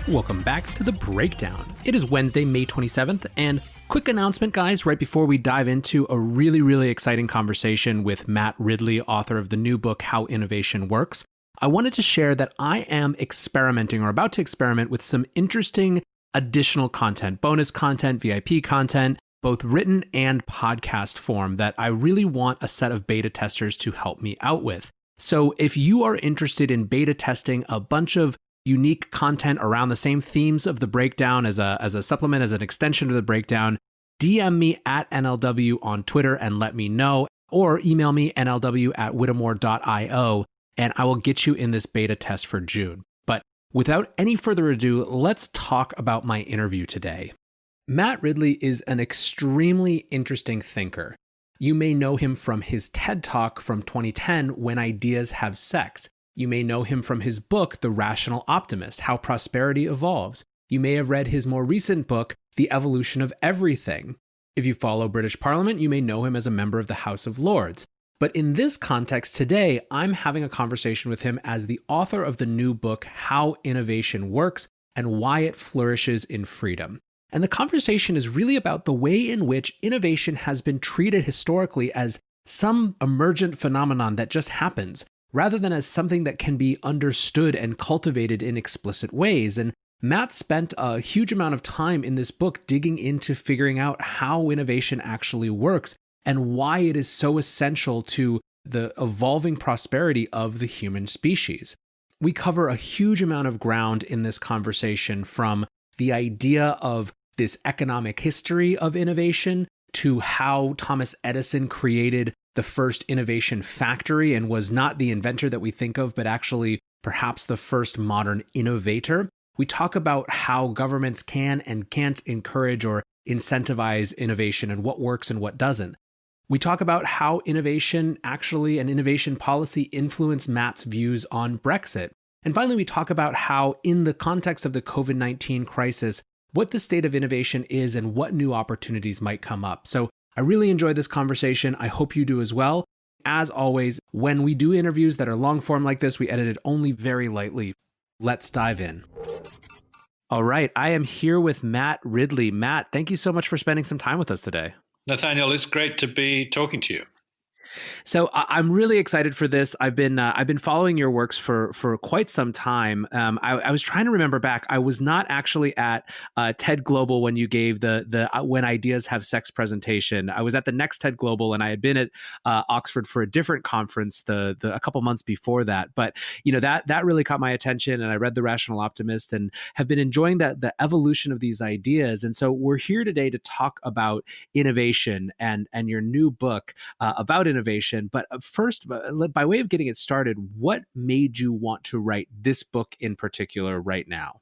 Welcome back to The Breakdown. It is Wednesday, May 27th, and quick announcement, guys, right before we dive into a really, really exciting conversation with Matt Ridley, author of the new book, How Innovation Works. I wanted to share that I am experimenting or about to experiment with some interesting additional content, bonus content, VIP content, both written and podcast form that I really want a set of beta testers to help me out with. So if you are interested in beta testing a bunch of unique content around the same themes of The Breakdown as a supplement, as an extension of The Breakdown, DM me at NLW on Twitter and let me know, or email me nlw@whittemore.io. and I will get you in this beta test for June. But without any further ado, let's talk about my interview today. Matt Ridley is an extremely interesting thinker. You may know him from his TED Talk from 2010, When Ideas Have Sex. You may know him from his book, The Rational Optimist, How Prosperity Evolves. You may have read his more recent book, The Evolution of Everything. If you follow British Parliament, you may know him as a member of the House of Lords. But in this context today, I'm having a conversation with him as the author of the new book, How Innovation Works and Why It Flourishes in Freedom. And the conversation is really about the way in which innovation has been treated historically as some emergent phenomenon that just happens, rather than as something that can be understood and cultivated in explicit ways. And Matt spent a huge amount of time in this book digging into figuring out how innovation actually works and why it is so essential to the evolving prosperity of the human species. We cover a huge amount of ground in this conversation, from the idea of this economic history of innovation to how Thomas Edison created the first innovation factory and was not the inventor that we think of, but actually perhaps the first modern innovator. We talk about how governments can and can't encourage or incentivize innovation and what works and what doesn't. We talk about how innovation actually and innovation policy influence Matt's views on Brexit. And finally, we talk about how, in the context of the COVID-19 crisis, what the state of innovation is and what new opportunities might come up. So I really enjoyed this conversation. I hope you do as well. As always, when we do interviews that are long form like this, we edit it only very lightly. Let's dive in. All right, I am here with Matt Ridley. Matt, thank you so much for spending some time with us today. Nathaniel, it's great to be talking to you. So I'm really excited for this. I've been following your works for quite some time. I was trying to remember back. I was not actually at TED Global when you gave the When Ideas Have Sex presentation. I was at the next TED Global, and I had been at Oxford for a different conference a couple months before that. But that really caught my attention, and I read The Rational Optimist and have been enjoying the evolution of these ideas. And so we're here today to talk about innovation and your new book about innovation. But first, by way of getting it started, what made you want to write this book in particular right now?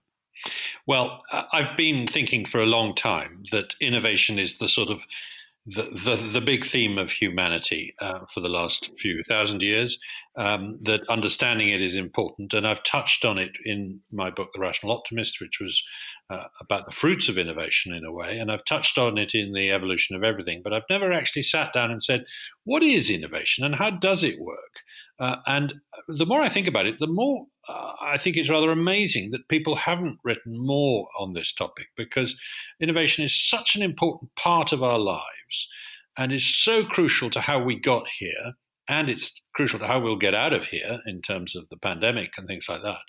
Well, I've been thinking for a long time that innovation is the sort of the big theme of humanity for the last few thousand years, that understanding it is important. And I've touched on it in my book, The Rational Optimist, which was about the fruits of innovation in a way. And I've touched on it in The Evolution of Everything. But I've never actually sat down and said, what is innovation and how does it work? And the more I think about it, the more I think it's rather amazing that people haven't written more on this topic, because innovation is such an important part of our lives and is so crucial to how we got here. And it's crucial to how we'll get out of here in terms of the pandemic and things like that.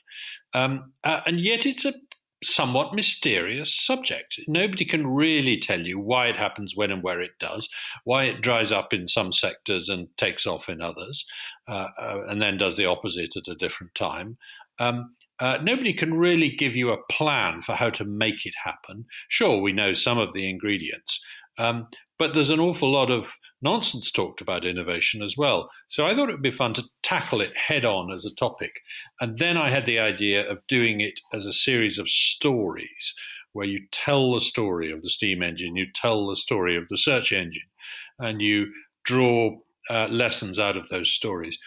And yet it's a somewhat mysterious subject. Nobody can really tell you why it happens when and where it does, why it dries up in some sectors and takes off in others, and then does the opposite at a different time. Nobody can really give you a plan for how to make it happen. Sure, we know some of the ingredients, but there's an awful lot of nonsense talked about innovation as well. So I thought it would be fun to tackle it head on as a topic. And then I had the idea of doing it as a series of stories where you tell the story of the steam engine, you tell the story of the search engine, and you draw lessons out of those stories.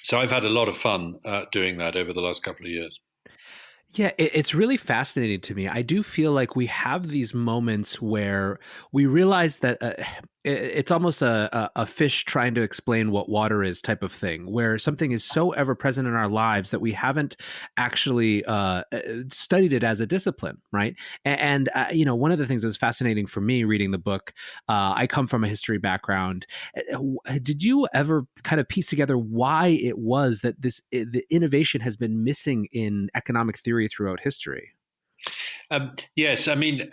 So I've had a lot of fun doing that over the last couple of years. Yeah, it's really fascinating to me. I do feel like we have these moments where we realize that it's almost a fish trying to explain what water is type of thing, where something is so ever present in our lives that we haven't actually studied it as a discipline, right? And one of the things that was fascinating for me reading the book, I come from a history background. Did you ever kind of piece together why it was that the innovation has been missing in economic theory throughout history? Yes, I mean,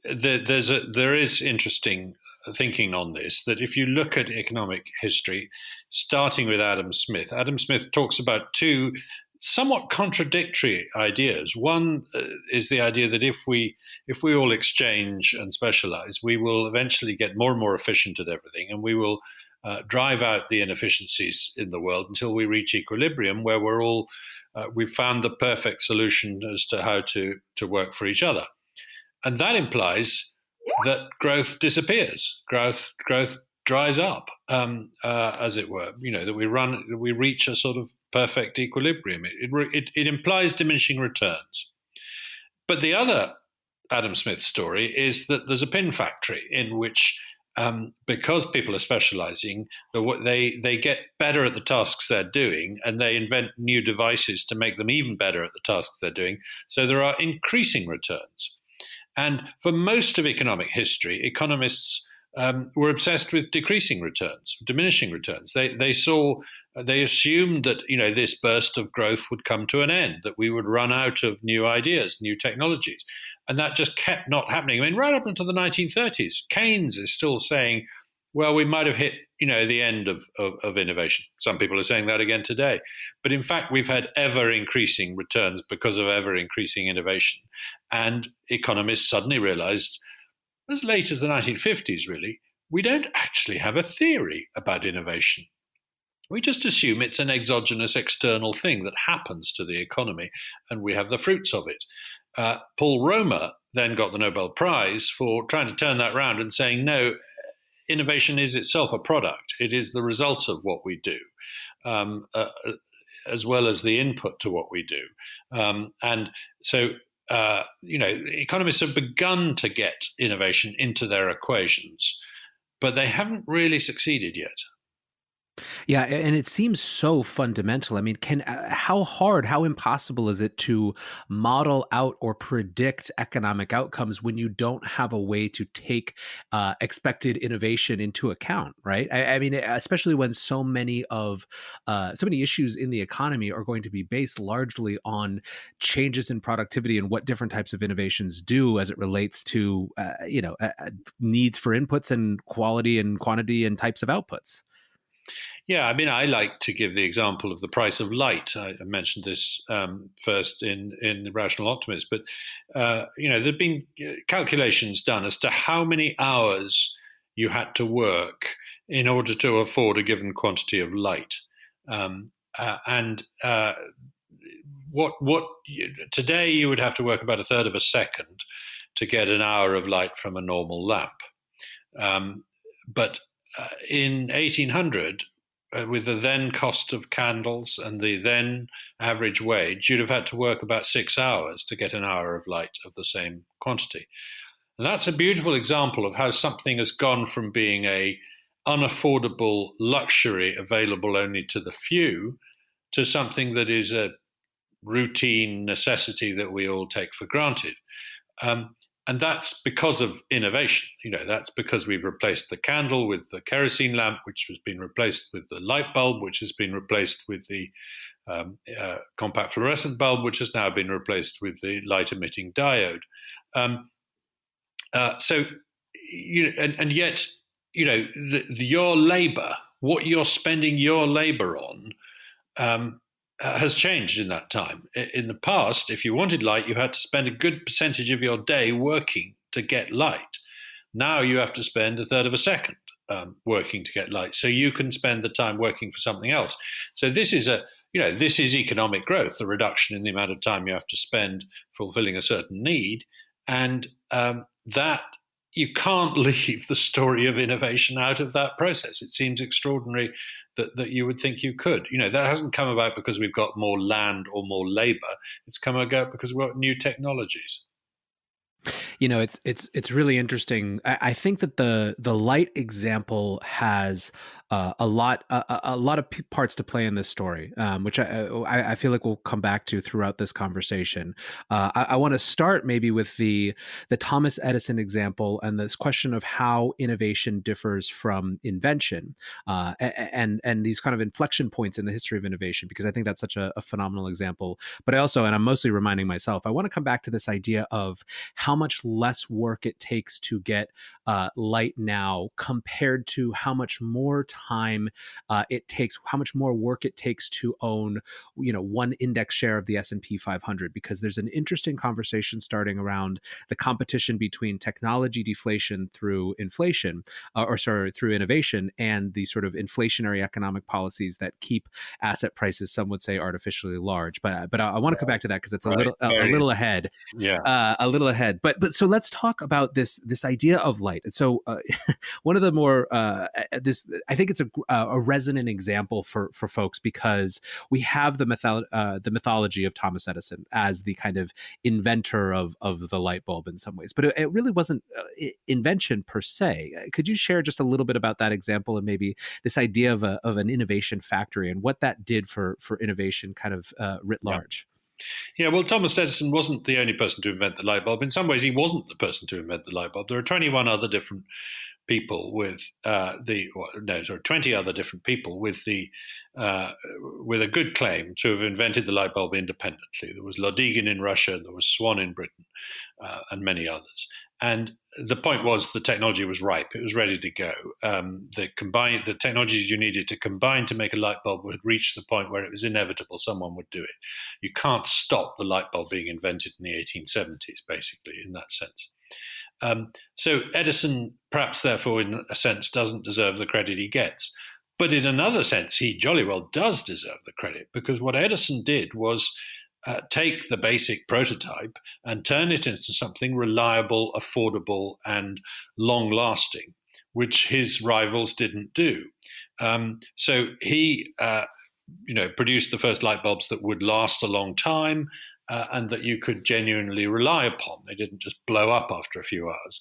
there is interesting thinking on this, that if you look at economic history, starting with Adam Smith talks about two somewhat contradictory ideas. One is the idea that if we all exchange and specialize, we will eventually get more and more efficient at everything, and we will drive out the inefficiencies in the world until we reach equilibrium, where we've found the perfect solution as to how to work for each other. And that implies that growth disappears, growth dries up, as it were. That we reach a sort of perfect equilibrium. It implies diminishing returns. But the other Adam Smith story is that there's a pin factory in which, because people are specializing, they get better at the tasks they're doing, and they invent new devices to make them even better at the tasks they're doing. So there are increasing returns. And for most of economic history, economists were obsessed with decreasing returns, diminishing returns. They assumed that this burst of growth would come to an end, that we would run out of new ideas, new technologies, and that just kept not happening. I mean, right up until the 1930s, Keynes is still saying, well, we might have hit the end of innovation. Some people are saying that again today, but in fact, we've had ever increasing returns because of ever increasing innovation, and economists suddenly realized, as late as the 1950s, really, we don't actually have a theory about innovation. We just assume it's an exogenous external thing that happens to the economy, and we have the fruits of it. Paul Romer then got the Nobel Prize for trying to turn that around and saying, no, innovation is itself a product. It is the result of what we do, as well as the input to what we do. And so economists have begun to get innovation into their equations, but they haven't really succeeded yet. Yeah, and it seems so fundamental. I mean, how impossible is it to model out or predict economic outcomes when you don't have a way to take expected innovation into account, right? I mean, especially when so many issues in the economy are going to be based largely on changes in productivity and what different types of innovations do as it relates to needs for inputs and quality and quantity and types of outputs. Yeah, I mean, I like to give the example of the price of light. I mentioned this first in The Rational Optimist, but there have been calculations done as to how many hours you had to work in order to afford a given quantity of light. Today you would have to work about a third of a second to get an hour of light from a normal lamp. But in 1800, with the then cost of candles and the then average wage, you'd have had to work about 6 hours to get an hour of light of the same quantity. And that's a beautiful example of how something has gone from being a unaffordable luxury available only to the few to something that is a routine necessity that we all take for granted. And that's because of innovation. That's because we've replaced the candle with the kerosene lamp, which has been replaced with the light bulb, which has been replaced with the compact fluorescent bulb, which has now been replaced with the light-emitting diode. Yet, your labor, what you're spending your labor on, has changed in that time. In the past, if you wanted light, you had to spend a good percentage of your day working to get light. Now you have to spend a third of a second working to get light, so you can spend the time working for something else. So this is economic growth, the reduction in the amount of time you have to spend fulfilling a certain need, and that you can't leave the story of innovation out of that process. It seems extraordinary that you would think you could. That hasn't come about because we've got more land or more labor. It's come about because we've got new technologies. It's really interesting. I think that the light example has a lot of parts to play in this story, which I feel like we'll come back to throughout this conversation. I want to start maybe with the Thomas Edison example and this question of how innovation differs from invention, and these kind of inflection points in the history of innovation, because I think that's such a phenomenal example. But I also, and I'm mostly reminding myself, I want to come back to this idea of how much less work it takes to get light now compared to how much more time it takes, how much more work it takes to own, one index share of the S&P 500, because there's an interesting conversation starting around the competition between technology deflation through inflation, through innovation, and the sort of inflationary economic policies that keep asset prices, some would say, artificially large. But I want to come back to that because it's a little ahead. Yeah, a little ahead. But So let's talk about this idea of light. So one of the more I think it's a resonant example for folks because we have the mythology of Thomas Edison as the kind of inventor of the light bulb in some ways, but it really wasn't invention per se. Could you share just a little bit about that example and maybe this idea of an innovation factory and what that did for innovation kind of writ large? Yeah, well, Thomas Edison wasn't the only person to invent the light bulb. In some ways, he wasn't the person to invent the light bulb. There are 21 other different people with 20 other different people with a good claim to have invented the light bulb independently. There was Lodygin in Russia, there was Swan in Britain, and many others. And the point was the technology was ripe; it was ready to go. The technologies you needed to combine to make a light bulb had reached the point where it was inevitable someone would do it. You can't stop the light bulb being invented in the 1870s, basically, in that sense. So Edison, perhaps therefore, in a sense, doesn't deserve the credit he gets. But in another sense, he jolly well does deserve the credit, because what Edison did was take the basic prototype and turn it into something reliable, affordable, and long-lasting, which his rivals didn't do. So he produced the first light bulbs that would last a long time, and that you could genuinely rely upon. They didn't just blow up after a few hours.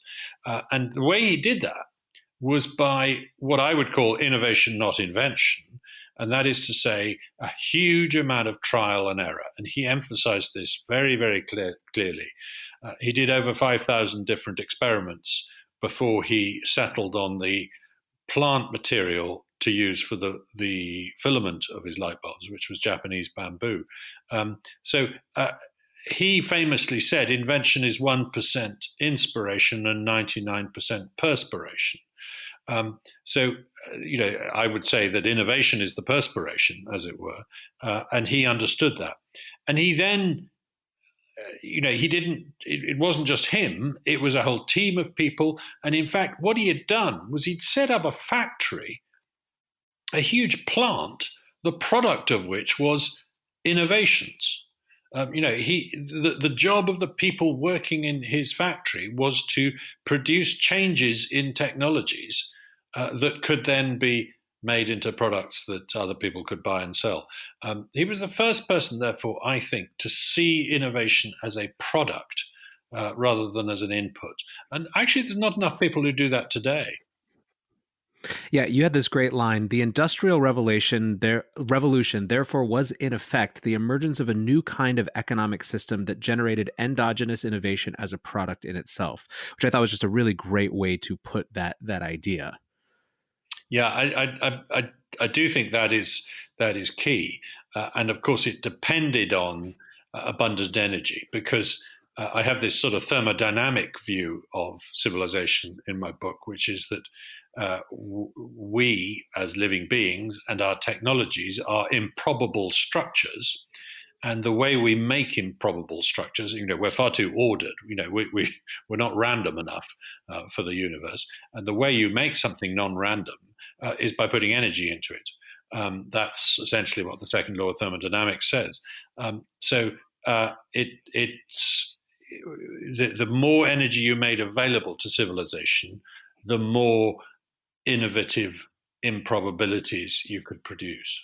And the way he did that was by what I would call innovation, not invention. And that is to say, a huge amount of trial and error. And he emphasized this very, very clearly. He did over 5,000 different experiments before he settled on the plant material to use for the filament of his light bulbs, which was Japanese bamboo. So he famously said invention is 1% inspiration and 99% perspiration. I would say that innovation is the perspiration, as it were, and he understood that. And he then, it wasn't just him, it was a whole team of people. And in fact, what he had done was he'd set up a factory, a huge plant, the product of which was innovations. The job of the people working in his factory was to produce changes in technologies that could then be made into products that other people could buy and sell. He was the first person, therefore, I think, to see innovation as a product rather than as an input. And actually, there's not enough people who do that today. Yeah, you had this great line. The Industrial Revolution, therefore, was in effect the emergence of a new kind of economic system that generated endogenous innovation as a product in itself, which I thought was just a really great way to put that idea. Yeah, I do think that is key, and of course it depended on abundant energy, because I have this sort of thermodynamic view of civilization in my book, which is that we as living beings and our technologies are improbable structures. And the way we make improbable structures, we're far too ordered. We're not random enough for the universe. And the way you make something non-random is by putting energy into it. That's essentially what the second law of thermodynamics says. It's the more energy you made available to civilization, the more innovative improbabilities you could produce.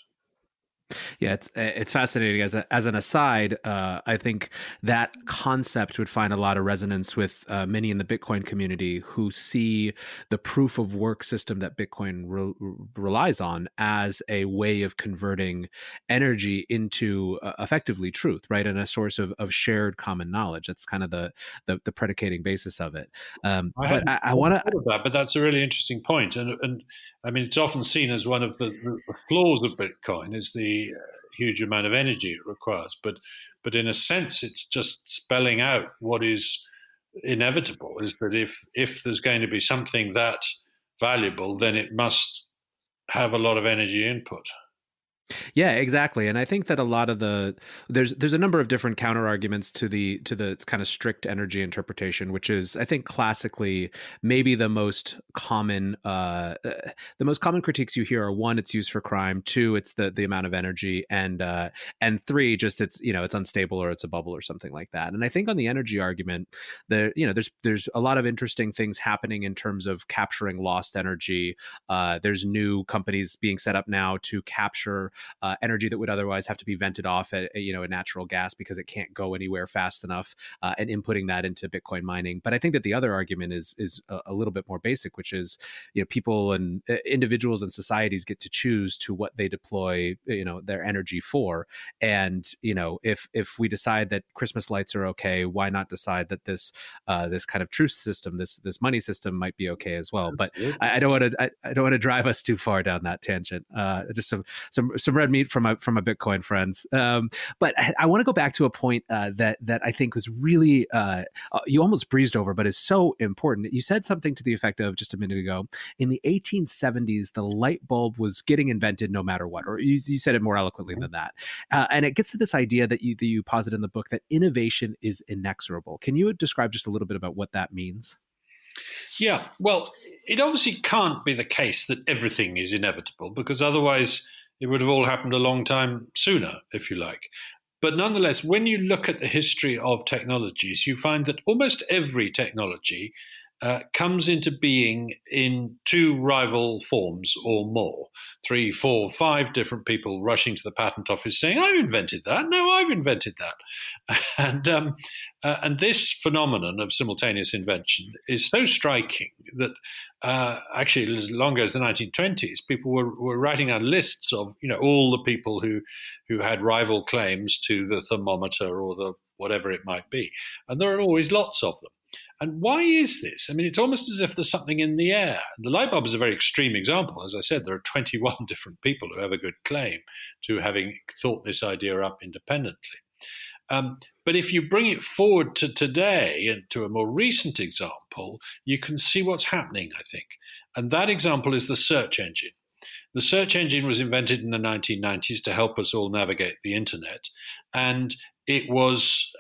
Yeah, it's fascinating. As an aside, I think that concept would find a lot of resonance with many in the Bitcoin community who see the proof of work system that Bitcoin relies on as a way of converting energy into effectively truth, right, and a source of shared common knowledge. That's kind of the predicating basis of it. I want to. But that's a really interesting point, and I mean, it's often seen as one of the flaws of Bitcoin is the huge amount of energy it requires. But in a sense, it's just spelling out what is inevitable, is that if there's going to be something that valuable, then it must have a lot of energy input. Yeah, exactly. And I think that a lot of there's a number of different counter arguments to the kind of strict energy interpretation, which is, I think, classically maybe the most common critiques you hear are: one, it's used for crime; two, it's the amount of energy; and three, just it's unstable, or it's a bubble or something like that. And I think on the energy argument, there's a lot of interesting things happening in terms of capturing lost energy. There's new companies being set up now to capture energy that would otherwise have to be vented off at a natural gas because it can't go anywhere fast enough, and inputting that into Bitcoin mining. But I think that the other argument is a little bit more basic, which is people and individuals and societies get to choose to what they deploy their energy for. And if we decide that Christmas lights are okay, why not decide that this kind of truth system, this money system, might be okay as well? But I don't want to drive us too far down that tangent. Just some red meat from my Bitcoin friends. But I want to go back to a point that I think was really you almost breezed over, but is so important. You said something to the effect of, just a minute ago, in the 1870s, the light bulb was getting invented no matter what, or you said it more eloquently than that. And it gets to this idea that you posit in the book, that innovation is inexorable. Can you describe just a little bit about what that means? Yeah, well, it obviously can't be the case that everything is inevitable, because otherwise it would have all happened a long time sooner, if you like. But nonetheless, when you look at the history of technologies, you find that almost every technology comes into being in two rival forms or more. 3, 4, 5 different people rushing to the patent office saying, "I've invented that. No, I've invented that." And this phenomenon of simultaneous invention is so striking that actually, as long ago as the 1920s, people were writing down lists of all the people who had rival claims to the thermometer or the whatever it might be, and there are always lots of them. And why is this? I mean, it's almost as if there's something in the air. The light bulb is a very extreme example. As I said, there are 21 different people who have a good claim to having thought this idea up independently. But if you bring it forward to today and to a more recent example, you can see what's happening, I think. And that example is the search engine. The search engine was invented in the 1990s to help us all navigate the internet. And it was,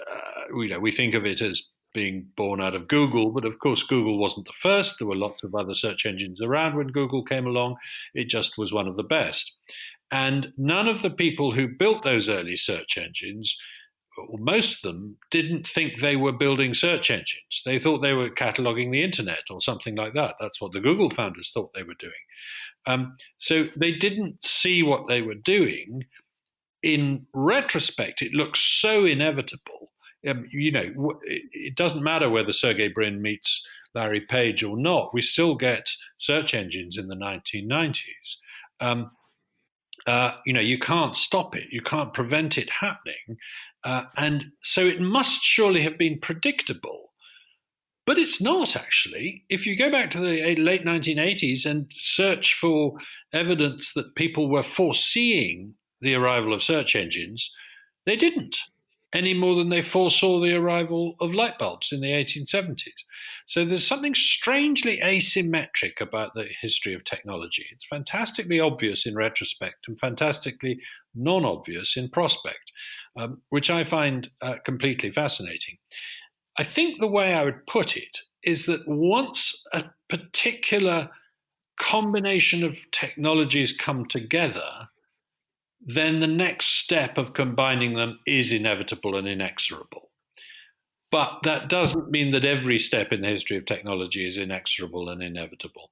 we think of it as being born out of Google, but of course Google wasn't the first. There were lots of other search engines around when Google came along. It just was one of the best. And none of the people who built those early search engines, or most of them, didn't think they were building search engines. They thought they were cataloging the internet or something like that. That's what the Google founders thought they were doing. So they didn't see what they were doing. In retrospect, it looks so inevitable. It doesn't matter whether Sergey Brin meets Larry Page or not. We still get search engines in the 1990s. You can't stop it. You can't prevent it happening. And so it must surely have been predictable. But it's not, actually. If you go back to the late 1980s and search for evidence that people were foreseeing the arrival of search engines, they didn't, any more than they foresaw the arrival of light bulbs in the 1870s. So there's something strangely asymmetric about the history of technology. It's fantastically obvious in retrospect and fantastically non-obvious in prospect, which I find completely fascinating. I think the way I would put it is that once a particular combination of technologies come together, then the next step of combining them is inevitable and inexorable. But that doesn't mean that every step in the history of technology is inexorable and inevitable.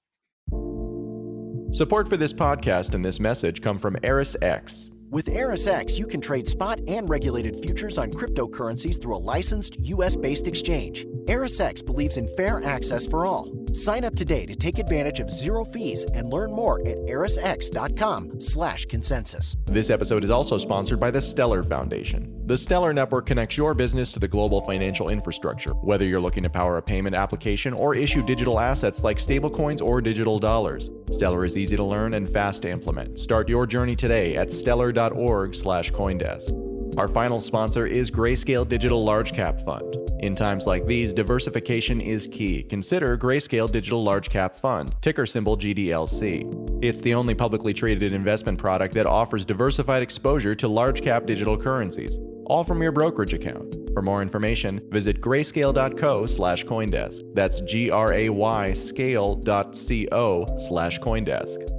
Support for this podcast and this message come from ErisX. With ErisX, you can trade spot and regulated futures on cryptocurrencies through a licensed U.S.-based exchange. ErisX believes in fair access for all. Sign up today to take advantage of zero fees and learn more at erisx.com/consensus. This episode is also sponsored by the Stellar Foundation. The Stellar Network connects your business to the global financial infrastructure, whether you're looking to power a payment application or issue digital assets like stablecoins or digital dollars. Stellar is easy to learn and fast to implement. Start your journey today at stellar.org/Coindesk. Our final sponsor is Grayscale Digital Large Cap Fund. In times like these, diversification is key. Consider Grayscale Digital Large Cap Fund, ticker symbol GDLC. It's the only publicly traded investment product that offers diversified exposure to large cap digital currencies, all from your brokerage account. For more information, visit grayscale.co/Coindesk. That's GRAY scale.co/Coindesk.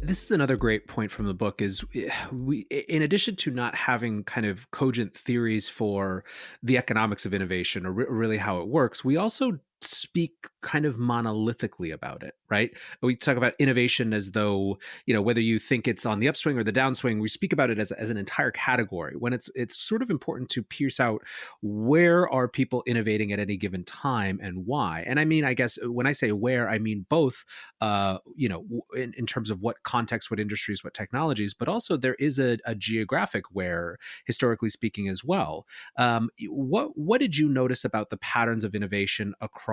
This is another great point from the book is we, in addition to not having kind of cogent theories for the economics of innovation or really how it works, we also speak kind of monolithically about it, right? We talk about innovation as though, whether you think it's on the upswing or the downswing, we speak about it as an entire category, when it's sort of important to pierce out where are people innovating at any given time and why. And I mean, I guess when I say where, I mean both, in terms of what context, what industries, what technologies, but also there is a geographic where, historically speaking, as well. What did you notice about the patterns of innovation across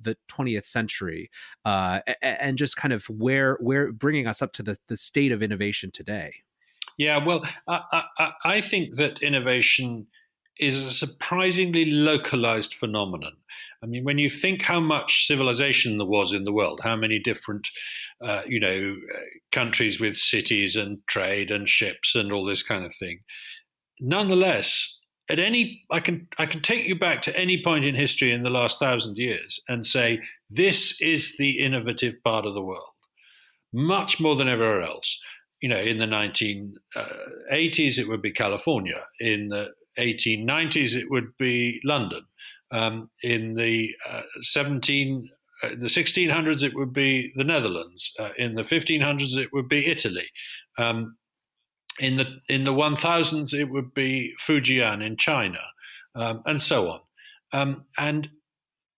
the 20th century, and just kind of where bringing us up to the state of innovation today? Yeah, well, I think that innovation is a surprisingly localized phenomenon. I mean, when you think how much civilization there was in the world, how many different, countries with cities and trade and ships and all this kind of thing, nonetheless, I can take you back to any point in history in the last 1,000 years and say this is the innovative part of the world, much more than everywhere else. In the 1980s it would be California. In the 1890s it would be London. In the 1600s it would be the Netherlands. In the 1500s it would be Italy. In the 1000s, it would be Fujian in China, and so on. And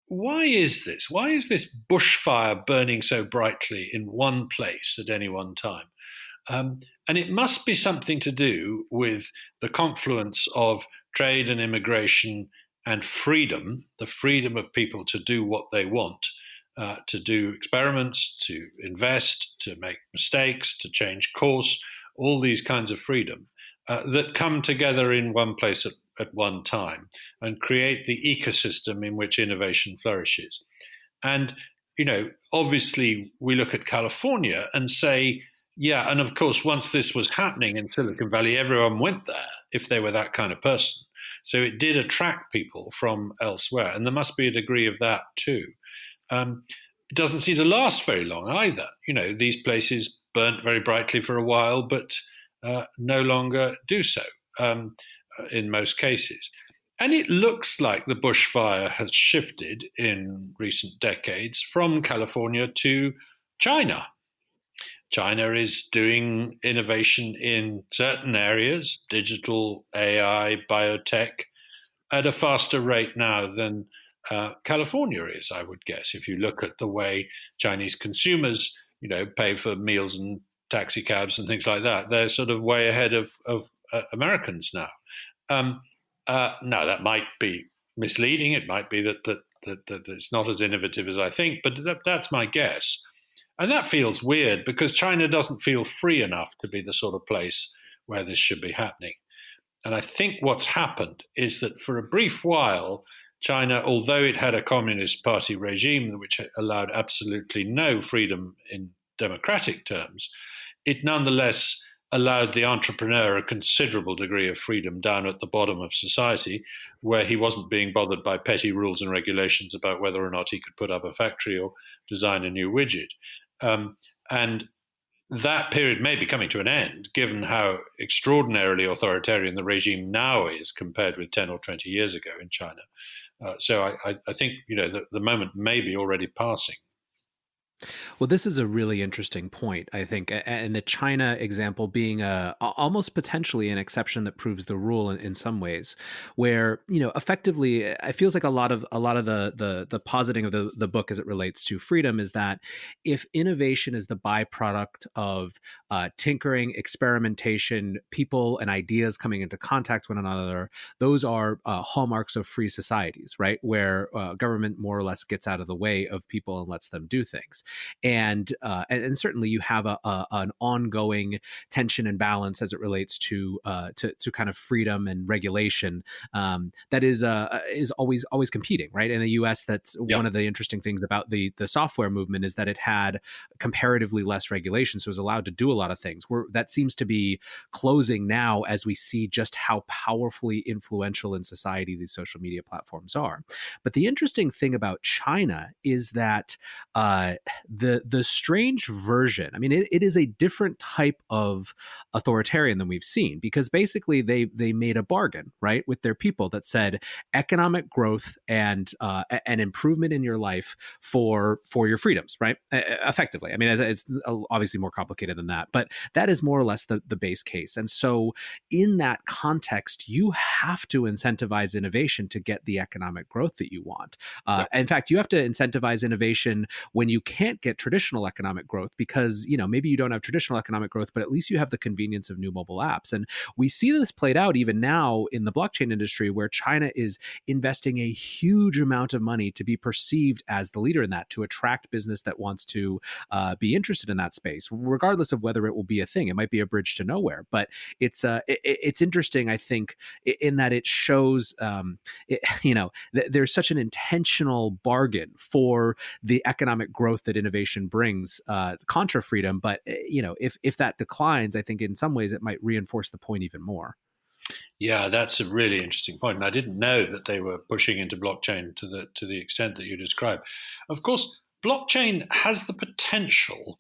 why is this? Why is this bushfire burning so brightly in one place at any one time? And it must be something to do with the confluence of trade and immigration and freedom, the freedom of people to do what they want, to do experiments, to invest, to make mistakes, to change course, all these kinds of freedom that come together in one place at one time and create the ecosystem in which innovation flourishes. And, obviously we look at California and say, yeah, and of course, once this was happening in Silicon Valley, everyone went there if they were that kind of person. So it did attract people from elsewhere. And there must be a degree of that too. It doesn't seem to last very long either. These places burnt very brightly for a while, but no longer do so in most cases. And it looks like the bushfire has shifted in recent decades from California to China. China is doing innovation in certain areas, digital, AI, biotech, at a faster rate now than California is, I would guess. If you look at the way Chinese consumers, pay for meals and taxi cabs and things like that, they're sort of way ahead of Americans now. Now, that might be misleading. It might be that it's not as innovative as I think, but that's my guess. And that feels weird because China doesn't feel free enough to be the sort of place where this should be happening. And I think what's happened is that for a brief while, China, although it had a communist party regime which allowed absolutely no freedom in democratic terms, it nonetheless allowed the entrepreneur a considerable degree of freedom down at the bottom of society, where he wasn't being bothered by petty rules and regulations about whether or not he could put up a factory or design a new widget. And that period may be coming to an end, given how extraordinarily authoritarian the regime now is compared with 10 or 20 years ago in China. So I think the moment may be already passing. Well, this is a really interesting point, I think, and the China example being almost potentially an exception that proves the rule in some ways, where effectively it feels like a lot of the positing of the book as it relates to freedom is that if innovation is the byproduct of tinkering, experimentation, people and ideas coming into contact with one another, those are hallmarks of free societies, right? Where government more or less gets out of the way of people and lets them do things. And certainly you have an ongoing tension and balance as it relates to kind of freedom and regulation that is always competing, right? In the U.S., that's one of the interesting things about the software movement is that it had comparatively less regulation, so it was allowed to do a lot of things. That seems to be closing now as we see just how powerfully influential in society these social media platforms are. But the interesting thing about China is that the strange version, I mean, it is a different type of authoritarian than we've seen, because basically they made a bargain, right, with their people that said economic growth and an improvement in your life for your freedoms, right? Effectively. I mean, it's obviously more complicated than that, but that is more or less the base case. And so in that context, you have to incentivize innovation to get the economic growth that you want. In fact, you have to incentivize innovation when you can't get traditional economic growth, because, maybe you don't have traditional economic growth, but at least you have the convenience of new mobile apps. And we see this played out even now in the blockchain industry, where China is investing a huge amount of money to be perceived as the leader in that, to attract business that wants to be interested in that space, regardless of whether it will be a thing. It might be a bridge to nowhere, but it's interesting, I think, in that it shows, there's such an intentional bargain for the economic growth that innovation brings, contra freedom. But if that declines, I think in some ways it might reinforce the point even more. Yeah, that's a really interesting point, and I didn't know that they were pushing into blockchain to the extent that you describe. Of course, blockchain has the potential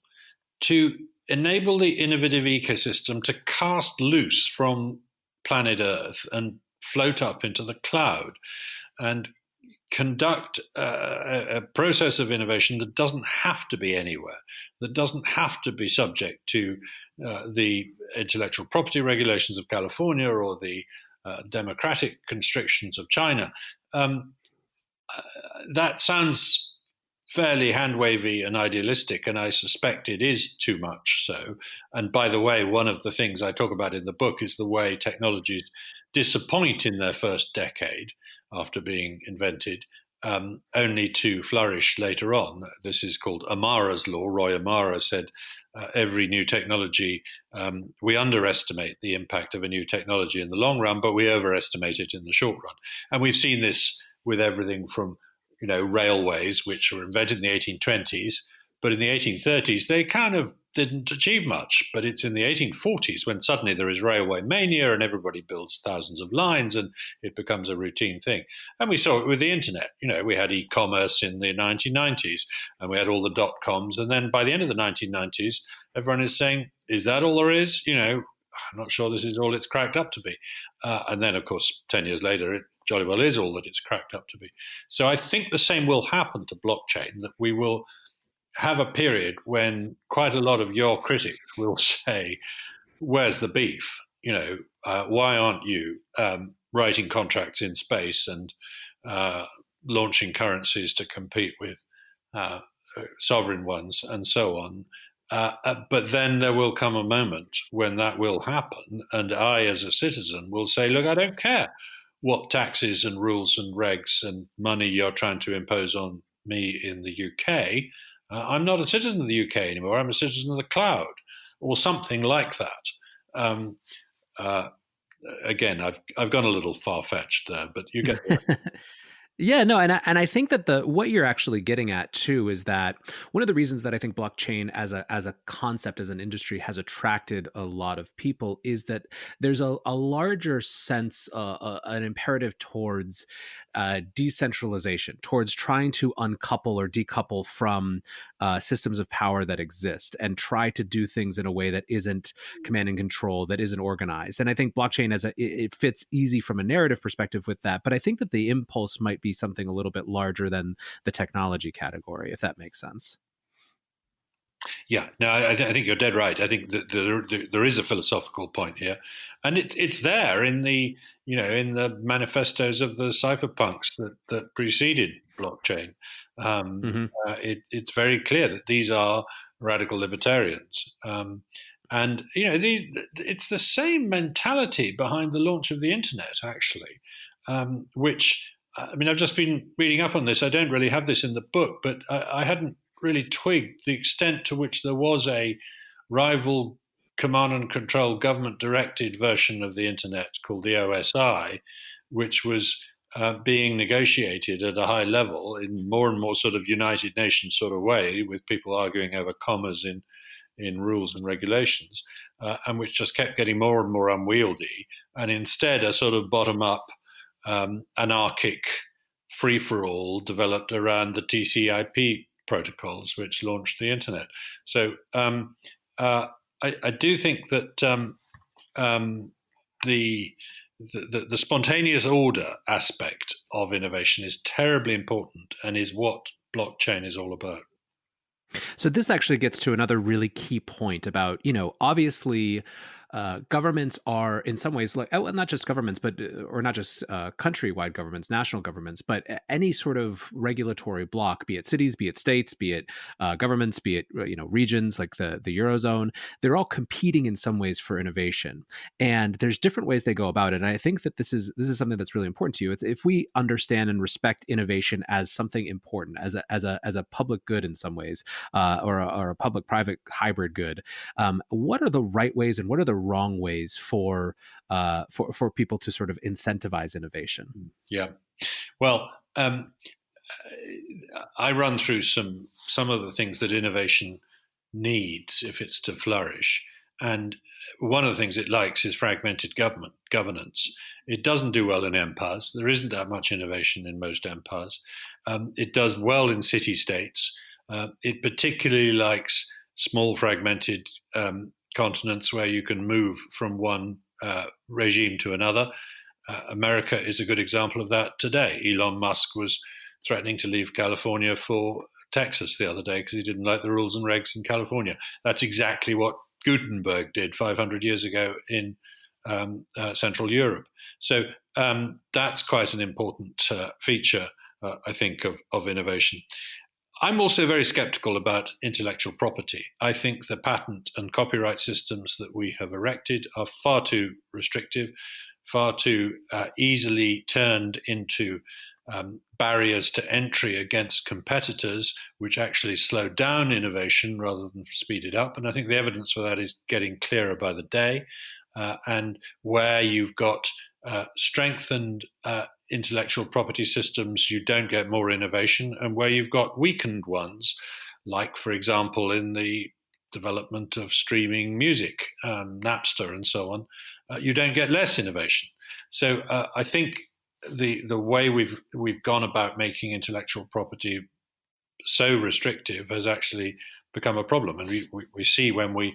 to enable the innovative ecosystem to cast loose from planet Earth and float up into the cloud and conduct a process of innovation that doesn't have to be anywhere, that doesn't have to be subject to the intellectual property regulations of California or the democratic constrictions of China. That sounds fairly hand-wavy and idealistic, and I suspect it is too much so. And by the way, one of the things I talk about in the book is the way technologies disappoint in their first decade after being invented, only to flourish later on. This is called Amara's law. Roy Amara said, every new technology, we underestimate the impact of a new technology in the long run, but we overestimate it in the short run. And we've seen this with everything from railways, which were invented in the 1820s, but in the 1830s, they kind of didn't achieve much. But it's in the 1840s when suddenly there is railway mania and everybody builds thousands of lines and it becomes a routine thing. And we saw it with the internet. We had e-commerce in the 1990s and we had all the dot-coms. And then by the end of the 1990s, everyone is saying, is that all there is? I'm not sure this is all it's cracked up to be. And then, of course, 10 years later, it jolly well is all that it's cracked up to be. So I think the same will happen to blockchain, that we will have a period when quite a lot of your critics will say, where's the beef? Why aren't you writing contracts in space and launching currencies to compete with sovereign ones and so on? But then there will come a moment when that will happen. And I, as a citizen, will say, look, I don't care what taxes and rules and regs and money you're trying to impose on me in the UK. I'm not a citizen of the UK anymore. I'm a citizen of the cloud, or something like that. Again, I've gone a little far-fetched there, but you get it. Yeah, no, and I think that what you're actually getting at too is that one of the reasons that I think blockchain as a concept, as an industry, has attracted a lot of people is that there's a larger sense, an imperative towards decentralization, towards trying to uncouple or decouple from systems of power that exist and try to do things in a way that isn't command and control, that isn't organized. And I think blockchain it fits easy from a narrative perspective with that, but I think that the impulse might be something a little bit larger than the technology category, if that makes sense. Yeah, no, I think you're dead right. I think that there is a philosophical point here, and it's there in the in the manifestos of the cypherpunks that preceded blockchain. It's very clear that these are radical libertarians, and it's the same mentality behind the launch of the internet, actually, which. I mean, I've just been reading up on this. I don't really have this in the book, but I hadn't really twigged the extent to which there was a rival command and control government directed version of the internet called the OSI, which was being negotiated at a high level in more and more sort of United Nations sort of way, with people arguing over commas in rules and regulations, and which just kept getting more and more unwieldy, and instead a sort of bottom-up anarchic free-for-all developed around the TCP protocols, which launched the internet. So I do think that the spontaneous order aspect of innovation is terribly important and is what blockchain is all about. So this actually gets to another really key point about, obviously governments are in some ways like, not just governments, but or not just countrywide governments, national governments, but any sort of regulatory block, be it cities, be it states, be it governments, be it regions like the Eurozone, they're all competing in some ways for innovation. And there's different ways they go about it. And I think that this is something that's really important to you. It's if we understand and respect innovation as something important, as a public good in some ways, or a public-private hybrid good. What are the right ways and what are the wrong ways for people to sort of incentivize innovation? Yeah, well, I run through some of the things that innovation needs if it's to flourish. And one of the things it likes is fragmented governance. It doesn't do well in empires. There isn't that much innovation in most empires. It does well in city-states. It particularly likes small fragmented continents where you can move from one regime to another. America is a good example of that today. Elon Musk was threatening to leave California for Texas the other day because he didn't like the rules and regs in California. That's exactly what Gutenberg did 500 years ago in Central Europe. So that's quite an important feature, I think, of innovation. I'm also very skeptical about intellectual property. I think the patent and copyright systems that we have erected are far too restrictive, far too easily turned into barriers to entry against competitors, which actually slow down innovation rather than speed it up. And I think the evidence for that is getting clearer by the day. And where you've got strengthened intellectual property systems, you don't get more innovation. And where you've got weakened ones, like, for example, in the development of streaming music, Napster and so on, you don't get less innovation. So I think the way we've gone about making intellectual property so restrictive has actually become a problem. And we see when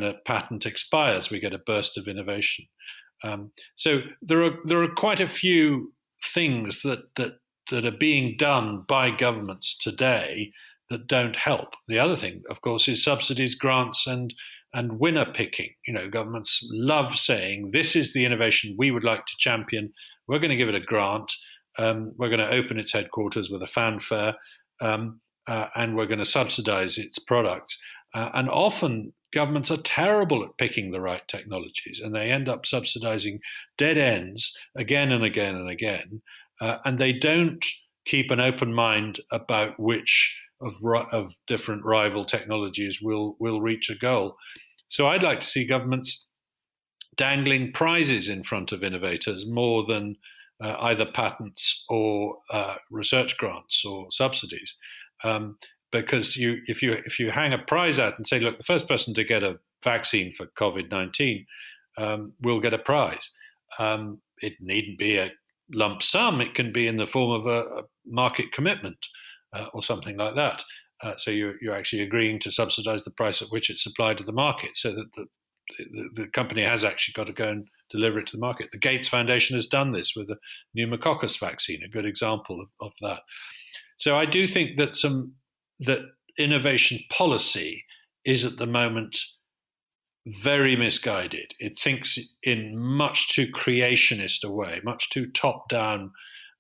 a patent expires, we get a burst of innovation. So there are quite a few things that are being done by governments today that don't help. The other thing, of course, is subsidies, grants, and winner picking. Governments love saying, this is the innovation we would like to champion. We're going to give it a grant. We're going to open its headquarters with a fanfare, and we're going to subsidize its products. And often governments are terrible at picking the right technologies, and they end up subsidizing dead ends again and again and again. And they don't keep an open mind about which of different rival technologies will reach a goal. So I'd like to see governments dangling prizes in front of innovators more than either patents or research grants or subsidies. Because if you hang a prize out and say, look, the first person to get a vaccine for COVID-19 will get a prize. It needn't be a lump sum. It can be in the form of a market commitment or something like that. So you're actually agreeing to subsidize the price at which it's supplied to the market, so that the company has actually got to go and deliver it to the market. The Gates Foundation has done this with the pneumococcus vaccine, a good example of that. So I do think that that innovation policy is at the moment very misguided. It thinks in much too creationist a way, much too top-down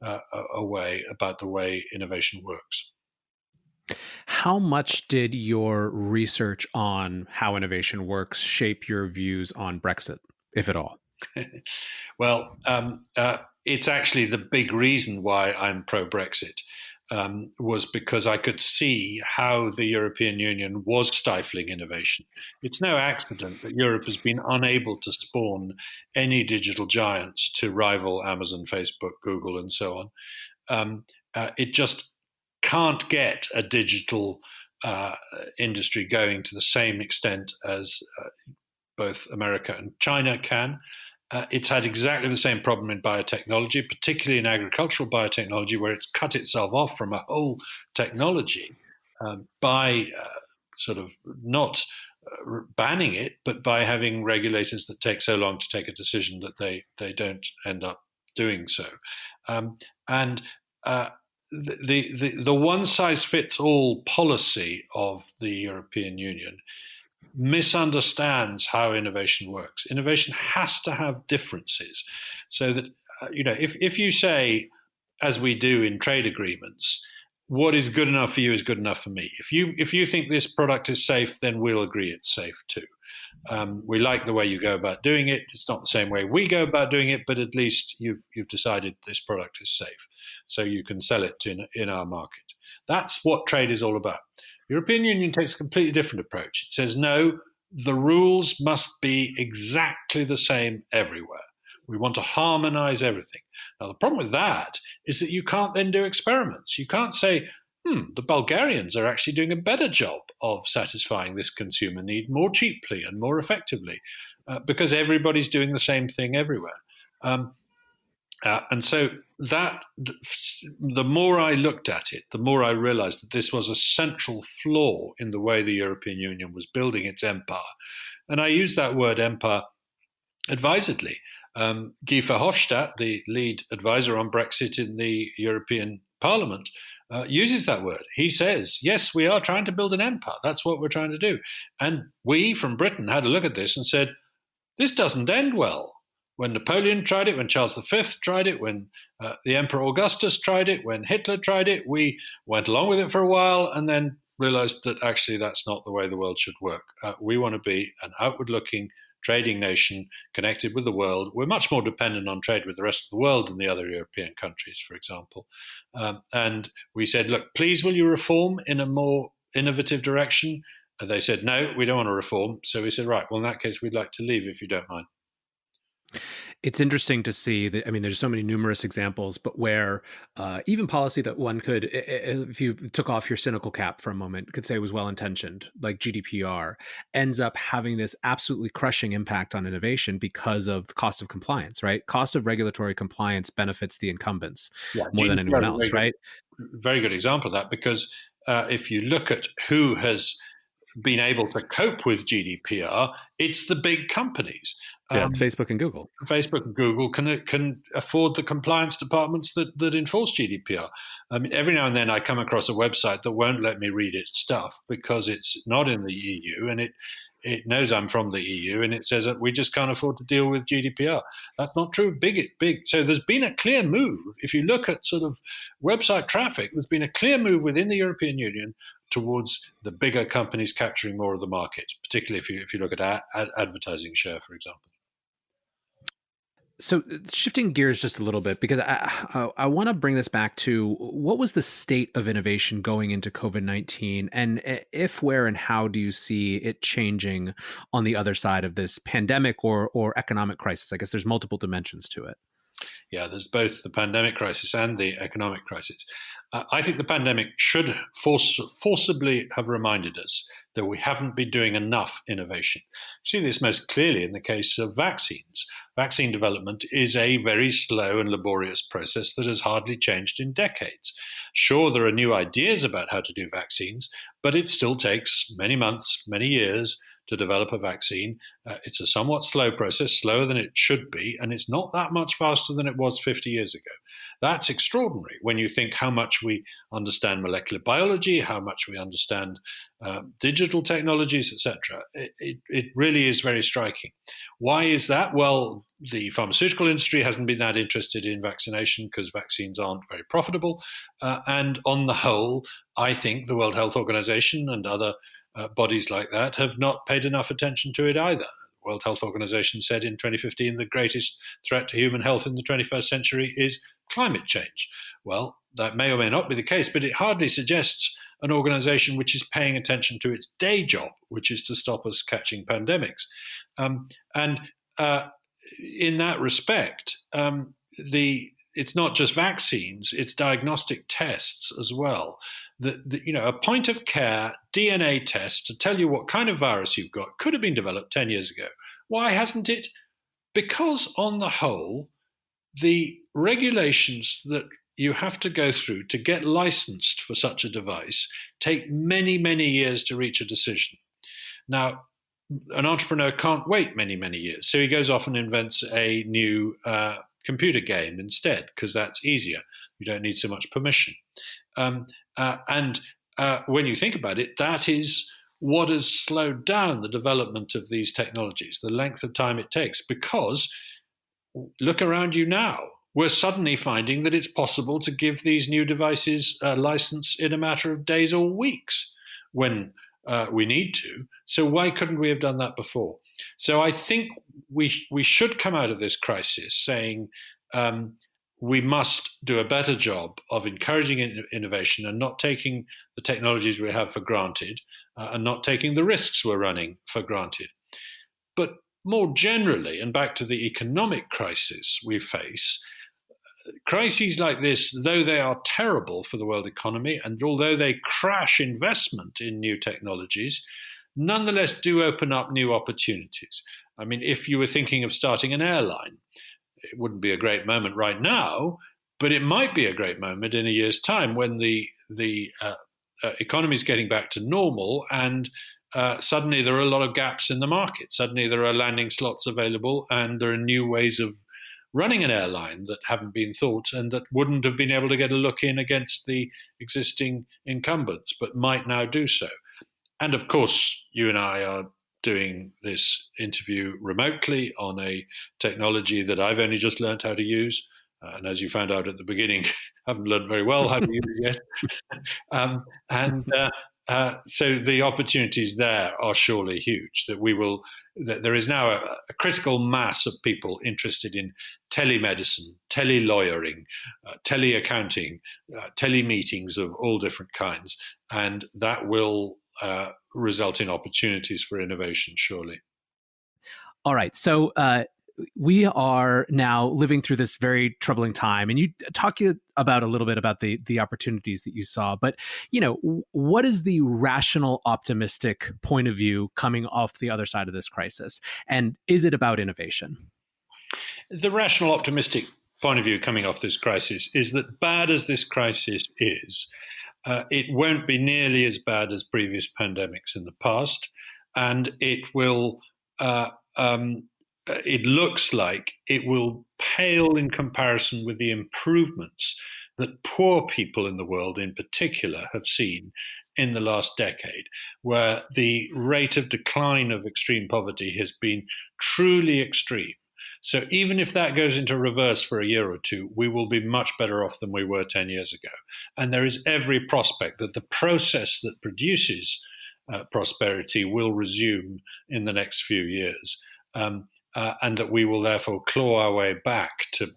a way about the way innovation works. How much did your research on how innovation works shape your views on Brexit, if at all? Well, it's actually the big reason why I'm pro-Brexit. was because I could see how the European Union was stifling innovation. It's no accident that Europe has been unable to spawn any digital giants to rival Amazon, Facebook, Google, and so on. It just can't get a digital industry going to the same extent as both America and China can. It's had exactly the same problem in biotechnology, particularly in agricultural biotechnology, where it's cut itself off from a whole technology by sort of not banning it, but by having regulators that take so long to take a decision that they don't end up doing so. The one-size-fits-all policy of the European Union misunderstands how innovation works. Innovation has to have differences, so that if you say, as we do in trade agreements, what is good enough for you is good enough for me. If you think this product is safe, then we'll agree it's safe too. We like the way you go about doing it. It's not the same way we go about doing it, but at least you've decided this product is safe, so you can sell it in our market. That's what trade is all about. The European Union takes a completely different approach. It says, no, the rules must be exactly the same everywhere. We want to harmonize everything. Now, the problem with that is that you can't then do experiments. You can't say, the Bulgarians are actually doing a better job of satisfying this consumer need more cheaply and more effectively, because everybody's doing the same thing everywhere. And so that, the more I looked at it, the more I realized that this was a central flaw in the way the European Union was building its empire. And I use that word empire advisedly. Guy Verhofstadt, the lead advisor on Brexit in the European Parliament, uses that word. He says, yes, we are trying to build an empire. That's what we're trying to do. And we from Britain had a look at this and said, this doesn't end well. When Napoleon tried it, when Charles V tried it, when the Emperor Augustus tried it, when Hitler tried it, we went along with it for a while and then realized that actually that's not the way the world should work. We want to be an outward-looking trading nation connected with the world. We're much more dependent on trade with the rest of the world than the other European countries, for example. And we said, look, please will you reform in a more innovative direction? And they said, no, we don't want to reform. So we said, right, well, in that case, we'd like to leave if you don't mind. It's interesting to see that, I mean, there's so many numerous examples, but where even policy that one could, if you took off your cynical cap for a moment, could say was well-intentioned, like GDPR, ends up having this absolutely crushing impact on innovation because of the cost of compliance, right? Cost of regulatory compliance benefits the incumbents more than anyone else, right? Very good example of that, because if you look at who has been able to cope with GDPR, it's the big companies. Yeah, it's Facebook and Google. Facebook and Google can afford the compliance departments that enforce GDPR. I mean, every now and then I come across a website that won't let me read its stuff because it's not in the EU and it knows I'm from the EU and it says that we just can't afford to deal with GDPR. That's not true. Big. So there's been a clear move. If you look at sort of website traffic, there's been a clear move within the European Union towards the bigger companies capturing more of the market, particularly if you look at advertising share, for example. So shifting gears just a little bit, because I want to bring this back to what was the state of innovation going into COVID-19, and if, where, and how do you see it changing on the other side of this pandemic or economic crisis? I guess there's multiple dimensions to it. Yeah, there's both the pandemic crisis and the economic crisis. I think the pandemic should forcibly have reminded us that we haven't been doing enough innovation. You see this most clearly in the case of vaccines. Vaccine development is a very slow and laborious process that has hardly changed in decades. Sure, there are new ideas about how to do vaccines, but it still takes many months, many years to develop a vaccine. It's a somewhat slow process, slower than it should be, and it's not that much faster than it was 50 years ago. That's extraordinary when you think how much we understand molecular biology, how much we understand digital technologies, etc. It really is very striking. Why is that? Well, the pharmaceutical industry hasn't been that interested in vaccination because vaccines aren't very profitable. And on the whole, I think the World Health Organization and other bodies like that have not paid enough attention to it either. World Health Organization said in 2015 the greatest threat to human health in the 21st century is climate change. Well, that may or may not be the case, but it hardly suggests an organization which is paying attention to its day job, which is to stop us catching pandemics. In that respect, it's not just vaccines, it's diagnostic tests as well. A point of care DNA test to tell you what kind of virus you've got could have been developed 10 years ago. Why hasn't it? Because on the whole, the regulations that you have to go through to get licensed for such a device take many, many years to reach a decision. Now, an entrepreneur can't wait many, many years. So he goes off and invents a new computer game instead, because that's easier. You don't need so much permission. When you think about it, that is what has slowed down the development of these technologies, the length of time it takes, because look around you now. We're suddenly finding that it's possible to give these new devices a license in a matter of days or weeks when we need to. So why couldn't we have done that before? So I think we should come out of this crisis saying we must do a better job of encouraging innovation and not taking the technologies we have for granted and not taking the risks we're running for granted. But more generally, and back to the economic crisis we face, crises like this, though they are terrible for the world economy and although they crash investment in new technologies, nonetheless do open up new opportunities. I mean, if you were thinking of starting an airline, it wouldn't be a great moment right now, but it might be a great moment in a year's time when the economy is getting back to normal and suddenly there are a lot of gaps in the market. Suddenly there are landing slots available and there are new ways of running an airline that haven't been thought and that wouldn't have been able to get a look in against the existing incumbents, but might now do so. And of course, you and I are doing this interview remotely on a technology that I've only just learned how to use. And as you found out at the beginning, haven't learned very well how to use it yet. So the opportunities there are surely huge. That there is now a critical mass of people interested in telemedicine, tele-lawyering, tele-accounting, tele-meetings of all different kinds, and that will result in opportunities for innovation, surely. All right, so we are now living through this very troubling time, and you talk about a little bit about the opportunities that you saw. But what is the rational, optimistic point of view coming off the other side of this crisis, and is it about innovation? The rational, optimistic point of view coming off this crisis is that, bad as this crisis is, it won't be nearly as bad as previous pandemics in the past, and it will. It looks like it will pale in comparison with the improvements that poor people in the world in particular have seen in the last decade, where the rate of decline of extreme poverty has been truly extreme. So even if that goes into reverse for a year or two, we will be much better off than we were 10 years ago. And there is every prospect that the process that produces prosperity will resume in the next few years. And that we will therefore claw our way back to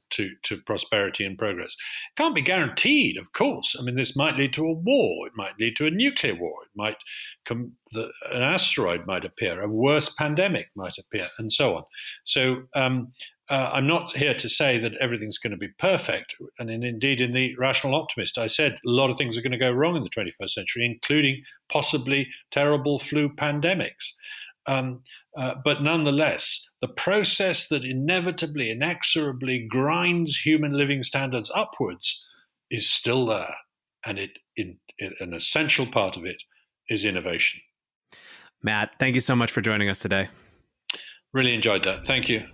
prosperity and progress. It can't be guaranteed, of course. I mean, this might lead to a war. It might lead to a nuclear war. It might an asteroid might appear. A worse pandemic might appear, and so on. So I'm not here to say that everything's going to be perfect. And indeed, in The Rational Optimist, I said a lot of things are going to go wrong in the 21st century, including possibly terrible flu pandemics. But nonetheless, the process that inevitably, inexorably grinds human living standards upwards is still there. And an essential part of it is innovation. Matt, thank you so much for joining us today. Really enjoyed that. Thank you.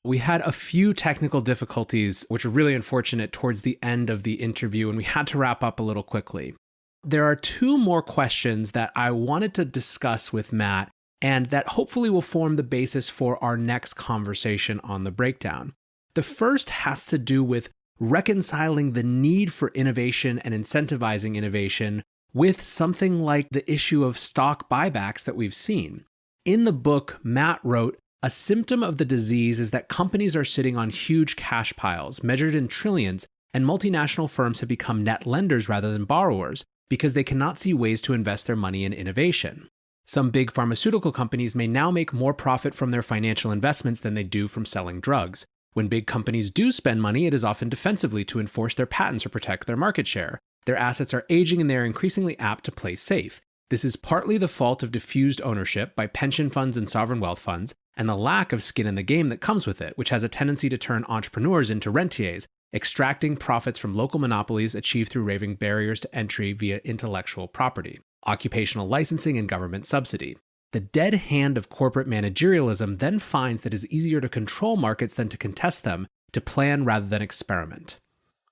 We had a few technical difficulties, which were really unfortunate towards the end of the interview, and we had to wrap up a little quickly. There are two more questions that I wanted to discuss with Matt, and that hopefully will form the basis for our next conversation on the breakdown. The first has to do with reconciling the need for innovation and incentivizing innovation with something like the issue of stock buybacks that we've seen. In the book, Matt wrote, "A symptom of the disease is that companies are sitting on huge cash piles, measured in trillions, and multinational firms have become net lenders rather than borrowers because they cannot see ways to invest their money in innovation. Some big pharmaceutical companies may now make more profit from their financial investments than they do from selling drugs. When big companies do spend money, it is often defensively to enforce their patents or protect their market share. Their assets are aging and they are increasingly apt to play safe. This is partly the fault of diffused ownership by pension funds and sovereign wealth funds, and the lack of skin in the game that comes with it, which has a tendency to turn entrepreneurs into rentiers, extracting profits from local monopolies achieved through raising barriers to entry via intellectual property, occupational licensing, and government subsidy. The dead hand of corporate managerialism then finds that it is easier to control markets than to contest them, to plan rather than experiment.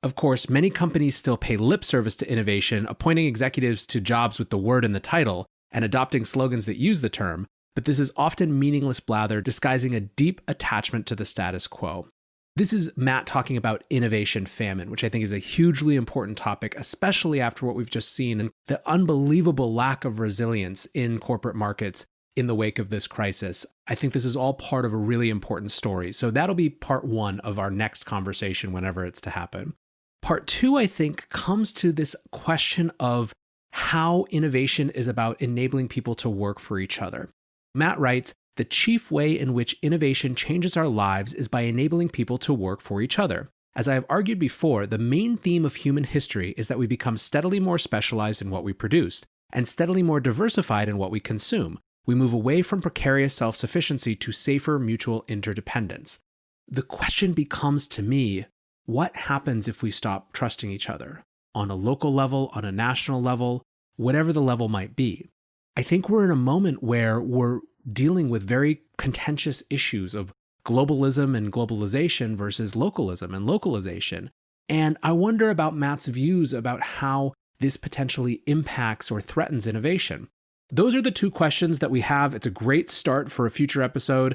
Of course, many companies still pay lip service to innovation, appointing executives to jobs with the word in the title and adopting slogans that use the term, but this is often meaningless blather disguising a deep attachment to the status quo." This is Matt talking about innovation famine, which I think is a hugely important topic, especially after what we've just seen and the unbelievable lack of resilience in corporate markets in the wake of this crisis. I think this is all part of a really important story. So that'll be part one of our next conversation whenever it's to happen. Part two, I think, comes to this question of how innovation is about enabling people to work for each other. Matt writes, "The chief way in which innovation changes our lives is by enabling people to work for each other. As I have argued before, the main theme of human history is that we become steadily more specialized in what we produce, and steadily more diversified in what we consume. We move away from precarious self-sufficiency to safer mutual interdependence. The question becomes to me, what happens if we stop trusting each other? On a local level, on a national level, whatever the level might be. I think we're in a moment where we're dealing with very contentious issues of globalism and globalization versus localism and localization. And I wonder about Matt's views about how this potentially impacts or threatens innovation. Those are the two questions that we have. It's a great start for a future episode.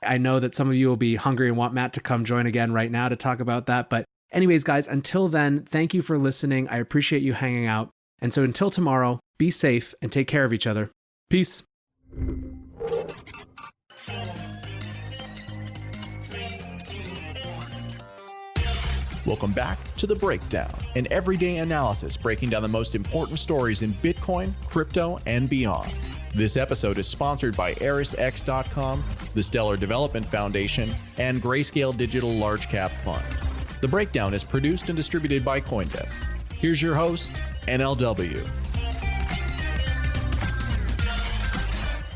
I know that some of you will be hungry and want Matt to come join again right now to talk about that. But anyways, guys, until then, thank you for listening. I appreciate you hanging out. And so until tomorrow, be safe and take care of each other. Peace. Welcome back to The Breakdown, an everyday analysis breaking down the most important stories in Bitcoin, crypto, and beyond. This episode is sponsored by ErisX.com, the Stellar Development Foundation, and Grayscale Digital Large Cap Fund. The Breakdown is produced and distributed by CoinDesk. Here's your host, NLW.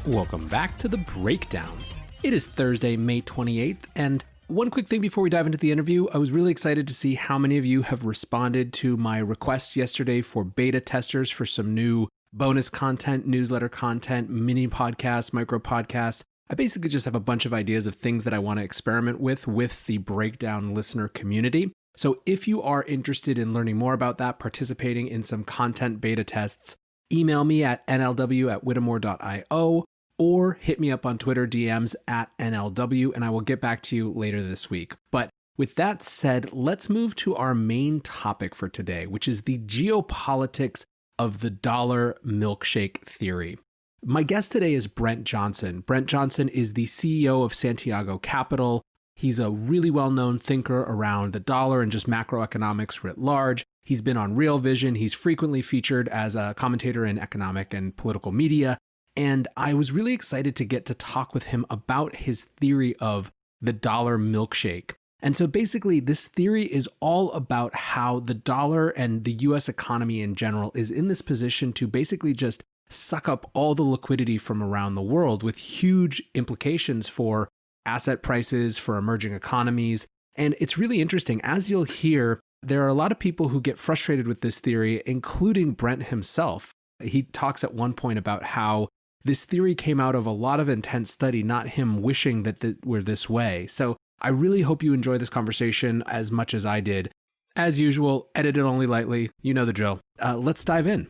Welcome back to The Breakdown. It is Thursday, May 28th, and one quick thing before we dive into the interview, I was really excited to see how many of you have responded to my request yesterday for beta testers for some new bonus content, newsletter content, mini podcasts, micro podcasts. I basically just have a bunch of ideas of things that I want to experiment with the Breakdown listener community. So if you are interested in learning more about that, participating in some content beta tests, email me at nlw@whittemore.io or hit me up on Twitter DMs at NLW, and I will get back to you later this week. But with that said, let's move to our main topic for today, which is the geopolitics of the dollar milkshake theory. My guest today is Brent Johnson. Brent Johnson is the CEO of Santiago Capital. He's a really well-known thinker around the dollar and just macroeconomics writ large. He's been on Real Vision. He's frequently featured as a commentator in economic and political media. And I was really excited to get to talk with him about his theory of the dollar milkshake. And so basically, this theory is all about how the dollar and the US economy in general is in this position to basically just suck up all the liquidity from around the world, with huge implications for asset prices, for emerging economies. And it's really interesting. As you'll hear, there are a lot of people who get frustrated with this theory, including Brent himself. He talks at one point about how this theory came out of a lot of intense study, not him wishing that we're this way. So I really hope you enjoy this conversation as much as I did. As usual, edited only lightly. You know the drill. Let's dive in.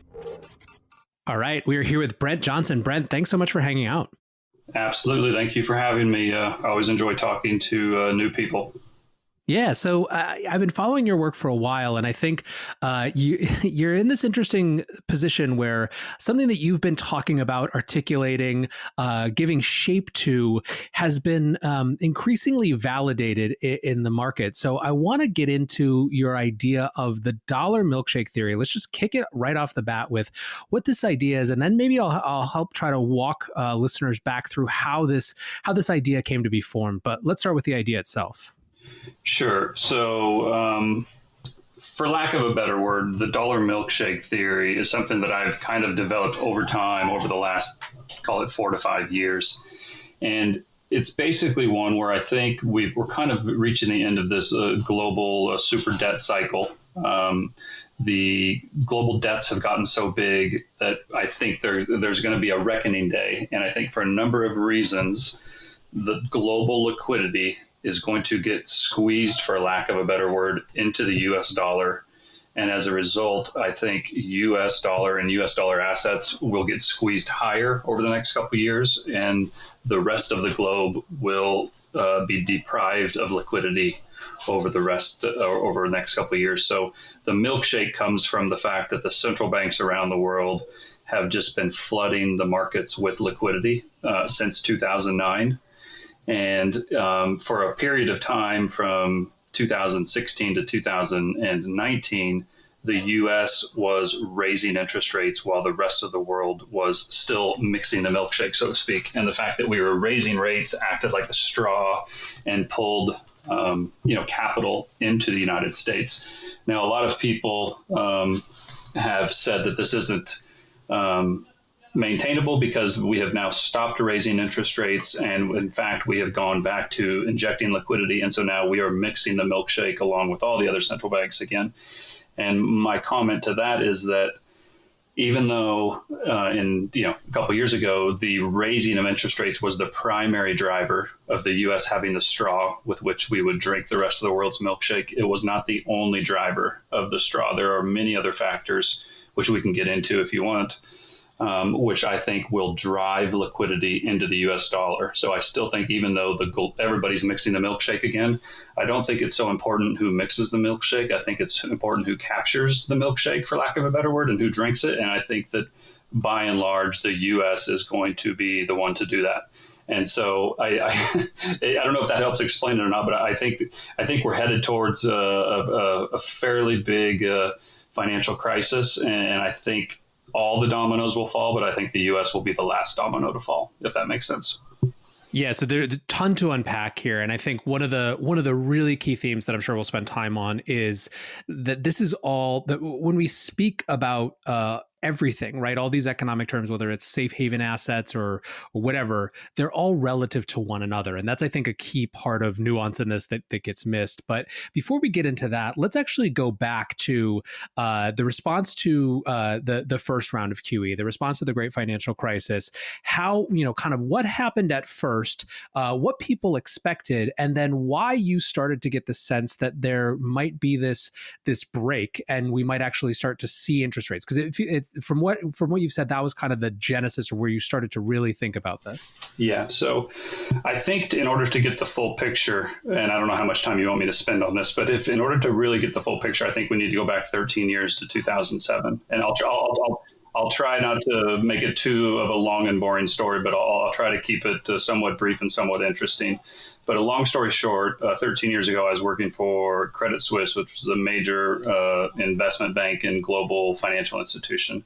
All right, we are here with Brent Johnson. Brent, thanks so much for hanging out. Absolutely. Thank you for having me. I always enjoy talking to new people. Yeah, so I've been following your work for a while, and I think you're in this interesting position where something that you've been talking about, articulating, giving shape to, has been increasingly validated in the market. So I want to get into your idea of the dollar milkshake theory. Let's just kick it right off the bat with what this idea is, and then maybe I'll help try to walk listeners back through how this idea came to be formed. But let's start with the idea itself. Sure. So, for lack of a better word, the dollar milkshake theory is something that I've kind of developed over time, over the last, call it 4 to 5 years. And it's basically one where I think we're kind of reaching the end of this global super debt cycle. The global debts have gotten so big that I think there's going to be a reckoning day. And I think for a number of reasons, the global liquidity is going to get squeezed, for lack of a better word, into the U.S. dollar. And as a result, I think U.S. dollar and U.S. dollar assets will get squeezed higher over the next couple of years, and the rest of the globe will be deprived of liquidity over the next couple of years. So the milkshake comes from the fact that the central banks around the world have just been flooding the markets with liquidity since 2009. And for a period of time from 2016 to 2019, the U.S. was raising interest rates while the rest of the world was still mixing the milkshake, so to speak. And the fact that we were raising rates acted like a straw and pulled capital into the United States. Now, a lot of people have said that this isn't maintainable because we have now stopped raising interest rates, and in fact we have gone back to injecting liquidity, and so now we are mixing the milkshake along with all the other central banks again. And my comment to that is that even though a couple of years ago the raising of interest rates was the primary driver of the U.S. having the straw with which we would drink the rest of the world's milkshake, it was not the only driver of the straw. There are many other factors which we can get into if you want, which I think will drive liquidity into the U.S. dollar. So I still think even though everybody's mixing the milkshake again, I don't think it's so important who mixes the milkshake. I think it's important who captures the milkshake, for lack of a better word, and who drinks it. And I think that by and large, the U.S. is going to be the one to do that. And so I don't know if that helps explain it or not, but I think we're headed towards a fairly big financial crisis, and I think all the dominoes will fall, but I think the U.S. will be the last domino to fall, if that makes sense. Yeah, so there's a ton to unpack here, and I think one of the really key themes that I'm sure we'll spend time on is that this is all that when we speak about everything, right? All these economic terms, whether it's safe haven assets or whatever, they're all relative to one another. And that's, I think, a key part of nuance in this that gets missed. But before we get into that, let's actually go back to the response to the first round of QE, the response to the Great Financial Crisis, how, kind of what happened at first, what people expected, and then why you started to get the sense that there might be this break and we might actually start to see interest rates. Because it's from what you've said, that was kind of the genesis of where you started to really think about this. Yeah. So I think in order to get the full picture, and I don't know how much time you want me to spend on this, but in order to really get the full picture, I think we need to go back 13 years to 2007. And I'll try not to make it too of a long and boring story, but I'll try to keep it somewhat brief and somewhat interesting. But a long story short, 13 years ago, I was working for Credit Suisse, which was a major investment bank and global financial institution.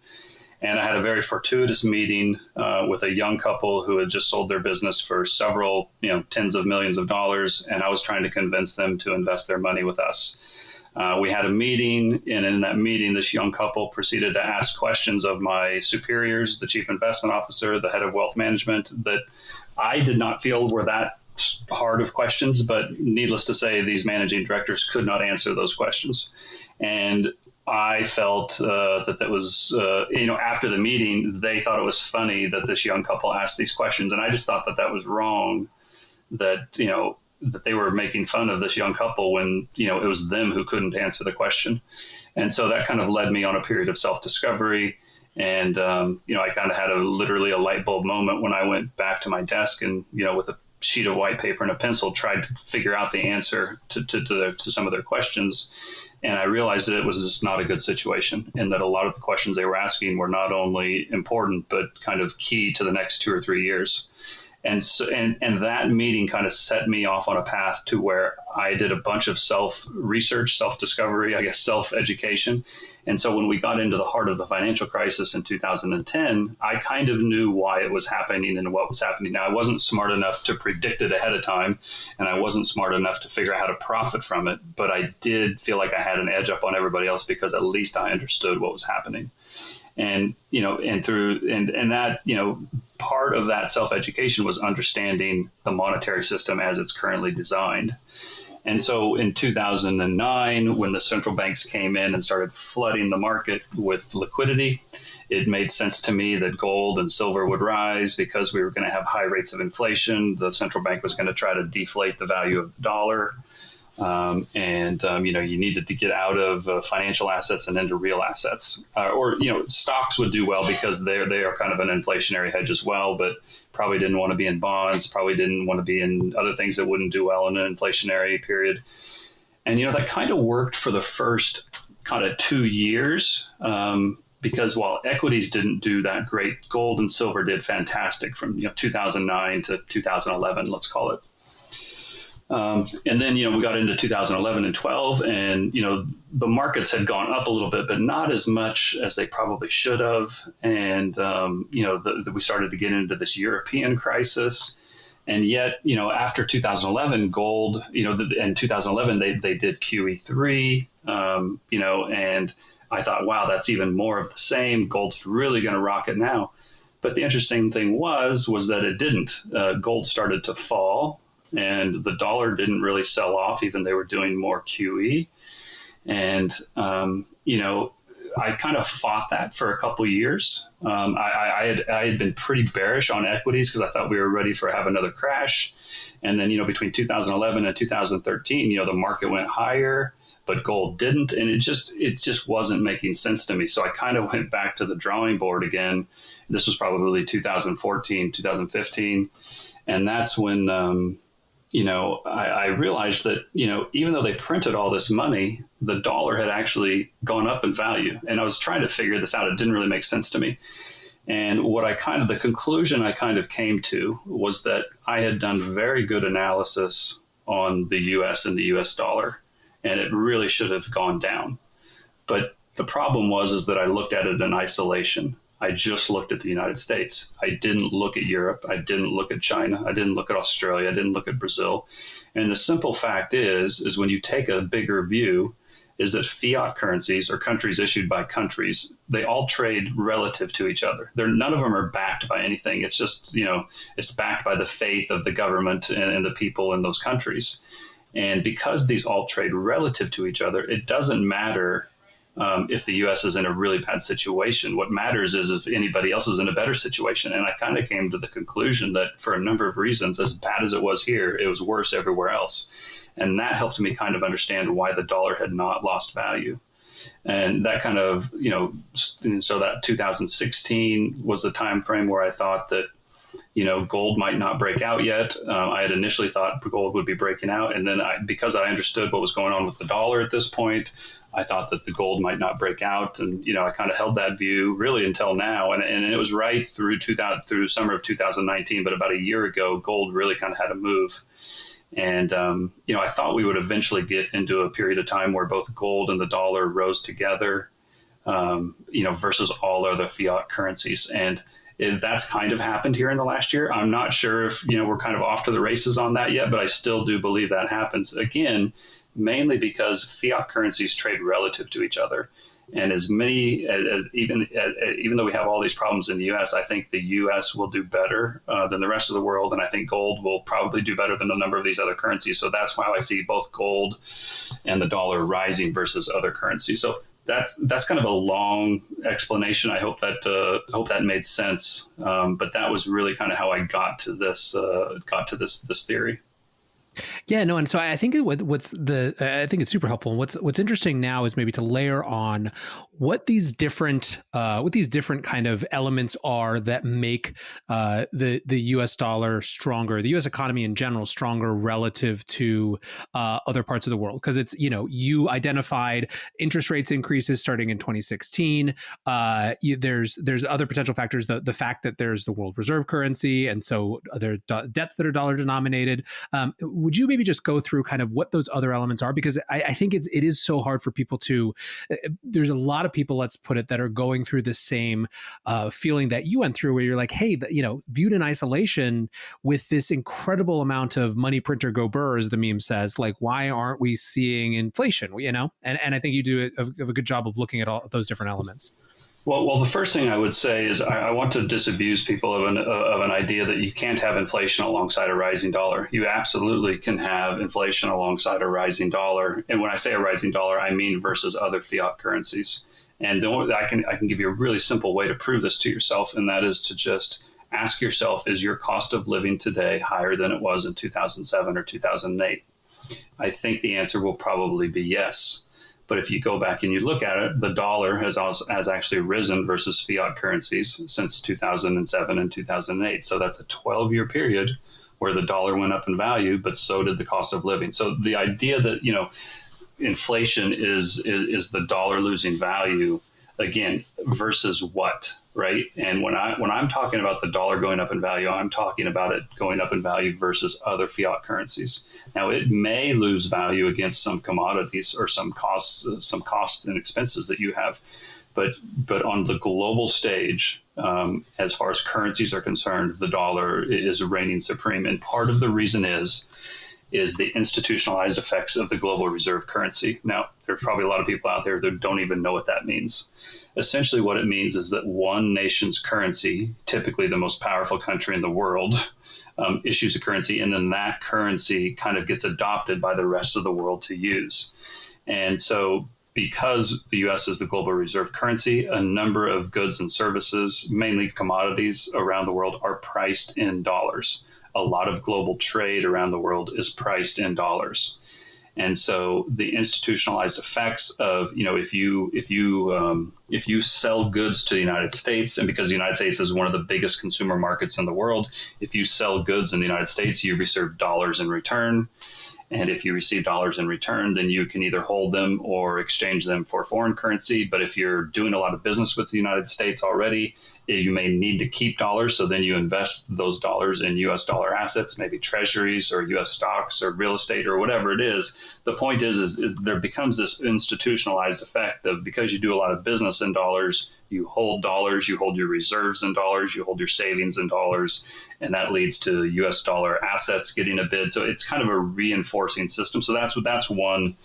And I had a very fortuitous meeting with a young couple who had just sold their business for several, tens of millions of dollars. And I was trying to convince them to invest their money with us. We had a meeting, and in that meeting, this young couple proceeded to ask questions of my superiors, the chief investment officer, the head of wealth management, that I did not feel were that hard of questions, but needless to say, these managing directors could not answer those questions. And I felt that was, after the meeting, they thought it was funny that this young couple asked these questions. And I just thought that was wrong, that they were making fun of this young couple when, it was them who couldn't answer the question. And so that kind of led me on a period of self-discovery. And, I kind of had literally a light bulb moment when I went back to my desk and, with a sheet of white paper and a pencil, tried to figure out the answer to some of their questions. And I realized that it was just not a good situation, and that a lot of the questions they were asking were not only important, but kind of key to the next 2 or 3 years. And so, and that meeting kind of set me off on a path to where I did a bunch of self-research, self-discovery, I guess self-education. And so when we got into the heart of the financial crisis in 2010, I kind of knew why it was happening and what was happening. Now, I wasn't smart enough to predict it ahead of time, and I wasn't smart enough to figure out how to profit from it. But I did feel like I had an edge up on everybody else because at least I understood what was happening. And, and that, part of that self-education was understanding the monetary system as it's currently designed. And so in 2009, when the central banks came in and started flooding the market with liquidity, it made sense to me that gold and silver would rise because we were going to have high rates of inflation. The central bank was going to try to deflate the value of the dollar. You needed to get out of financial assets and into real assets. Stocks would do well because they are kind of an inflationary hedge as well, but probably didn't want to be in bonds, probably didn't want to be in other things that wouldn't do well in an inflationary period. And, that kind of worked for the first kind of 2 years because while equities didn't do that great, gold and silver did fantastic from 2009 to 2011, let's call it. And then, we got into 2011 and 12 and, the markets had gone up a little bit, but not as much as they probably should have. And, we started to get into this European crisis. And yet, after 2011, gold, in 2011, they did QE3, and I thought, wow, that's even more of the same. Gold's really going to rocket now. But the interesting thing was that it didn't. Gold started to fall. And the dollar didn't really sell off, even they were doing more QE. And, I kind of fought that for a couple of years. I had been pretty bearish on equities because I thought we were ready for have another crash. And then, between 2011 and 2013, the market went higher, but gold didn't. And it just wasn't making sense to me. So I kind of went back to the drawing board again. This was probably 2014, 2015. And that's when, I realized that, even though they printed all this money, the dollar had actually gone up in value. And I was trying to figure this out. It didn't really make sense to me. And the conclusion I kind of came to was that I had done very good analysis on the US and the US dollar, and it really should have gone down. But the problem is that I looked at it in isolation. I just looked at the United States. I didn't look at Europe. I didn't look at China. I didn't look at Australia. I didn't look at Brazil. And the simple fact is when you take a bigger view, is that fiat currencies or countries issued by countries, they all trade relative to each other. None of them are backed by anything. It's just, it's backed by the faith of the government and the people in those countries. And because these all trade relative to each other, it doesn't matter if the U.S. is in a really bad situation. What matters is if anybody else is in a better situation. And I kind of came to the conclusion that for a number of reasons, as bad as it was here, it was worse everywhere else. And that helped me kind of understand why the dollar had not lost value. And that kind of, so that 2016 was the time frame where I thought that, gold might not break out yet. I had initially thought gold would be breaking out. And then because I understood what was going on with the dollar at this point, I thought that the gold might not break out. And, I kind of held that view really until now. And it was right through summer of 2019. But about a year ago, gold really kind of had a move. And, I thought we would eventually get into a period of time where both gold and the dollar rose together, versus all other fiat currencies. And that's kind of happened here in the last year. I'm not sure if, we're kind of off to the races on that yet, but I still do believe that happens. Again, mainly because fiat currencies trade relative to each other. And even though we have all these problems in the U.S., I think the U.S. will do better than the rest of the world. And I think gold will probably do better than a number of these other currencies. So that's why I see both gold and the dollar rising versus other currencies. So that's kind of a long explanation. I hope that made sense. But that was really kind of how I got to this theory. Yeah, no, and so I think I think it's super helpful. And what's interesting now is maybe to layer on what these different kind of elements are that make the U.S. dollar stronger, the U.S. economy in general stronger relative to other parts of the world. Because it's, you identified interest rates increases starting in 2016. There's other potential factors. The fact that there's the world reserve currency, and so there are debts that are dollar denominated. Would you maybe just go through kind of what those other elements are? Because I think it is so hard for people to, there's a lot of people, let's put it, that are going through the same feeling that you went through, where you're like, hey, viewed in isolation with this incredible amount of money printer go burr, as the meme says, like, why aren't we seeing inflation? And I think you do a good job of looking at all those different elements. Well, the first thing I would say is I want to disabuse people of an idea that you can't have inflation alongside a rising dollar. You absolutely can have inflation alongside a rising dollar. And when I say a rising dollar, I mean versus other fiat currencies. And I can give you a really simple way to prove this to yourself, and that is to just ask yourself, is your cost of living today higher than it was in 2007 or 2008? I think the answer will probably be yes. But if you go back and you look at it, the dollar has actually risen versus fiat currencies since 2007 and 2008. So that's a 12-year period where the dollar went up in value, but so did the cost of living. So the idea that, inflation is the dollar losing value, again, versus what, right? And when I'm talking about the dollar going up in value, I'm talking about it going up in value versus other fiat currencies. Now, it may lose value against some commodities or some costs and expenses that you have, but on the global stage, as far as currencies are concerned, the dollar is reigning supreme. And part of the reason is the institutionalized effects of the global reserve currency. Now, there's probably a lot of people out there that don't even know what that means. Essentially, what it means is that one nation's currency, typically the most powerful country in the world, issues a currency, and then that currency kind of gets adopted by the rest of the world to use. And so because the U.S. is the global reserve currency, a number of goods and services, mainly commodities around the world, are priced in dollars. A lot of global trade around the world is priced in dollars. And so the institutionalized effects of, if you sell goods to the United States, and because the United States is one of the biggest consumer markets in the world, if you sell goods in the United States, you receive dollars in return. And if you receive dollars in return, then you can either hold them or exchange them for foreign currency. But if you're doing a lot of business with the United States already, you may need to keep dollars. So then you invest those dollars in U.S. dollar assets, maybe treasuries or U.S. stocks or real estate or whatever it is. The point is there becomes this institutionalized effect of, because you do a lot of business in dollars, you hold dollars, you hold your reserves in dollars, you hold your savings in dollars, and that leads to U.S. dollar assets getting a bid. So it's kind of a reinforcing system. So that's one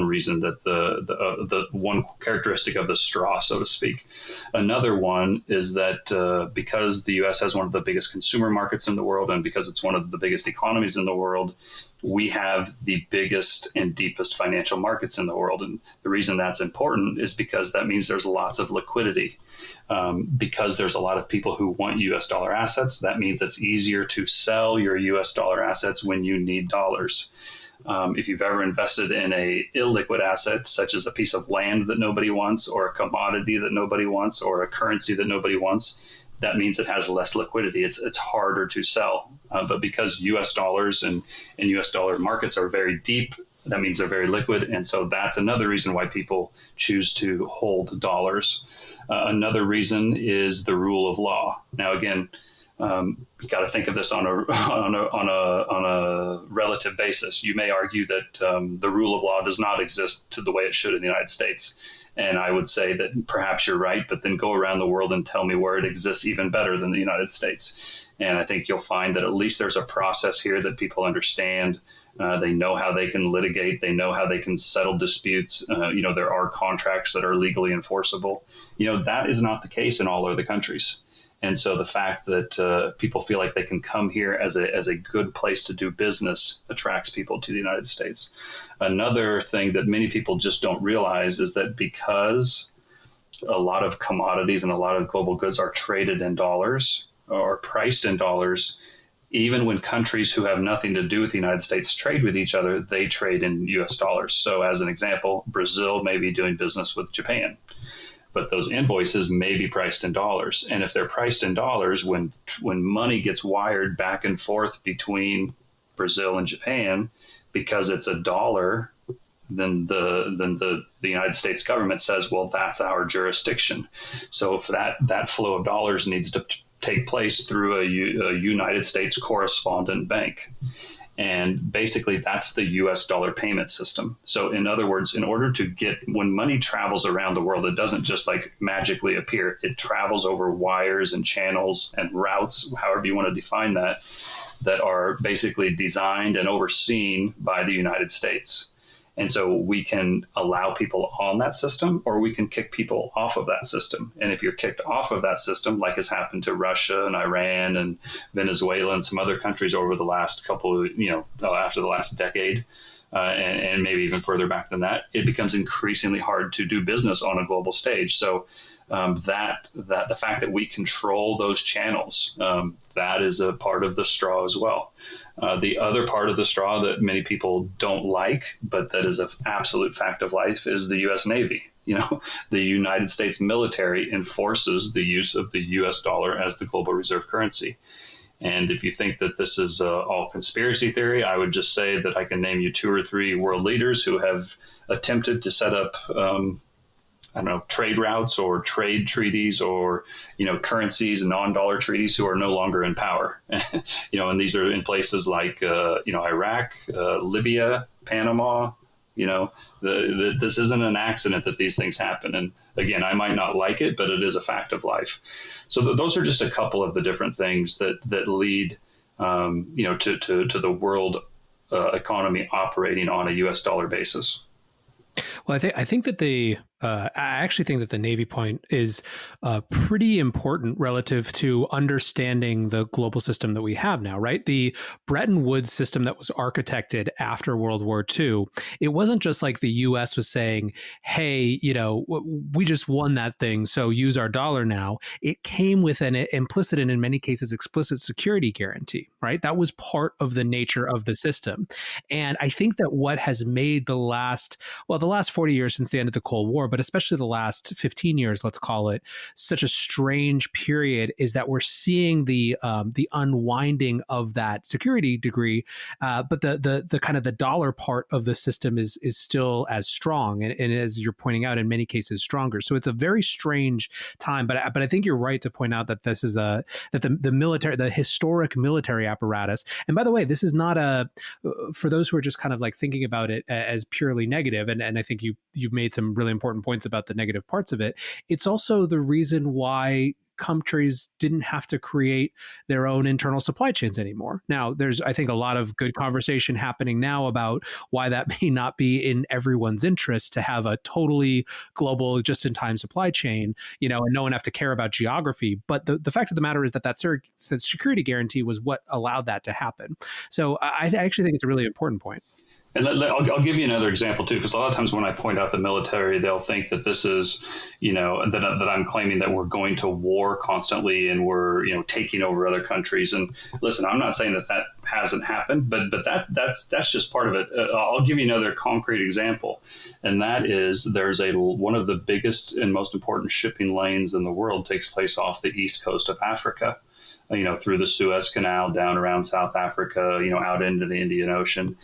reason, that the one characteristic of the straw, so to speak. Another one is that because the U.S. has one of the biggest consumer markets in the world, and because it's one of the biggest economies in the world, we have the biggest and deepest financial markets in the world. And the reason that's important is because that means there's lots of liquidity. Because there's a lot of people who want U.S. dollar assets, that means it's easier to sell your U.S. dollar assets when you need dollars. If you've ever invested in a illiquid asset, such as a piece of land that nobody wants, or a commodity that nobody wants, or a currency that nobody wants, that means it has less liquidity. It's harder to sell. But because U.S. dollars and U.S. dollar markets are very deep, that means they're very liquid. And so that's another reason why people choose to hold dollars. Another reason is the rule of law. Now, again, you got to think of this on a relative basis. You may argue that the rule of law does not exist to the way it should in the United States. And I would say that perhaps you're right, but then go around the world and tell me where it exists even better than the United States. And I think you'll find that at least there's a process here that people understand. They know how they can litigate. They know how they can settle disputes. There are contracts that are legally enforceable. That is not the case in all other countries. And so the fact that people feel like they can come here as a good place to do business attracts people to the United States. Another thing that many people just don't realize is that because a lot of commodities and a lot of global goods are traded in dollars or priced in dollars, even when countries who have nothing to do with the United States trade with each other, they trade in US dollars. So as an example, Brazil may be doing business with Japan, but those invoices may be priced in dollars. And if they're priced in dollars, when money gets wired back and forth between Brazil and Japan, because it's a dollar, then the United States government says, well, that's our jurisdiction. So if that flow of dollars needs to take place through a United States correspondent bank. And basically that's the US dollar payment system. So in other words, in order to when money travels around the world, it doesn't just like magically appear. It travels over wires and channels and routes, however you want to define that are basically designed and overseen by the United States. And so we can allow people on that system, or we can kick people off of that system. And if you're kicked off of that system, like has happened to Russia and Iran and Venezuela and some other countries over the last after the last decade, and maybe even further back than that, it becomes increasingly hard to do business on a global stage. So that the fact that we control those channels, that is a part of the straw as well. The other part of the straw that many people don't like, but that is an absolute fact of life, is the U.S. Navy. The United States military enforces the use of the U.S. dollar as the global reserve currency. And if you think that this is all conspiracy theory, I would just say that I can name you 2 or 3 world leaders who have attempted to set up trade routes or trade treaties or, currencies, non-dollar treaties who are no longer in power. And these are in places like, Iraq, Libya, Panama. This isn't an accident that these things happen. And again, I might not like it, but it is a fact of life. So those are just a couple of the different things that lead, to the world economy operating on a U.S. dollar basis. Well, I think that I actually think that the Navy point is pretty important relative to understanding the global system that we have now, right? The Bretton Woods system that was architected after World War II, it wasn't just like the U.S. was saying, hey, we just won that thing, so use our dollar now. It came with an implicit and in many cases explicit security guarantee, right? That was part of the nature of the system. And I think that what has made the last 40 years since the end of the Cold War, but especially the last 15 years, let's call it, such a strange period, is that we're seeing the unwinding of that security degree, but the kind of the dollar part of the system is still as strong, and as you're pointing out, in many cases stronger. So it's a very strange time. But I think you're right to point out that this is that the military, the historic military apparatus. And by the way, this is not for those who are just kind of like thinking about it as purely negative. And I think you've made some really important points about the negative parts of it. It's also the reason why countries didn't have to create their own internal supply chains anymore. Now, there's, I think, a lot of good conversation happening now about why that may not be in everyone's interest to have a totally global, just-in-time supply chain, and no one have to care about geography. But the fact of the matter is that security guarantee was what allowed that to happen. So I actually think it's a really important point. And I'll give you another example, too, because a lot of times when I point out the military, they'll think that this is, that I'm claiming that we're going to war constantly and we're, taking over other countries. And listen, I'm not saying that hasn't happened, but that's just part of it. I'll give you another concrete example. And that is there's one of the biggest and most important shipping lanes in the world takes place off the east coast of Africa, through the Suez Canal, down around South Africa, out into the Indian Ocean.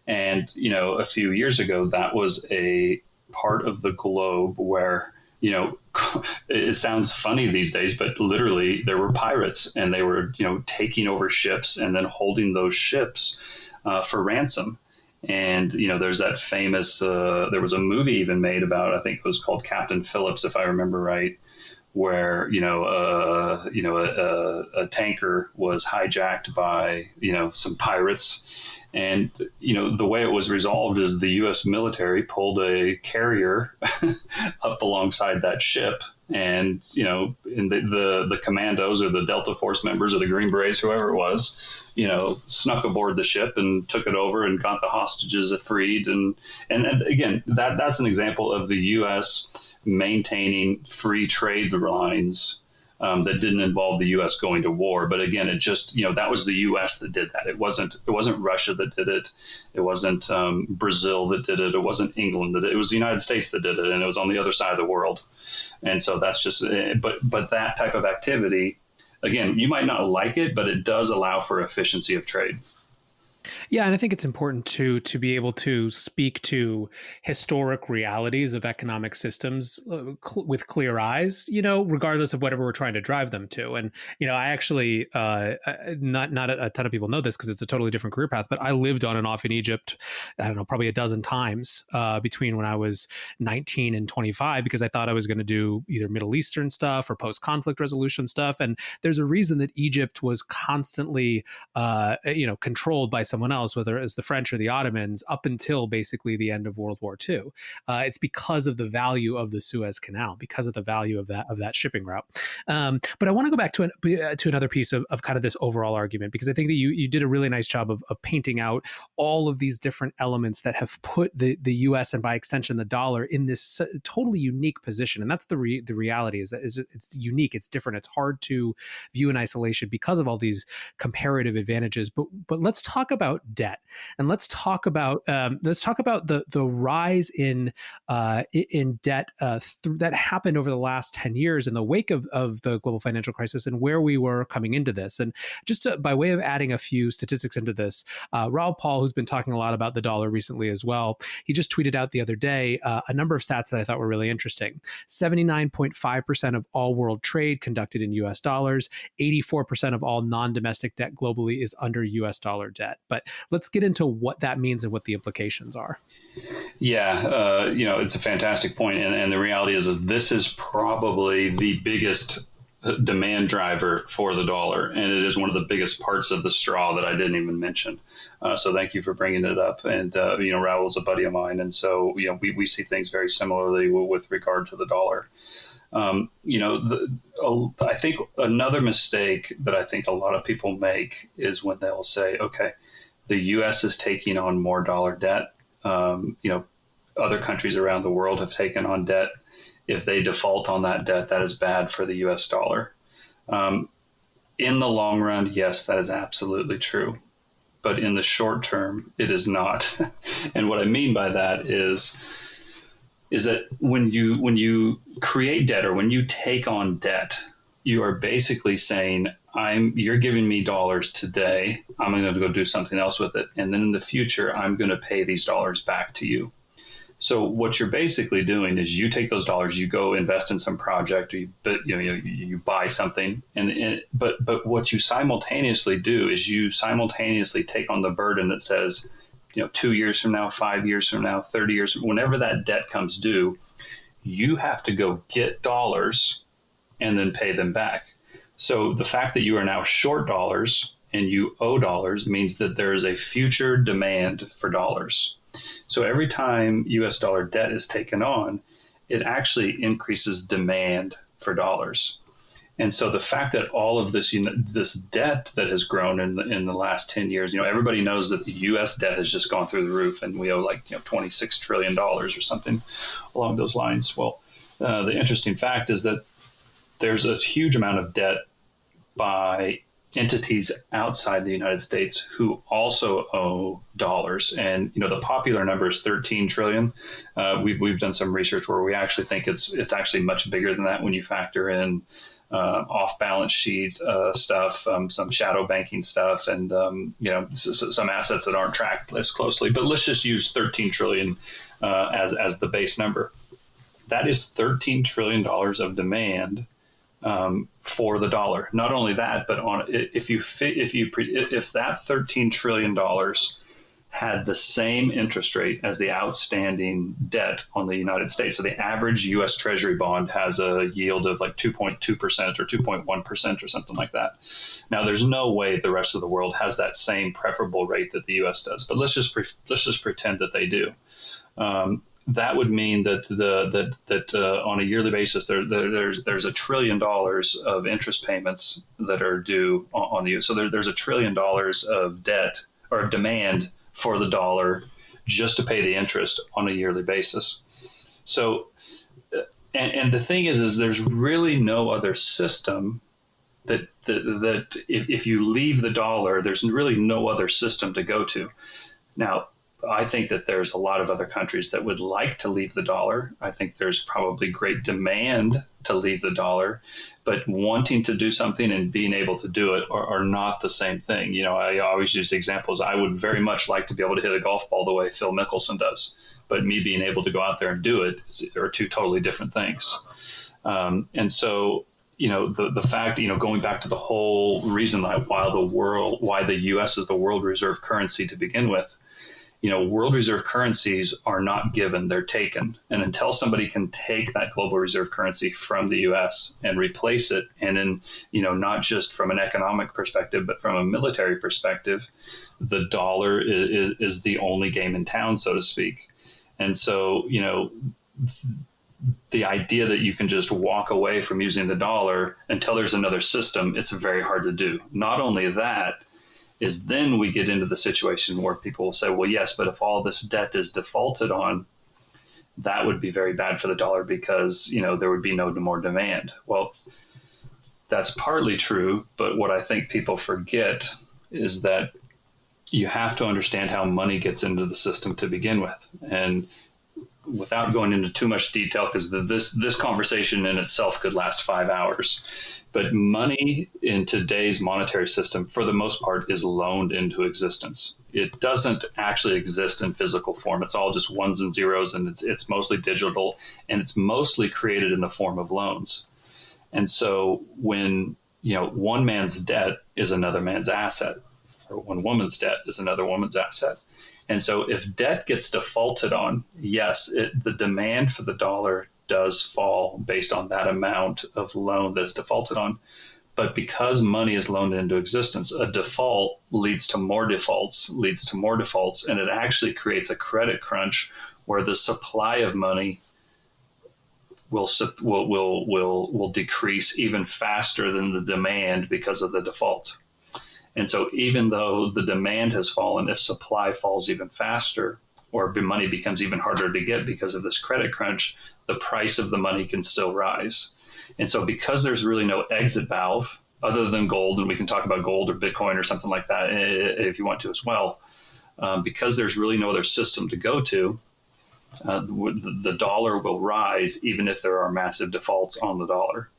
And, a few years ago, that was a part of the globe where, it sounds funny these days, but literally there were pirates and they were, taking over ships and then holding those ships for ransom. And, there's that famous, there was a movie even made about, I think it was called Captain Phillips, if I remember right, where, a tanker was hijacked by, some pirates. And, the way it was resolved is the U.S. military pulled a carrier up alongside that ship. And, and the commandos or the Delta Force members or the Green Berets, whoever it was, snuck aboard the ship and took it over and got the hostages freed. And again, that's an example of the U.S. maintaining free trade lines that didn't involve the U.S. going to war. But again, it just, that was the U.S. that did that. It wasn't Russia that did it. It wasn't Brazil that did it. It wasn't England that did it. It was the United States that did it, and it was on the other side of the world. And so that's just, but that type of activity, again, you might not like it, but it does allow for efficiency of trade. Yeah, and I think it's important to be able to speak to historic realities of economic systems with clear eyes, regardless of whatever we're trying to drive them to. And I actually not a ton of people know this because it's a totally different career path, but I lived on and off in Egypt, I don't know, probably a dozen times between when I was 19 and 25, because I thought I was going to do either Middle Eastern stuff or post-conflict resolution stuff. And there's a reason that Egypt was constantly controlled by someone else, whether it was the French or the Ottomans, up until basically the end of World War II. It's because of the value of the Suez Canal, because of the value of that shipping route. But I want to go back to another piece of kind of this overall argument, because I think that you did a really nice job of painting out all of these different elements that have put the U.S. and by extension the dollar in this totally unique position. And that's the reality is that it's unique, it's different, it's hard to view in isolation because of all these comparative advantages. But let's talk about debt, and let's talk about the rise in debt that happened over the last 10 years in the wake of the global financial crisis and where we were coming into this. And just by way of adding a few statistics into this, Raoul Paul, who's been talking a lot about the dollar recently as well, he just tweeted out the other day a number of stats that I thought were really interesting. 79.5% of all world trade conducted in US dollars, 84% of all non-domestic debt globally is under US dollar debt. But let's get into what that means and what the implications are. Yeah, it's a fantastic point. And the reality is this is probably the biggest demand driver for the dollar. And it is one of the biggest parts of the straw that I didn't even mention. So thank you for bringing it up. And, Raoul's a buddy of mine. And so, we see things very similarly with regard to the dollar. I think another mistake that I think a lot of people make is when they'll say, okay, the U.S. is taking on more dollar debt. Other countries around the world have taken on debt. If they default on that debt, that is bad for the U.S. dollar. In the long run, yes, that is absolutely true. But in the short term, it is not. And what I mean by that is that when you create debt or when you take on debt, you are basically saying, you're giving me dollars today. I'm going to go do something else with it. And then in the future, I'm going to pay these dollars back to you. So what you're basically doing is you take those dollars, you go invest in some project, or you buy something. But what you simultaneously do is you simultaneously take on the burden that says, 2 years from now, 5 years from now, 30 years, whenever that debt comes due, you have to go get dollars and then pay them back. So the fact that you are now short dollars and you owe dollars means that there is a future demand for dollars. So every time US dollar debt is taken on, it actually increases demand for dollars. And so the fact that all of this, this debt that has grown in the last 10 years, everybody knows that the US debt has just gone through the roof and we owe $26 trillion or something along those lines. Well, the interesting fact is that there's a huge amount of debt by entities outside the United States who also owe dollars. And, the popular number is 13 trillion. We've done some research where we actually think it's actually much bigger than that when you factor in off balance sheet stuff, some shadow banking stuff, and, some assets that aren't tracked less closely. But let's just use 13 trillion as the base number. That is $13 trillion of demand for the dollar. Not only that, but if that $13 trillion had the same interest rate as the outstanding debt on the United States, so the average U.S. Treasury bond has a yield of like 2.2% or 2.1% or something like that. Now, there's no way the rest of the world has that same preferable rate that the U.S. does, but let's just pretend that they do. That would mean that on a yearly basis, there's $1 trillion of interest payments that are due on the U.S. So there's $1 trillion of debt or demand for the dollar just to pay the interest on a yearly basis. So, And the thing is there's really no other system that if you leave the dollar, there's really no other system to go to. Now, I think that there's a lot of other countries that would like to leave the dollar. I think there's probably great demand to leave the dollar, but wanting to do something and being able to do it are not the same thing. You know, I always use examples. I would very much like to be able to hit a golf ball the way Phil Mickelson does, but me being able to go out there and do it are two totally different things. And so, you know, the fact, you know, going back to the whole reason why the U.S. is the world reserve currency to begin with, you know, world reserve currencies are not given, they're taken. And until somebody can take that global reserve currency from the U.S. and replace it, and then, you know, not just from an economic perspective, but from a military perspective, the dollar is the only game in town, so to speak. And so, you know, the idea that you can just walk away from using the dollar until there's another system, it's very hard to do. Not only that, is then we get into the situation where people will say, well, yes, but if all this debt is defaulted on, that would be very bad for the dollar because, you know, there would be no more demand. Well, that's partly true, but what I think people forget is that you have to understand how money gets into the system to begin with. And without going into too much detail, because this conversation in itself could last 5 hours, but money in today's monetary system, for the most part, is loaned into existence. It doesn't actually exist in physical form. It's all just ones and zeros, and it's mostly digital, and it's mostly created in the form of loans. And so when, you know, one man's debt is another man's asset, or one woman's debt is another woman's asset. And so if debt gets defaulted on, yes, the demand for the dollar does fall based on that amount of loan that's defaulted on. But because money is loaned into existence, a default leads to more defaults, and it actually creates a credit crunch where the supply of money will decrease even faster than the demand because of the default. And so even though the demand has fallen, if supply falls even faster, or money becomes even harder to get because of this credit crunch, the price of the money can still rise. And so because there's really no exit valve other than gold, and we can talk about gold or Bitcoin or something like that if you want to as well, because there's really no other system to go to, the dollar will rise even if there are massive defaults on the dollar.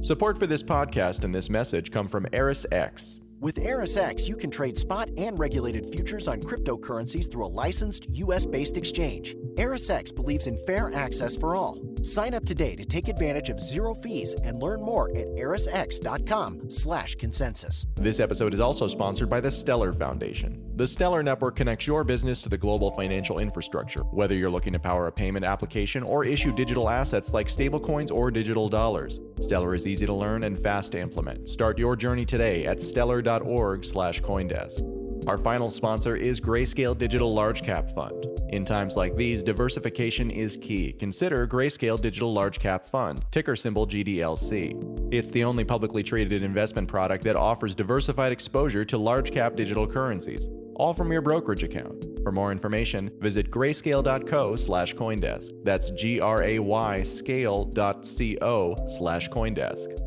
Support for this podcast and this message come from ErisX. With ErisX, you can trade spot and regulated futures on cryptocurrencies through a licensed U.S.-based exchange. ErisX believes in fair access for all. Sign up today to take advantage of zero fees and learn more at erisx.com/consensus. This episode is also sponsored by the Stellar Foundation. The Stellar Network connects your business to the global financial infrastructure, whether you're looking to power a payment application or issue digital assets like stablecoins or digital dollars. Stellar is easy to learn and fast to implement. Start your journey today at stellar.org/Coindesk. Our final sponsor is Grayscale Digital Large Cap Fund. In times like these, diversification is key. Consider Grayscale Digital Large Cap Fund, ticker symbol GDLC. It's the only publicly traded investment product that offers diversified exposure to large cap digital currencies, all from your brokerage account. For more information, visit grayscale.co/Coindesk. That's GRAY scale.co/Coindesk.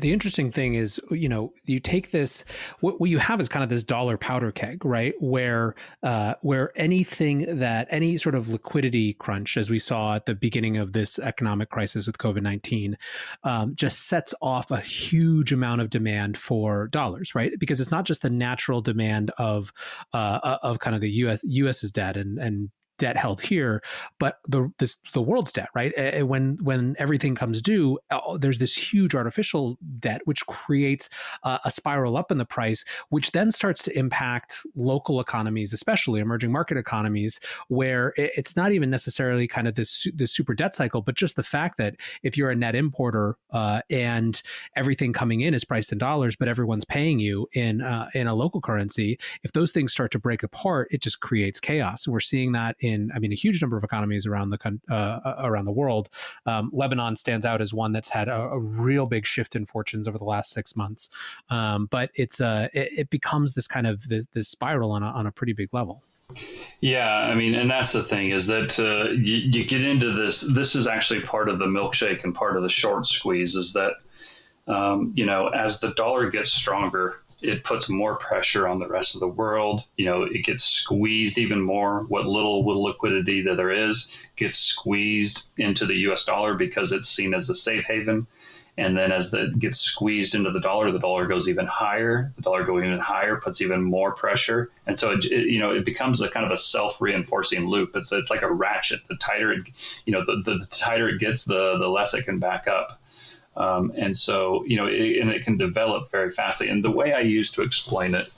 The interesting thing is, you know, you take this, what you have is kind of this dollar powder keg, right? Where anything that, any sort of liquidity crunch, as we saw at the beginning of this economic crisis with COVID-19, just sets off a huge amount of demand for dollars, right? Because it's not just the natural demand of kind of the US's debt and debt held here, but the world's debt, right? When everything comes due, there's this huge artificial debt, which creates a spiral up in the price, which then starts to impact local economies, especially emerging market economies, where it's not even necessarily kind of this super debt cycle, but just the fact that if you're a net importer and everything coming in is priced in dollars, but everyone's paying you in a local currency, if those things start to break apart, it just creates chaos. And we're seeing that in, a huge number of economies around the world. Lebanon stands out as one that's had a real big shift in fortunes over the last 6 months. But it becomes this kind of this spiral on a pretty big level. Yeah, I mean, and that's the thing is that you get into this. This is actually part of the milkshake and part of the short squeeze is that, as the dollar gets stronger, it puts more pressure on the rest of the world. It gets squeezed even more. What little liquidity that there is gets squeezed into the US dollar because it's seen as a safe haven. And then as it gets squeezed into the dollar goes even higher. The dollar going even higher puts even more pressure. And so, it becomes a kind of a self-reinforcing loop. It's like a ratchet. The tighter, the tighter it gets, the less it can back up. And so, and it can develop very fastly. And the way I use to explain it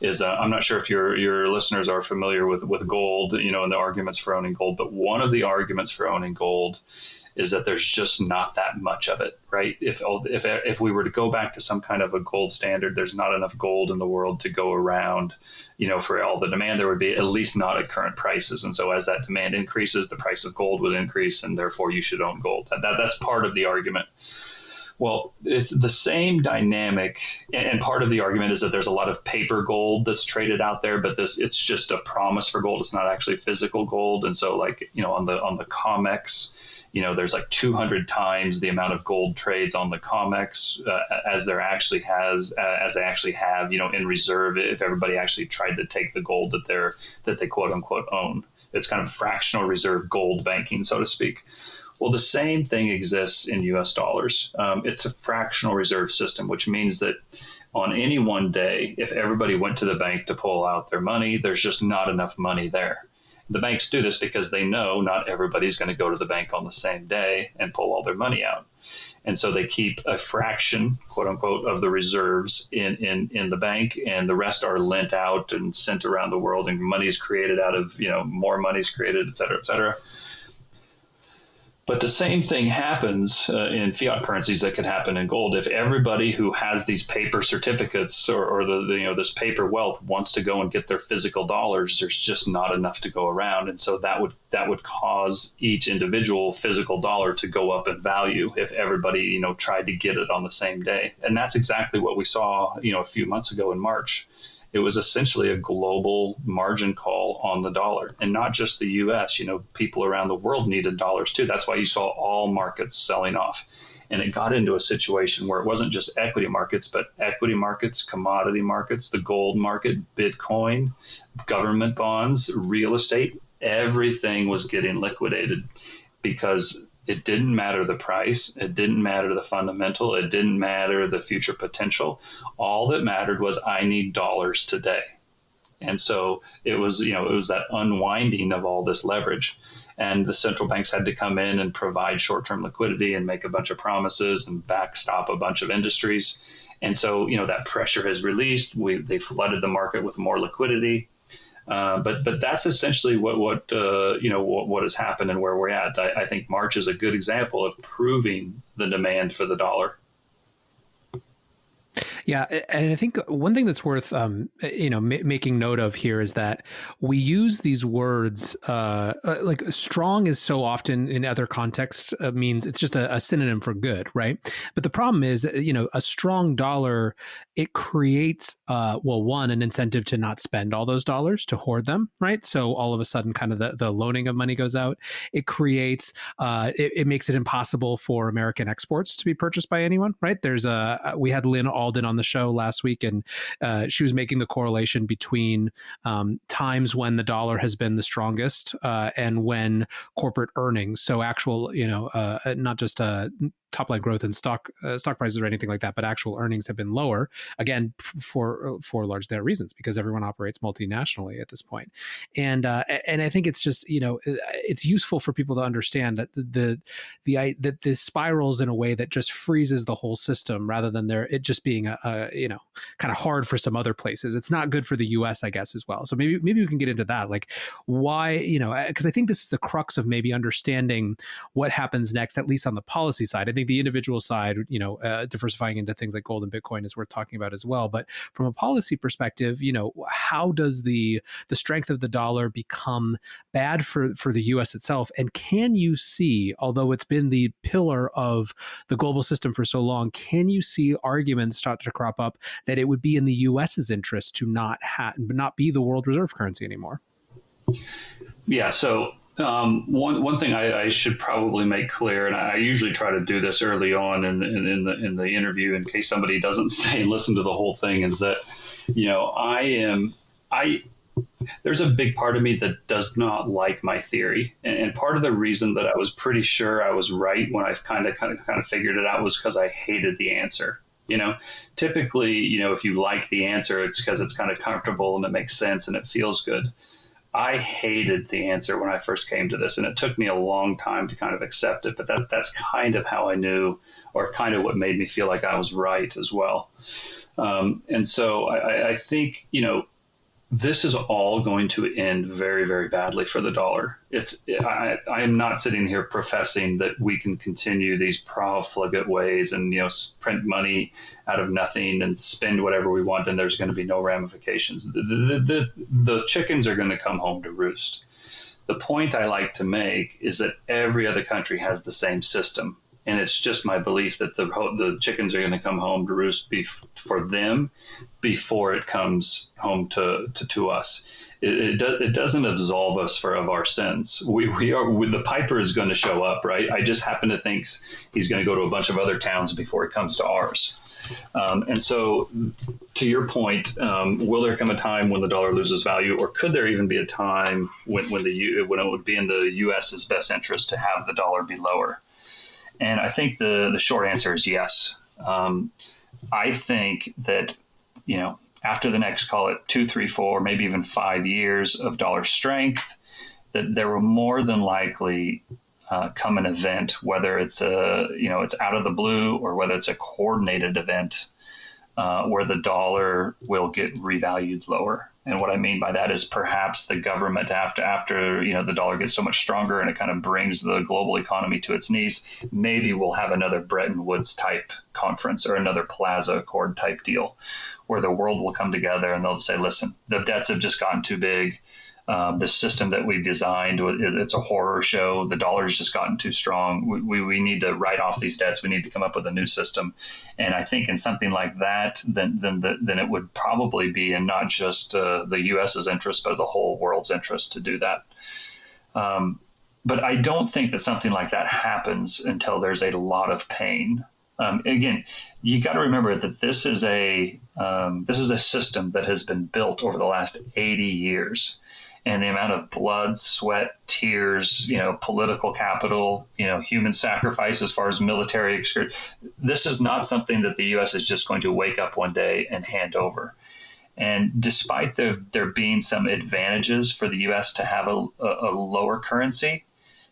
is, I'm not sure if your listeners are familiar with gold, and the arguments for owning gold. But one of the arguments for owning gold is that there's just not that much of it, right? If we were to go back to some kind of a gold standard, there's not enough gold in the world to go around, for all the demand. There would be, at least not at current prices. And so as that demand increases, the price of gold would increase, and therefore you should own gold. That's part of the argument. Well, it's the same dynamic, and part of the argument is that there's a lot of paper gold that's traded out there, but it's just a promise for gold. It's not actually physical gold. And so, on the COMEX, there's like 200 times the amount of gold trades on the COMEX as they actually have, in reserve, if everybody actually tried to take the gold that they quote unquote own. It's kind of fractional reserve gold banking, so to speak. Well, the same thing exists in US dollars. It's a fractional reserve system, which means that on any one day, if everybody went to the bank to pull out their money, there's just not enough money there. The banks do this because they know not everybody's going to go to the bank on the same day and pull all their money out. And so they keep a fraction, quote unquote, of the reserves in the bank, and the rest are lent out and sent around the world, and money is created out of, more money is created, et cetera, et cetera. But the same thing happens in fiat currencies that could happen in gold. If everybody who has these paper certificates or this paper wealth wants to go and get their physical dollars, there's just not enough to go around. And so that would cause each individual physical dollar to go up in value if everybody, tried to get it on the same day. And that's exactly what we saw, a few months ago in March. It was essentially a global margin call on the dollar, and not just the US. People around the world needed dollars too. That's why you saw all markets selling off. And it got into a situation where it wasn't just equity markets, but equity markets, commodity markets, the gold market, Bitcoin, government bonds, real estate. Everything was getting liquidated because it didn't matter the price. It didn't matter the fundamental. It didn't matter the future potential. All that mattered was I need dollars today. And so it was that unwinding of all this leverage. And the central banks had to come in and provide short-term liquidity and make a bunch of promises and backstop a bunch of industries. And so, that pressure has released. They flooded the market with more liquidity. But that's essentially what has happened and where we're at. I think March is a good example of proving the demand for the dollar. Yeah, and I think one thing that's worth, making note of here is that we use these words like strong is so often in other contexts means it's just a synonym for good, right? But the problem is, a strong dollar, it creates, one, an incentive to not spend all those dollars, to hoard them, right? So all of a sudden, kind of the loaning of money goes out. It creates, it makes it impossible for American exports to be purchased by anyone, right? We had Lynn Alden on the show last week, and she was making the correlation between times when the dollar has been the strongest and when corporate earnings, so actual, not just top line growth in stock prices or anything like that, but actual earnings have been lower, again, for large their reasons, because everyone operates multinationally at this point. And I think it's just, it's useful for people to understand that that this spirals in a way that just freezes the whole system, rather than it just being kind of hard for some other places. It's not good for the US, I guess, as well. So maybe we can get into that, like why, because I think this is the crux of maybe understanding what happens next, at least on the policy side. I think the individual side, diversifying into things like gold and Bitcoin is worth talking about as well. But from a policy perspective, how does the strength of the dollar become bad for the US itself? And can you see, although it's been the pillar of the global system for so long, can you see arguments start to crop up that it would be in the US's interest to not be the world reserve currency anymore? Yeah. So one thing I should probably make clear, and I usually try to do this early on in the interview in case somebody doesn't stay and listen to the whole thing, is that, there's a big part of me that does not like my theory. And part of the reason that I was pretty sure I was right when I kind of figured it out was because I hated the answer. Typically, if you like the answer, it's because it's kind of comfortable and it makes sense and it feels good. I hated the answer when I first came to this, and it took me a long time to kind of accept it. But that's kind of how I knew, or kind of what made me feel like I was right as well. And so I think, this is all going to end very, very badly for the dollar. I am not sitting here professing that we can continue these profligate ways and, print money out of nothing and spend whatever we want, and there's going to be no ramifications. The chickens are going to come home to roost. The point I like to make is that every other country has the same system. And it's just my belief that the chickens are going to come home to roost for them before it comes home to us. It doesn't absolve us of our sins. The piper is going to show up, right? I just happen to think he's going to go to a bunch of other towns before he comes to ours. And so, to your point, will there come a time when the dollar loses value, or could there even be a time when it would be in the U.S.'s best interest to have the dollar be lower? And I think the short answer is yes. I think that, after the next, call it 2, 3, 4, maybe even 5 years of dollar strength, that there will more than likely come an event, whether it's it's out of the blue or whether it's a coordinated event where the dollar will get revalued lower. And what I mean by that is perhaps the government, after the dollar gets so much stronger and it kind of brings the global economy to its knees, maybe we'll have another Bretton Woods type conference or another Plaza Accord type deal where the world will come together and they'll say, listen, the debts have just gotten too big. The system that we designed, it's a horror show. The dollar's just gotten too strong. We need to write off these debts. We need to come up with a new system. And I think in something like that, then it would probably be in not just the U.S.'s interest, but the whole world's interest to do that. But I don't think that something like that happens until there's a lot of pain. Again, you got to remember that this is a system that has been built over the last 80 years. And the amount of blood, sweat, tears, political capital, human sacrifice as far as military excursion. This is not something that the U.S. is just going to wake up one day and hand over. And despite there being some advantages for the U.S. to have a lower currency,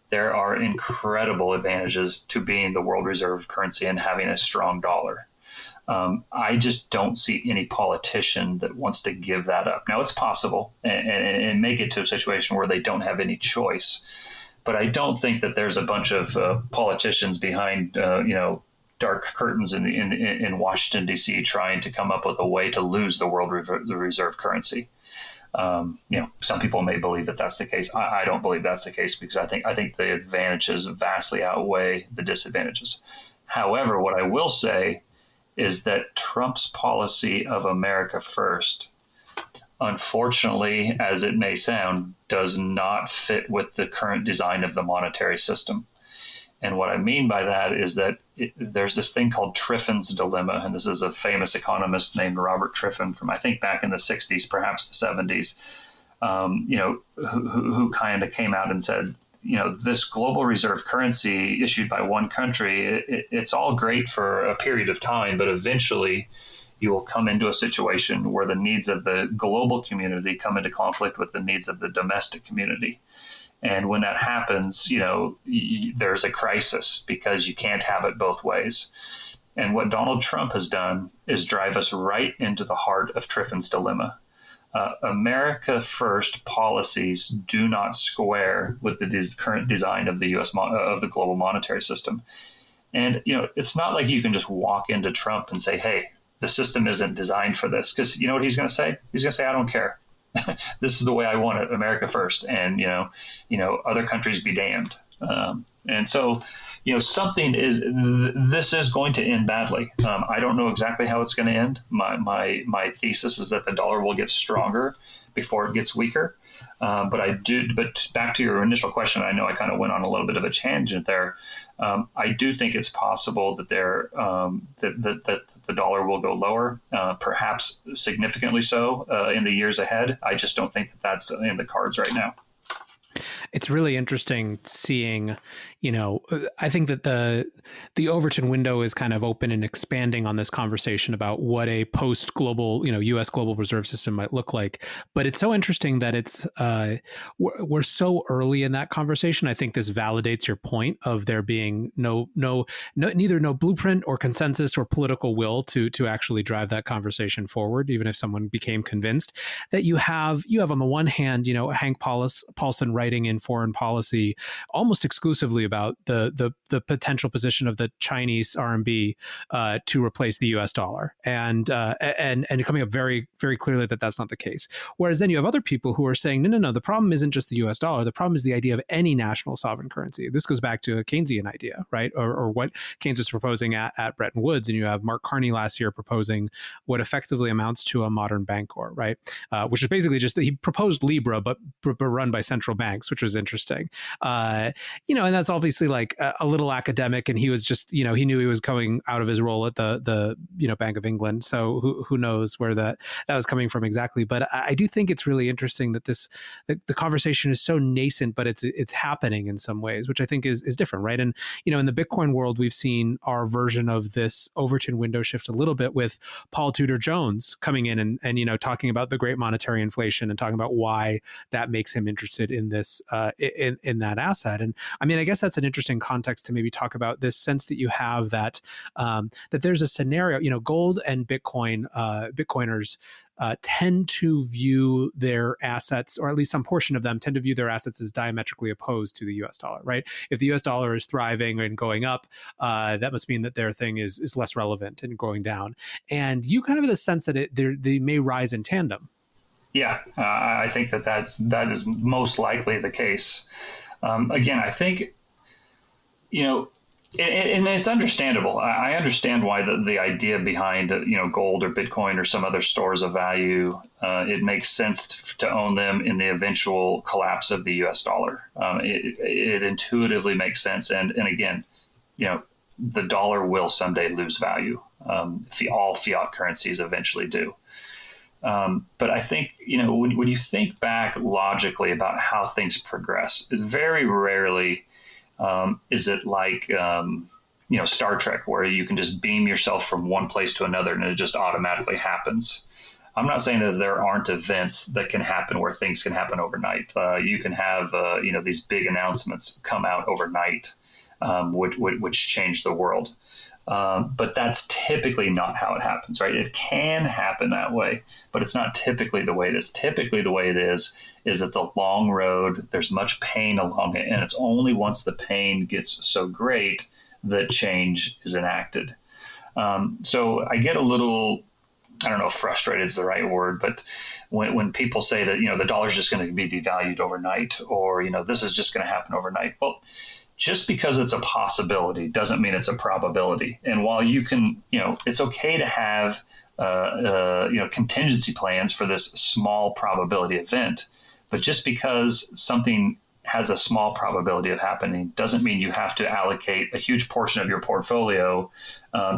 there are incredible advantages to being the world reserve currency and having a strong dollar. I just don't see any politician that wants to give that up. Now, it's possible and make it to a situation where they don't have any choice. But I don't think that there's a bunch of politicians behind, dark curtains in Washington, D.C. trying to come up with a way to lose the world reserve currency. Some people may believe that that's the case. I don't believe that's the case because I think the advantages vastly outweigh the disadvantages. However, what I will say is that Trump's policy of America first, unfortunately, as it may sound, does not fit with the current design of the monetary system. And what I mean by that is that there's this thing called Triffin's dilemma. And this is a famous economist named Robert Triffin from, I think, back in the 60s, perhaps the 70s, who kind of came out and said, this global reserve currency issued by one country, it's all great for a period of time, but eventually you will come into a situation where the needs of the global community come into conflict with the needs of the domestic community. And when that happens, there's a crisis because you can't have it both ways. And what Donald Trump has done is drive us right into the heart of Triffin's dilemma. America first policies do not square with the current design of the U.S. Of the global monetary system. And, it's not like you can just walk into Trump and say, hey, the system isn't designed for this. Because you know what he's going to say? He's going to say, I don't care. This is the way I want it, America first. And, other countries be damned. And so, this is going to end badly. I don't know exactly how it's going to end. My thesis is that the dollar will get stronger before it gets weaker. But back to your initial question, I know I kind of went on a little bit of a tangent there. I do think it's possible that that the dollar will go lower, perhaps significantly so in the years ahead. I just don't think that that's in the cards right now. It's really interesting seeing, I think that the Overton window is kind of open and expanding on this conversation about what a post-global, U.S. global reserve system might look like. But it's so interesting that we're so early in that conversation. I think this validates your point of there being neither no blueprint or consensus or political will to actually drive that conversation forward, even if someone became convinced. That you have on the one hand, Hank Paulson writing in Foreign Policy almost exclusively about the potential position of the Chinese RMB to replace the US dollar, and coming up very, very clearly that that's not the case. Whereas then you have other people who are saying, no, the problem isn't just the US dollar. The problem is the idea of any national sovereign currency. This goes back to a Keynesian idea, right? Or what Keynes was proposing at Bretton Woods. And you have Mark Carney last year proposing what effectively amounts to a modern Bancor, right? Which is basically just that he proposed Libra, but run by central banks, which was interesting. And that's obviously like a little academic, and he was just, he knew he was coming out of his role at the Bank of England. So who knows where that was coming from exactly. But I do think it's really interesting that the conversation is so nascent, but it's happening in some ways, which I think is different, right? And, in the Bitcoin world, we've seen our version of this Overton window shift a little bit with Paul Tudor Jones coming in and talking about the great monetary inflation and talking about why that makes him interested in this, in that asset. And I mean, I guess that's an interesting context to maybe talk about this sense that you have that there's a scenario, gold and Bitcoiners tend to view their assets, or at least some portion of them tend to view their assets as diametrically opposed to the US dollar, right? If the US dollar is thriving and going up, that must mean that their thing is less relevant and going down. And you kind of have the sense that they may rise in tandem. Yeah, I think that is most likely the case. Again, I think, and it's understandable. I understand why the idea behind, gold or Bitcoin or some other stores of value, it makes sense to own them in the eventual collapse of the U.S. dollar. It intuitively makes sense. And again, the dollar will someday lose value. All fiat currencies eventually do. But I think, when you think back logically about how things progress, very rarely is it like, Star Trek, where you can just beam yourself from one place to another and it just automatically happens. I'm not saying that there aren't events that can happen where things can happen overnight. You can have, these big announcements come out overnight, which change the world. But that's typically not how it happens, right? It can happen that way, but it's not typically the way it is. Typically the way it is it's a long road. There's much pain along it. And it's only once the pain gets so great that change is enacted. So I get a little, I don't know if frustrated is the right word, but when people say that, the dollar's just going to be devalued overnight, or, this is just going to happen overnight. Well, just because it's a possibility doesn't mean it's a probability. And while you can, it's okay to have, contingency plans for this small probability event, but just because something has a small probability of happening doesn't mean you have to allocate a huge portion of your portfolio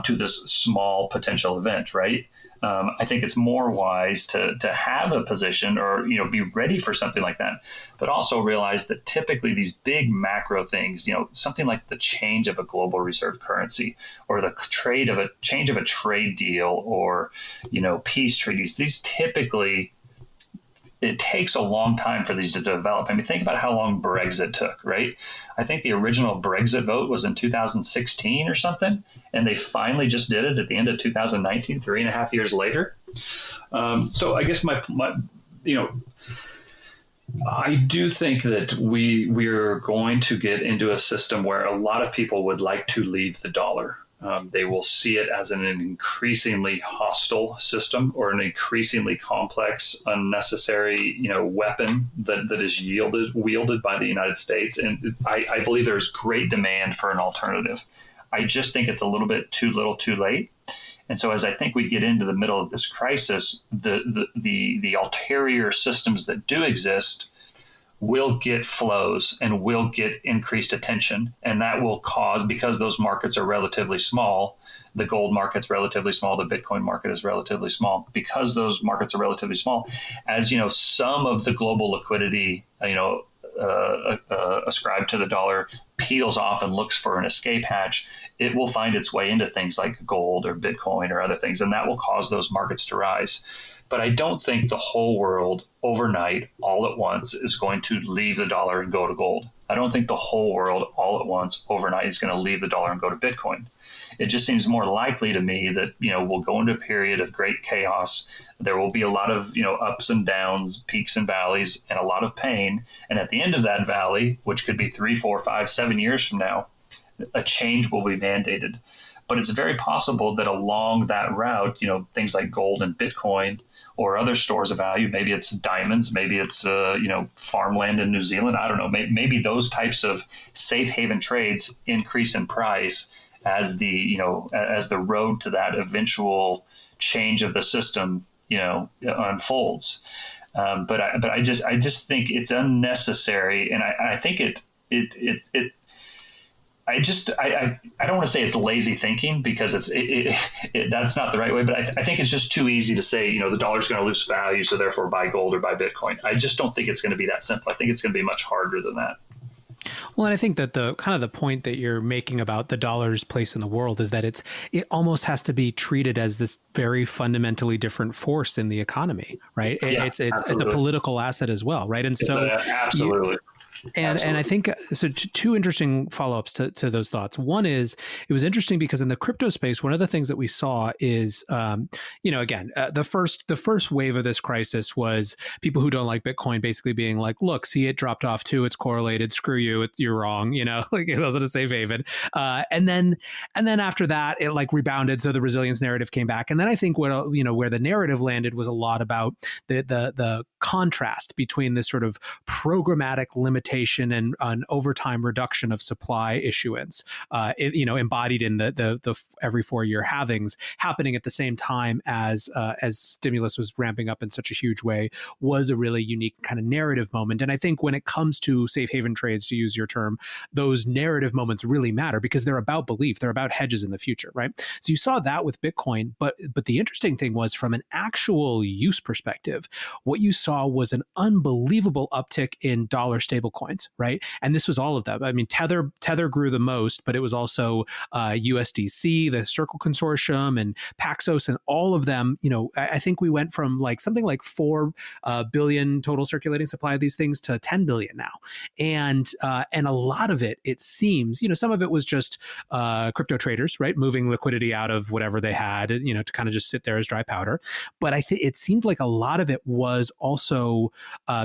to this small potential event, right? I think it's more wise to have a position or, be ready for something like that, but also realize that typically these big macro things, something like the change of a global reserve currency or the change of a trade deal or, peace treaties, these typically, it takes a long time for these to develop. I mean, think about how long Brexit took, right? I think the original Brexit vote was in 2016 or something, and they finally just did it at the end of 2019, 3.5 years later. So I guess my I do think that we're going to get into a system where a lot of people would like to leave the dollar. They will see it as an increasingly hostile system or an increasingly complex, unnecessary, weapon that is wielded by the United States. And I believe there's great demand for an alternative. I just think it's a little bit too little, too late. And so, as I think we get into the middle of this crisis, the ulterior systems that do exist will get flows and will get increased attention. And that will cause, because those markets are relatively small, the gold market's relatively small, the Bitcoin market is relatively small, because those markets are relatively small, as some of the global liquidity, ascribed to the dollar peels off and looks for an escape hatch, it will find its way into things like gold or Bitcoin or other things, and that will cause those markets to rise. But I don't think the whole world overnight, all at once, is going to leave the dollar and go to gold. I don't think the whole world all at once overnight is going to leave the dollar and go to Bitcoin. It just seems more likely to me that, we'll go into a period of great chaos. There will be a lot of, ups and downs, peaks and valleys, and a lot of pain. And at the end of that valley, which could be 3, 4, 5, 7 years from now, a change will be mandated. But it's very possible that along that route, things like gold and Bitcoin or other stores of value, maybe it's diamonds, maybe it's, farmland in New Zealand. I don't know. Maybe those types of safe haven trades increase in price as the road to that eventual change of the system, unfolds. But I just think it's unnecessary, and I think I don't want to say it's lazy thinking, because that's not the right way, but I think it's just too easy to say, the dollar's going to lose value, so therefore buy gold or buy Bitcoin. I just don't think it's going to be that simple. I think it's going to be much harder than that. Well, and I think that the point that you're making about the dollar's place in the world is that it almost has to be treated as this very fundamentally different force in the economy, right? Yeah, it's a political asset as well, right? And so absolutely. And I think so. Two interesting follow-ups to those thoughts. One is, it was interesting because in the crypto space, one of the things that we saw is, the first wave of this crisis was people who don't like Bitcoin basically being like, "Look, see, it dropped off too. It's correlated. Screw you. You're wrong. Like it wasn't a safe haven." And then after that, it like rebounded. So the resilience narrative came back. And then I think where the narrative landed was a lot about the contrast between this sort of programmatic limitation and an overtime reduction of supply issuance, embodied in the every 4-year halvings happening at the same time as stimulus was ramping up in such a huge way, was a really unique kind of narrative moment. And I think when it comes to safe haven trades, to use your term, those narrative moments really matter because they're about belief, they're about hedges in the future, right? So you saw that with Bitcoin, but the interesting thing was, from an actual use perspective, what you saw was an unbelievable uptick in dollar stable coins, right? And this was all of them. I mean, Tether grew the most, but it was also USDC, the Circle Consortium, and Paxos, and all of them. I think we went from like something like 4 billion total circulating supply of these things to 10 billion now, and a lot of it seems, some of it was just crypto traders, right, moving liquidity out of whatever they had, to kind of just sit there as dry powder. But I think it seemed like a lot of it was also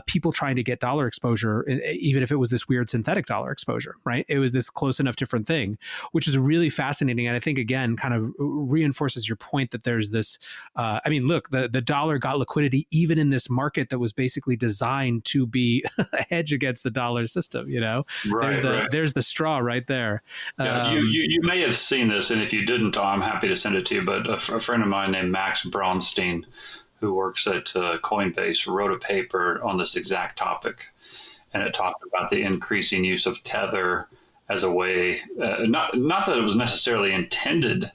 people trying to get dollar exposure, even if it was this weird synthetic dollar exposure, right? It was this close enough different thing, which is really fascinating. And I think, again, kind of reinforces your point that there's this, look, the dollar got liquidity even in this market that was basically designed to be a hedge against the dollar system, Right, there's the straw right there. Yeah, you may have seen this, and if you didn't, I'm happy to send it to you, but a friend of mine named Max Bronstein, who works at Coinbase, wrote a paper on this exact topic. And it talked about the increasing use of Tether as a way, not that it was necessarily intended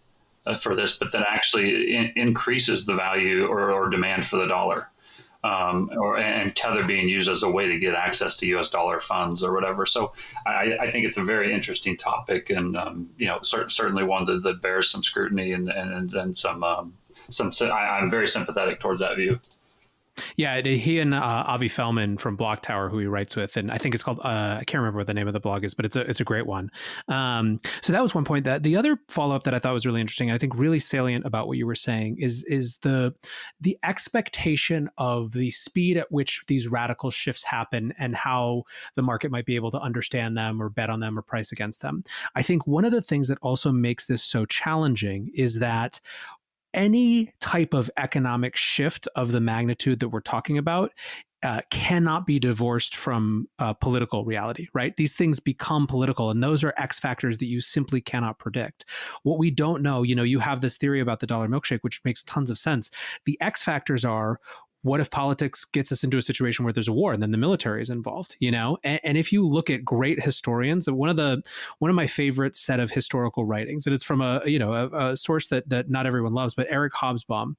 for this, but that actually increases the value or demand for the dollar, and Tether being used as a way to get access to U.S. dollar funds or whatever. So I think it's a very interesting topic, and certainly one that bears some scrutiny and some. I'm very sympathetic towards that view. Yeah, he and Avi Fellman from Block Tower, who he writes with, and I think it's called I can't remember what the name of the blog is, but it's a great one. So that was one point. That the other follow up that I thought was really interesting, and I think really salient about what you were saying is the expectation of the speed at which these radical shifts happen and how the market might be able to understand them or bet on them or price against them. I think one of the things that also makes this so challenging is that any type of economic shift of the magnitude that we're talking about cannot be divorced from political reality, right? These things become political, and those are X factors that you simply cannot predict. What we don't know, you have this theory about the dollar milkshake, which makes tons of sense. The X factors are, what if politics gets us into a situation where there's a war and then the military is involved, And if you look at great historians, one of my favorite set of historical writings, and it's from a source that not everyone loves, but Eric Hobsbawm,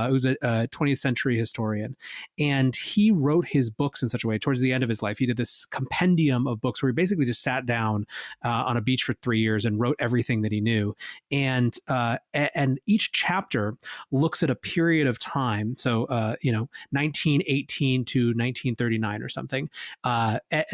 who's a 20th century historian, and he wrote his books in such a way. Towards the end of his life, he did this compendium of books where he basically just sat down on a beach for 3 years and wrote everything that he knew, and each chapter looks at a period of time. So 1918 to 1939 or something,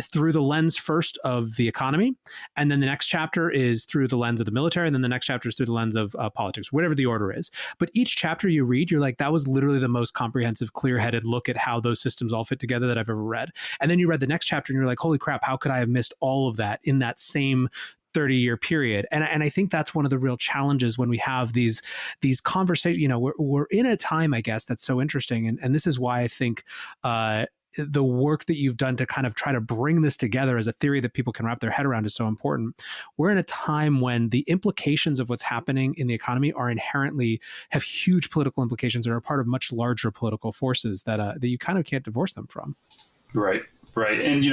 through the lens first of the economy. And then the next chapter is through the lens of the military. And then the next chapter is through the lens of politics, whatever the order is. But each chapter you read, you're like, that was literally the most comprehensive, clear-headed look at how those systems all fit together that I've ever read. And then you read the next chapter and you're like, holy crap, how could I have missed all of that in that same 30-year period? And I think that's one of the real challenges when we have these conversations. We're in a time, I guess, that's so interesting. And this is why I think the work that you've done to kind of try to bring this together as a theory that people can wrap their head around is so important. We're in a time when the implications of what's happening in the economy are inherently have huge political implications and are part of much larger political forces that you kind of can't divorce them from. Right. Right. And,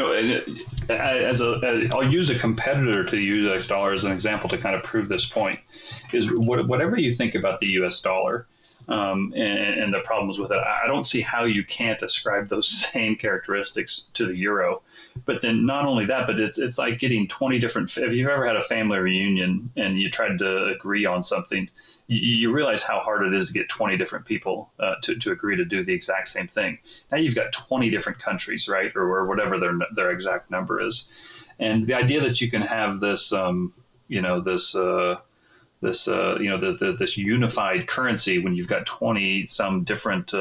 I'll use a competitor to US dollar as an example to kind of prove this point, is whatever you think about the US dollar and the problems with it, I don't see how you can't ascribe those same characteristics to the euro. But then not only that, but it's like getting 20 different, if you've ever had a family reunion and you tried to agree on something, you realize how hard it is to get 20 different people to agree to do the exact same thing. Now you've got 20 different countries, right, or whatever their exact number is, and the idea that you can have this, this unified currency when you've got 20 some different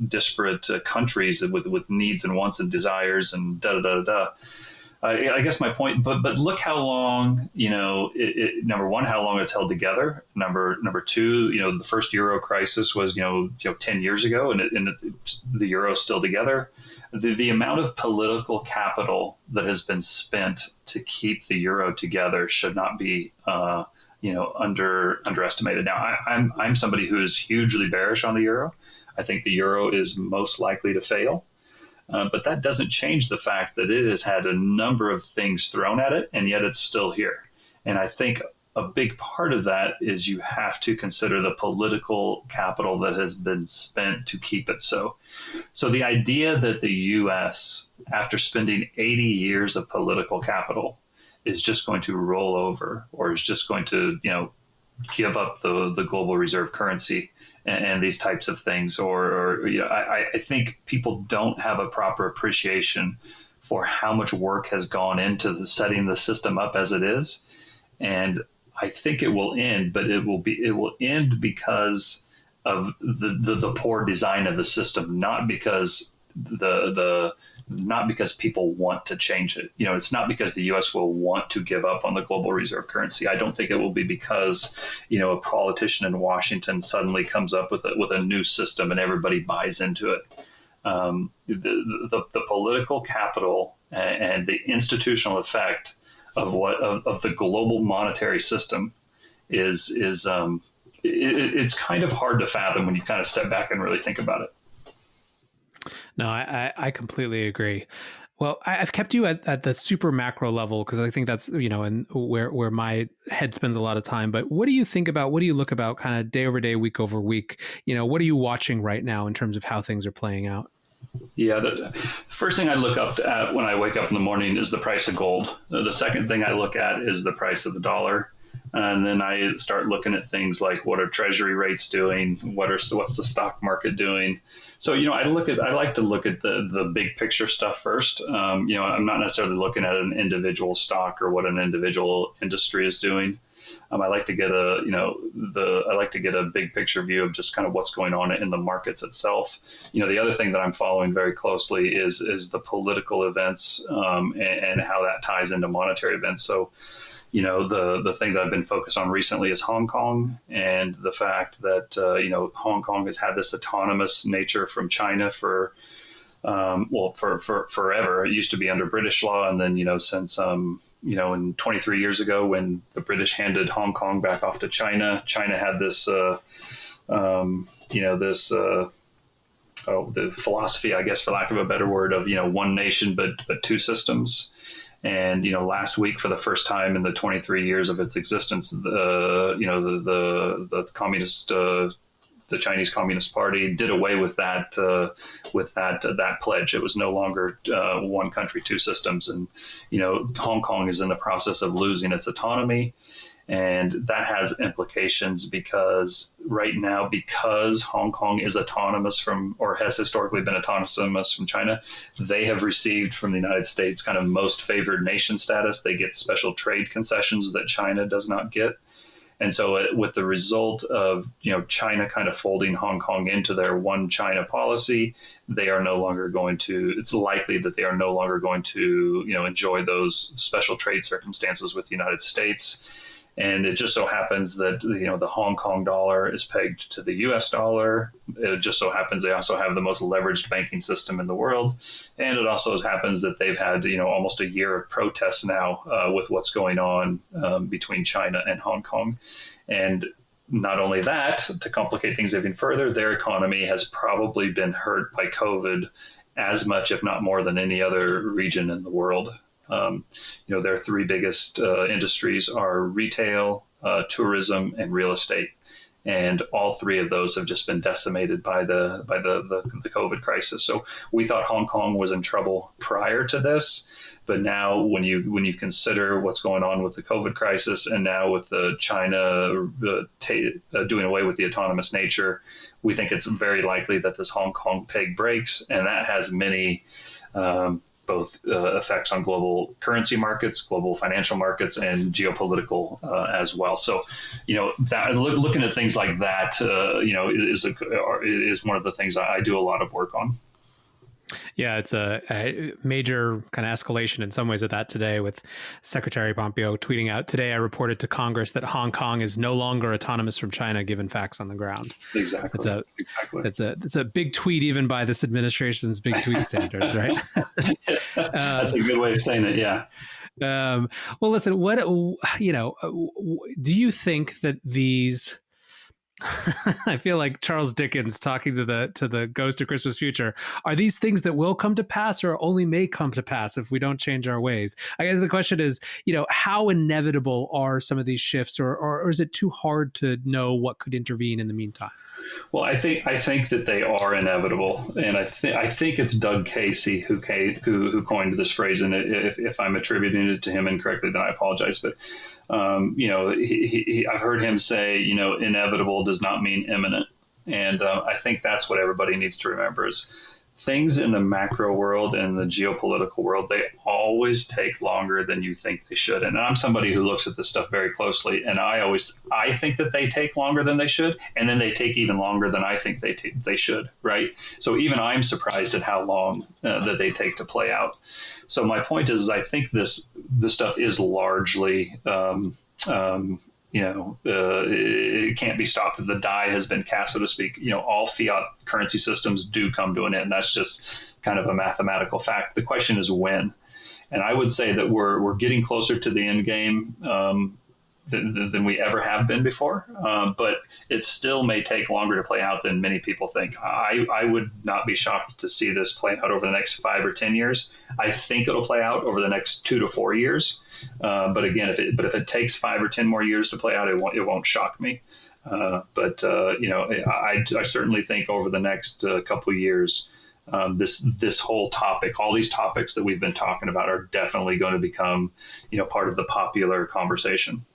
disparate countries with needs and wants and desires and da da da da. I guess my point, but look how long, number one, how long it's held together. Number two, the first euro crisis was, 10 years ago, and the euro is still together. The amount of political capital that has been spent to keep the euro together should not be, underestimated. Now, I'm somebody who is hugely bearish on the euro. I think the euro is most likely to fail. But that doesn't change the fact that it has had a number of things thrown at it, and yet it's still here. And I think a big part of that is you have to consider the political capital that has been spent to keep it so. So the idea that the U.S., after spending 80 years of political capital, is just going to roll over or is just going to, give up the global reserve currency and these types of things, I think people don't have a proper appreciation for how much work has gone into setting the system up as it is, and I think it will end, but it will end because of the poor design of the system, not because not because people want to change it. It's not because the U.S. will want to give up on the global reserve currency. I don't think it will be because, a politician in Washington suddenly comes up with a new system and everybody buys into it. The political capital and the institutional effect of the global monetary system is it's kind of hard to fathom when you kind of step back and really think about it. No, I completely agree. Well, I've kept you at the super macro level because I think that's, and where my head spends a lot of time. But what do you look about kind of day over day, week over week? What are you watching right now in terms of how things are playing out? Yeah, the first thing I look up at when I wake up in the morning is the price of gold. The second thing I look at is the price of the dollar. And then I start looking at things like, what are treasury rates doing? What's the stock market doing? So, I like to look at the big picture stuff first. I'm not necessarily looking at an individual stock or what an individual industry is doing. I like to get a big picture view of just kind of what's going on in the markets itself. The other thing that I'm following very closely is the political events and how that ties into monetary events. So, the thing that I've been focused on recently is Hong Kong, and the fact that Hong Kong has had this autonomous nature from China for forever. It used to be under British law, and then since in 23 years ago, when the British handed Hong Kong back off to China, China had this the philosophy, I guess, for lack of a better word, of one nation but two systems. And last week, for the first time in the 23 years of its existence, the communist, the Chinese Communist Party did away with that pledge. It was no longer one country, two systems, and Hong Kong is in the process of losing its autonomy. And that has implications because right now, because Hong Kong is autonomous from, or has historically been autonomous from China, they have received from the United States kind of most favored nation status. They get special trade concessions that China does not get. And so with the result of, China kind of folding Hong Kong into their one China policy, they are no longer going to, it's likely that they are no longer going to, enjoy those special trade circumstances with the United States. And it just so happens that, the Hong Kong dollar is pegged to the US dollar. It just so happens they also have the most leveraged banking system in the world. And it also happens that they've had, almost a year of protests now with what's going on between China and Hong Kong. And not only that, to complicate things even further, their economy has probably been hurt by COVID as much, if not more, than any other region in the world. Their three biggest industries are retail, tourism, and real estate, and all three of those have just been decimated by the COVID crisis. So we thought Hong Kong was in trouble prior to this, but now when you consider what's going on with the COVID crisis, and now with the China doing away with the autonomous nature, we think it's very likely that this Hong Kong peg breaks, and that has many both effects on global currency markets, global financial markets, and geopolitical as well. So, that looking at things like that, is one of the things I do a lot of work on. Yeah, it's a major kind of escalation in some ways of that today, with Secretary Pompeo tweeting out, "Today I reported to Congress that Hong Kong is no longer autonomous from China, given facts on the ground." Exactly. It's a big tweet, even by this administration's big tweet standards, right? That's a good way of saying it. Yeah. Well, listen, do you think that these? I feel like Charles Dickens talking to the ghost of Christmas Future. Are these things that will come to pass, or only may come to pass if we don't change our ways? I guess the question is, how inevitable are some of these shifts, or is it too hard to know what could intervene in the meantime? Well, I think that they are inevitable, and I think it's Doug Casey who coined this phrase, and if I'm attributing it to him incorrectly, then I apologize. But I've heard him say, inevitable does not mean imminent, and I think that's what everybody needs to remember is things in the macro world and the geopolitical world, they always take longer than you think they should. And I'm somebody who looks at this stuff very closely, and I think that they take longer than they should, and then they take even longer than I think they should, right? So even I'm surprised at how long that they take to play out. So my point is I think this stuff is largely it can't be stopped. The die has been cast, so to speak. All fiat currency systems do come to an end. That's just kind of a mathematical fact. The question is when. And I would say that we're getting closer to the end game than we ever have been before. But it still may take longer to play out than many people think. I would not be shocked to see this play out over the next 5 or 10 years. I think it'll play out over the next 2 to 4 years. But again, if it takes 5 or 10 more years to play out, it won't shock me. I certainly think over the next couple of years, this whole topic, all these topics that we've been talking about, are definitely going to become, part of the popular conversation.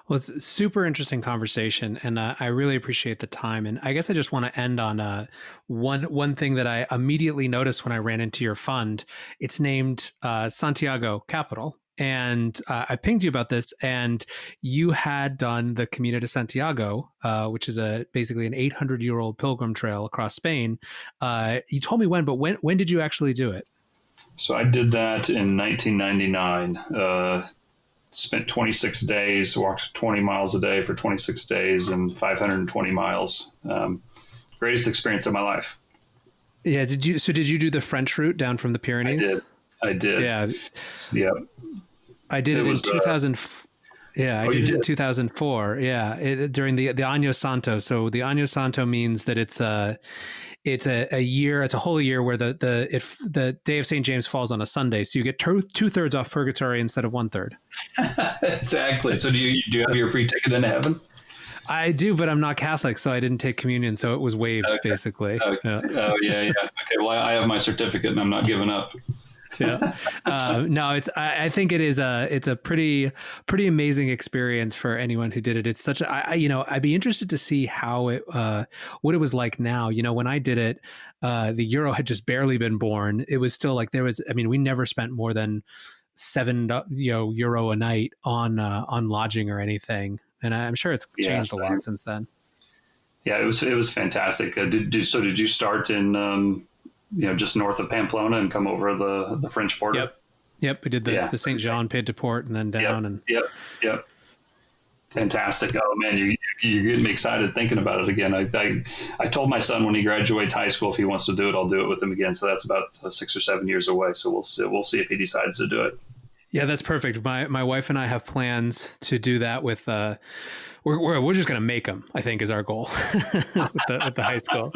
Well, it's a super interesting conversation, and I really appreciate the time. And I guess I just want to end on one thing that I immediately noticed when I ran into your fund. It's named Santiago Capital, and I pinged you about this, and you had done the Camino de Santiago, which is basically an 800-year-old pilgrim trail across Spain. You told me when, but when did you actually do it? So I did that in 1999. Spent 26 days, walked 20 miles a day for 26 days and 520 miles. Greatest experience of my life. Yeah. Did you do the French route down from the Pyrenees? I did. Yeah. Yeah. I did it in 2000. Yeah, I did it in 2004. Yeah, during the Año Santo. So the Año Santo means that it's a year. It's a whole year where the day of St. James falls on a Sunday. So you get 2/3 off purgatory instead of 1/3. Exactly. So do you have your free ticket into heaven? I do, but I'm not Catholic, so I didn't take communion. So it was waived, basically. Okay. Yeah. Oh yeah. Okay. Well, I have my certificate, and I'm not giving up. Yeah. No, I think it's a pretty amazing experience for anyone who did it. It's such I'd be interested to see how what it was like now. When I did it, the euro had just barely been born. It was still like we never spent more than €7 a night on lodging or anything. And I'm sure it's changed a lot since then. Yeah, it was fantastic. Did you start in, just north of Pamplona and come over the French border? Yep. We did the St. Jean Pied de Port and then down. Yep. Fantastic. Oh man, you're getting me excited thinking about it again. I told my son when he graduates high school, if he wants to do it, I'll do it with him again. So that's about 6 or 7 years away. So we'll see if he decides to do it. Yeah, that's perfect. My wife and I have plans to do that with. We're just gonna make them, I think, is our goal with the high school.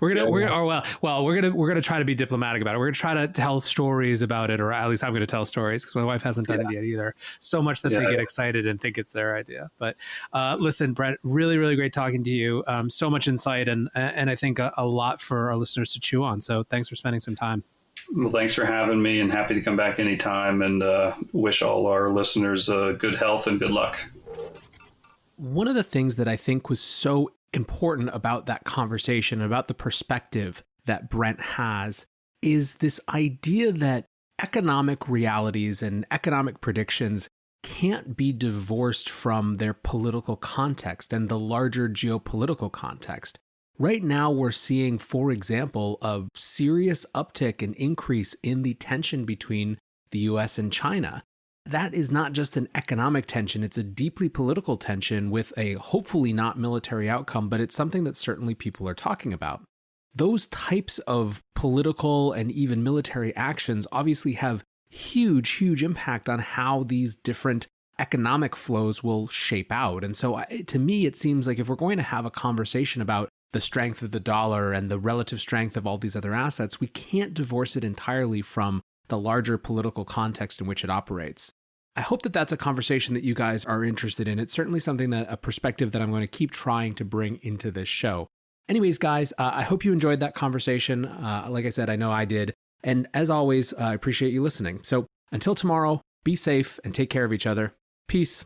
We're gonna try to be diplomatic about it. We're gonna try to tell stories about it, or at least I'm gonna tell stories because my wife hasn't done it yet either. So much that they get excited and think it's their idea. But listen, Brent, really, really great talking to you. So much insight and I think a lot for our listeners to chew on. So thanks for spending some time. Well, thanks for having me, and happy to come back anytime, and wish all our listeners good health and good luck. One of the things that I think was so important about that conversation, about the perspective that Brent has, is this idea that economic realities and economic predictions can't be divorced from their political context and the larger geopolitical context. Right now, we're seeing, for example, a serious uptick and increase in the tension between the US and China. That is not just an economic tension, it's a deeply political tension with a hopefully not military outcome, but it's something that certainly people are talking about. Those types of political and even military actions obviously have huge impact on how these different economic flows will shape out. And so to me, it seems like if we're going to have a conversation about the strength of the dollar and the relative strength of all these other assets, we can't divorce it entirely from the larger political context in which it operates. I hope that that's a conversation that you guys are interested in. It's certainly a perspective that I'm going to keep trying to bring into this show. Anyways, guys, I hope you enjoyed that conversation. Like I said, I know I did. And as always, I appreciate you listening. So until tomorrow, be safe and take care of each other. Peace.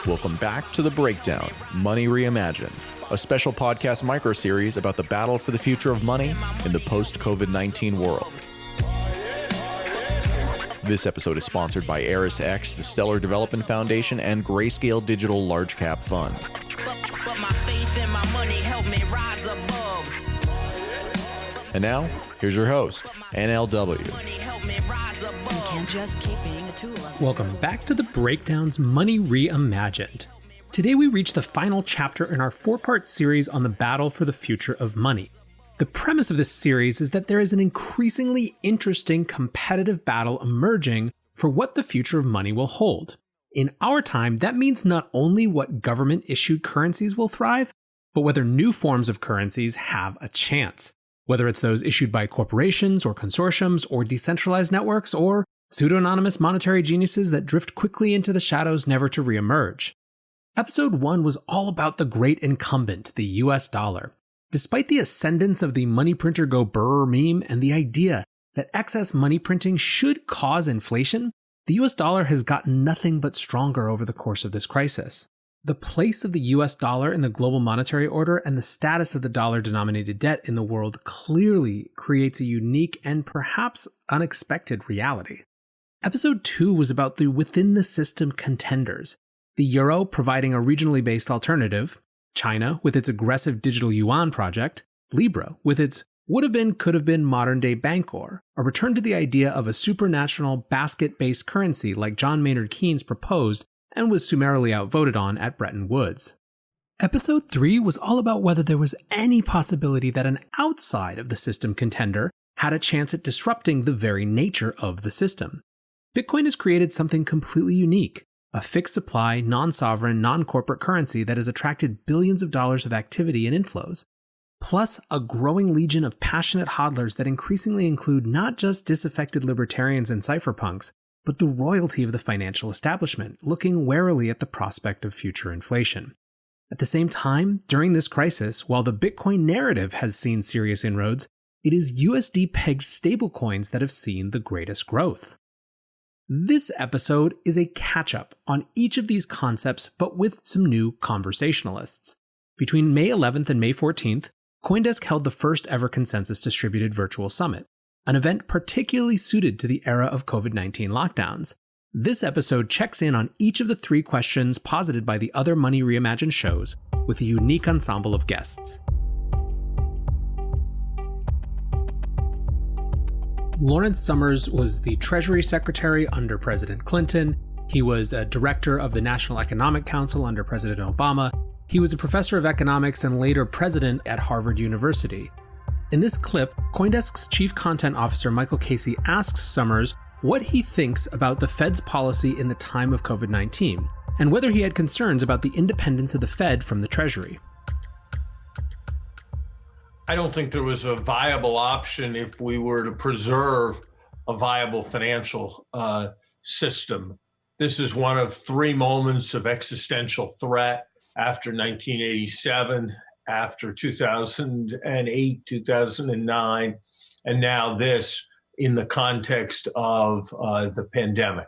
Welcome back to The Breakdown, Money Reimagined, a special podcast microseries about the battle for the future of money in the post-COVID-19 world. This episode is sponsored by Eris X, the Stellar Development Foundation, and Grayscale Digital Large Cap Fund. And now, here's your host, NLW. Welcome back to The Breakdown's Money Reimagined. Today we reach the final chapter in our 4-part series on the battle for the future of money. The premise of this series is that there is an increasingly interesting competitive battle emerging for what the future of money will hold. In our time, that means not only what government-issued currencies will thrive, but whether new forms of currencies have a chance. Whether it's those issued by corporations or consortiums or decentralized networks or pseudo-anonymous monetary geniuses that drift quickly into the shadows never to reemerge. Episode 1 was all about the great incumbent, the US dollar. Despite the ascendance of the money printer go brr meme and the idea that excess money printing should cause inflation, the US dollar has gotten nothing but stronger over the course of this crisis. The place of the US dollar in the global monetary order and the status of the dollar-denominated debt in the world clearly creates a unique and perhaps unexpected reality. Episode 2 was about the within-the-system contenders, the euro providing a regionally based alternative, China with its aggressive digital yuan project, Libra with its would-have-been, could-have-been modern-day Bancor, a return to the idea of a supranational basket-based currency like John Maynard Keynes proposed and was summarily outvoted on at Bretton Woods. Episode 3 was all about whether there was any possibility that an outside of the system contender had a chance at disrupting the very nature of the system. Bitcoin has created something completely unique, a fixed supply, non-sovereign, non-corporate currency that has attracted billions of dollars of activity and inflows, plus a growing legion of passionate hodlers that increasingly include not just disaffected libertarians and cypherpunks, but the royalty of the financial establishment, looking warily at the prospect of future inflation. At the same time, during this crisis, while the Bitcoin narrative has seen serious inroads, it is USD-pegged stablecoins that have seen the greatest growth. This episode is a catch-up on each of these concepts, but with some new conversationalists. Between May 11th and May 14th, CoinDesk held the first ever consensus distributed virtual summit, an event particularly suited to the era of COVID-19 lockdowns. This episode checks in on each of the 3 questions posited by the other Money Reimagined shows with a unique ensemble of guests. Lawrence Summers was the Treasury Secretary under President Clinton. He was a director of the National Economic Council under President Obama. He was a professor of economics and later president at Harvard University. In this clip, CoinDesk's chief content officer Michael Casey asks Summers what he thinks about the Fed's policy in the time of COVID-19, and whether he had concerns about the independence of the Fed from the Treasury. I don't think there was a viable option if we were to preserve a viable financial system. This is one of 3 moments of existential threat after 1987, after 2008, 2009, and now this in the context of the pandemic.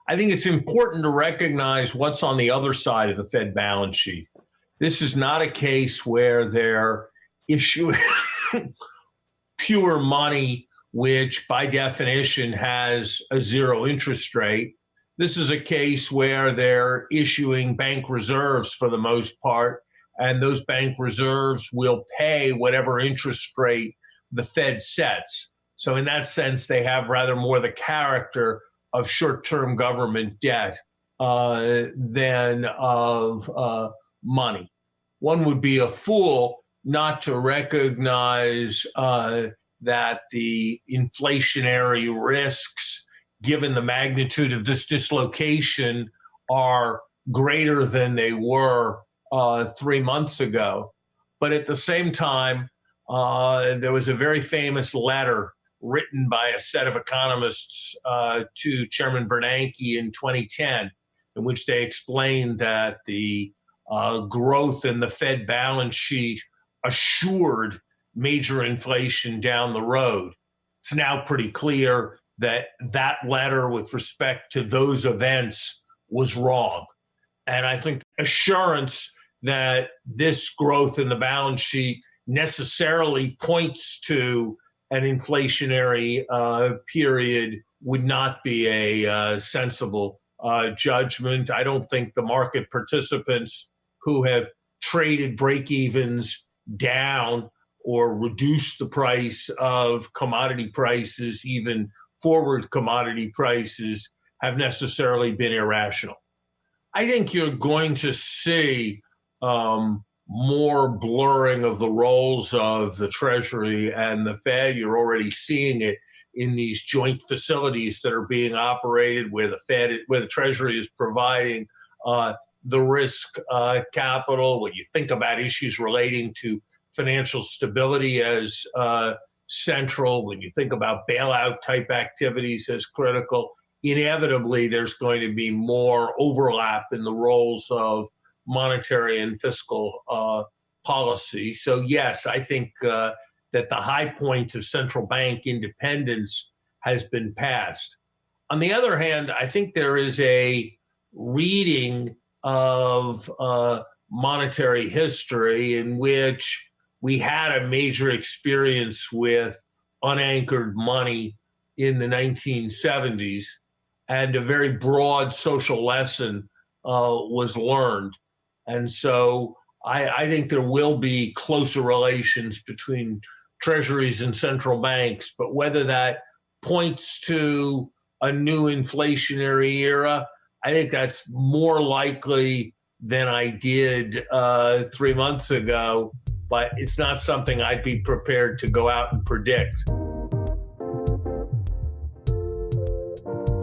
I think it's important to recognize what's on the other side of the Fed balance sheet. This is not a case where they're issuing pure money, which by definition has a 0 interest rate. This is a case where they're issuing bank reserves for the most part, and those bank reserves will pay whatever interest rate the Fed sets. So in that sense, they have rather more the character of short-term government debt than of money. One would be a fool not to recognize that the inflationary risks, given the magnitude of this dislocation, are greater than they were 3 months ago. But at the same time, there was a very famous letter written by a set of economists to Chairman Bernanke in 2010, in which they explained that the growth in the Fed balance sheet assured major inflation down the road. It's now pretty clear that that letter with respect to those events was wrong. And I think assurance that this growth in the balance sheet necessarily points to an inflationary period would not be a sensible judgment. I don't think the market participants who have traded break-evens down or reduced the price of commodity prices, even forward commodity prices, have necessarily been irrational. I think you're going to see more blurring of the roles of the Treasury and the Fed. You're already seeing it in these joint facilities that are being operated where the Treasury is providing the risk capital. When you think about issues relating to financial stability as central, when you think about bailout type activities as critical, inevitably there's going to be more overlap in the roles of monetary and fiscal policy. So yes, I think that the high point of central bank independence has been passed. On the other hand, I think there is a reading of monetary history in which we had a major experience with unanchored money in the 1970s, and a very broad social lesson was learned. And so I think there will be closer relations between treasuries and central banks, but whether that points to a new inflationary era, I think that's more likely than I did 3 months ago, but it's not something I'd be prepared to go out and predict.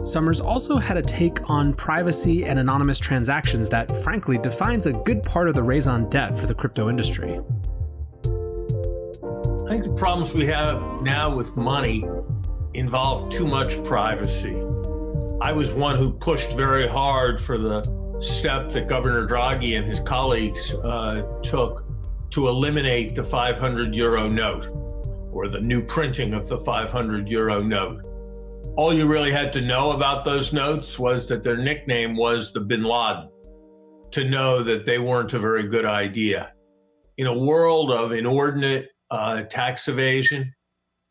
Summers also had a take on privacy and anonymous transactions that, frankly, defines a good part of the raison d'etre for the crypto industry. I think the problems we have now with money involve too much privacy. I was one who pushed very hard for the step that Governor Draghi and his colleagues took to eliminate the 500 euro note, or the new printing of the 500 euro note. All you really had to know about those notes was that their nickname was the Bin Laden, to know that they weren't a very good idea. In a world of inordinate tax evasion,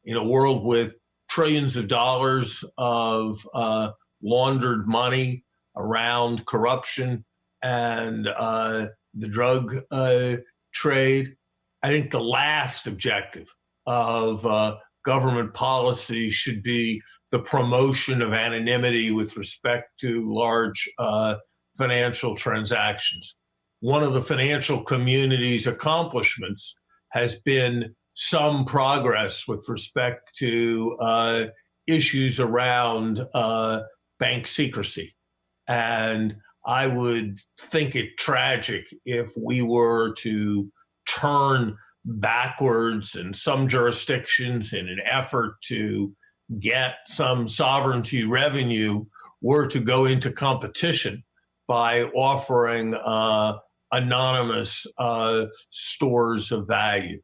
in a world with trillions of dollars of laundered money around corruption and the drug trade, I think the last objective of government policy should be the promotion of anonymity with respect to large financial transactions. One of the financial community's accomplishments has been some progress with respect to issues around bank secrecy. And I would think it tragic if we were to turn backwards in some jurisdictions in an effort to get some sovereignty revenue were to go into competition by offering anonymous stores of value.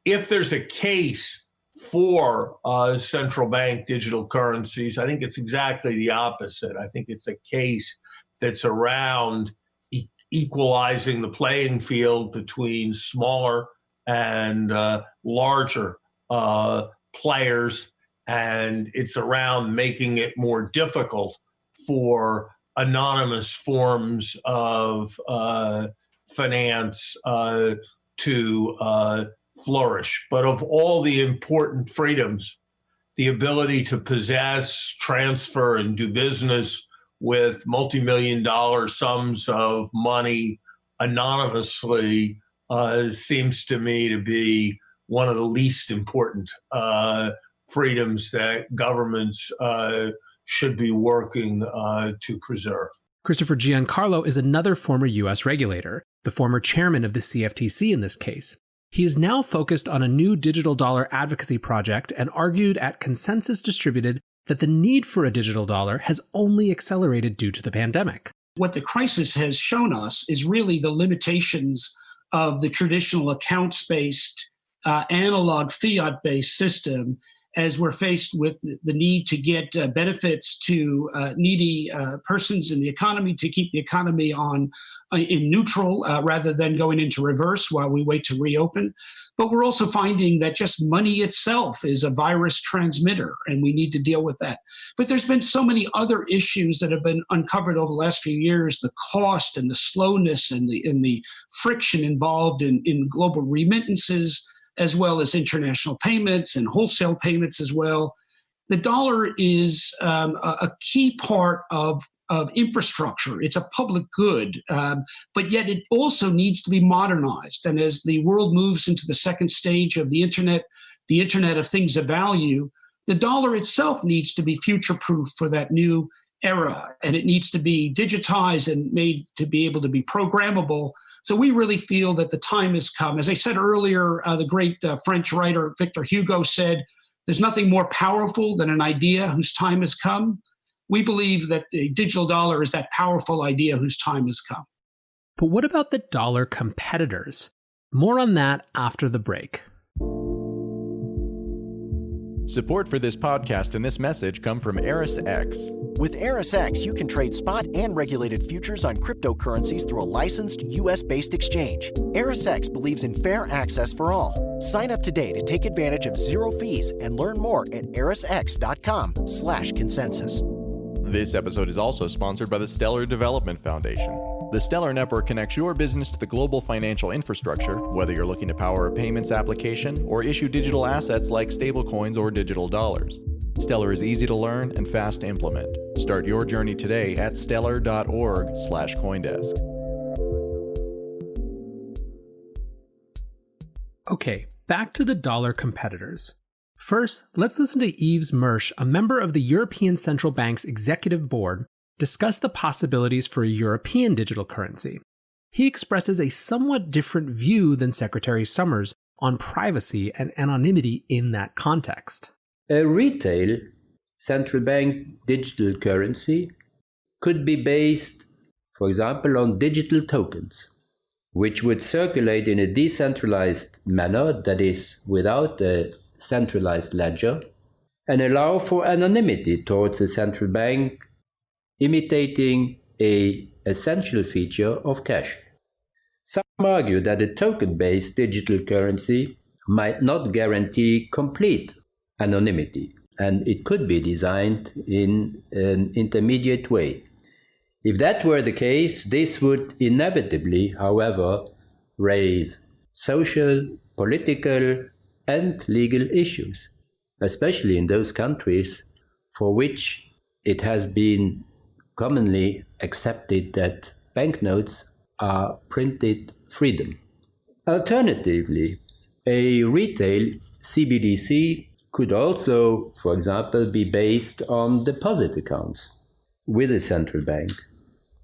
If there's a case for central bank digital currencies, I think it's exactly the opposite. I think it's a case that's around equalizing the playing field between smaller and larger players, and it's around making it more difficult for anonymous forms of finance to flourish. But of all the important freedoms, the ability to possess, transfer, and do business with multi-million-dollar sums of money anonymously seems to me to be one of the least important freedoms that governments should be working to preserve. Christopher Giancarlo is another former U.S. regulator, the former chairman of the CFTC in this case. He is now focused on a new digital dollar advocacy project and argued at Consensus Distributed that the need for a digital dollar has only accelerated due to the pandemic. What the crisis has shown us is really the limitations of the traditional accounts-based, analog fiat-based system, as we're faced with the need to get benefits to needy persons in the economy, to keep the economy in neutral rather than going into reverse while we wait to reopen. But we're also finding that just money itself is a virus transmitter, and we need to deal with that. But there's been so many other issues that have been uncovered over the last few years: the cost and the slowness and the friction involved in global remittances, as well as international payments and wholesale payments as well. The dollar is a key part of infrastructure. It's a public good, but yet it also needs to be modernized. And as the world moves into the second stage of the Internet of Things of Value, the dollar itself needs to be future-proof for that new era, and it needs to be digitized and made to be able to be programmable. So we really feel that the time has come. As I said earlier, the great French writer Victor Hugo said, "There's nothing more powerful than an idea whose time has come." We believe that the digital dollar is that powerful idea whose time has come. But what about the dollar competitors? More on that after the break. Support for this podcast and this message come from ErisX. With ErisX, you can trade spot and regulated futures on cryptocurrencies through a licensed U.S.-based exchange. ErisX believes in fair access for all. Sign up today to take advantage of zero fees and learn more at erisx.com/consensus. This episode is also sponsored by the Stellar Development Foundation. The Stellar Network connects your business to the global financial infrastructure, whether you're looking to power a payments application or issue digital assets like stablecoins or digital dollars. Stellar is easy to learn and fast to implement. Start your journey today at stellar.org/Coindesk. Okay, back to the dollar competitors. First, let's listen to Yves Mersch, a member of the European Central Bank's executive board, discuss the possibilities for a European digital currency. He expresses a somewhat different view than Secretary Summers on privacy and anonymity in that context. A retail central bank digital currency could be based, for example, on digital tokens, which would circulate in a decentralized manner, that is, without a centralized ledger, and allow for anonymity towards a central bank, imitating an essential feature of cash. Some argue that a token-based digital currency might not guarantee complete anonymity, and it could be designed in an intermediate way. If that were the case, this would inevitably, however, raise social, political, and legal issues, especially in those countries for which it has been commonly accepted that banknotes are printed freedom. Alternatively, a retail CBDC could also, for example, be based on deposit accounts with a central bank.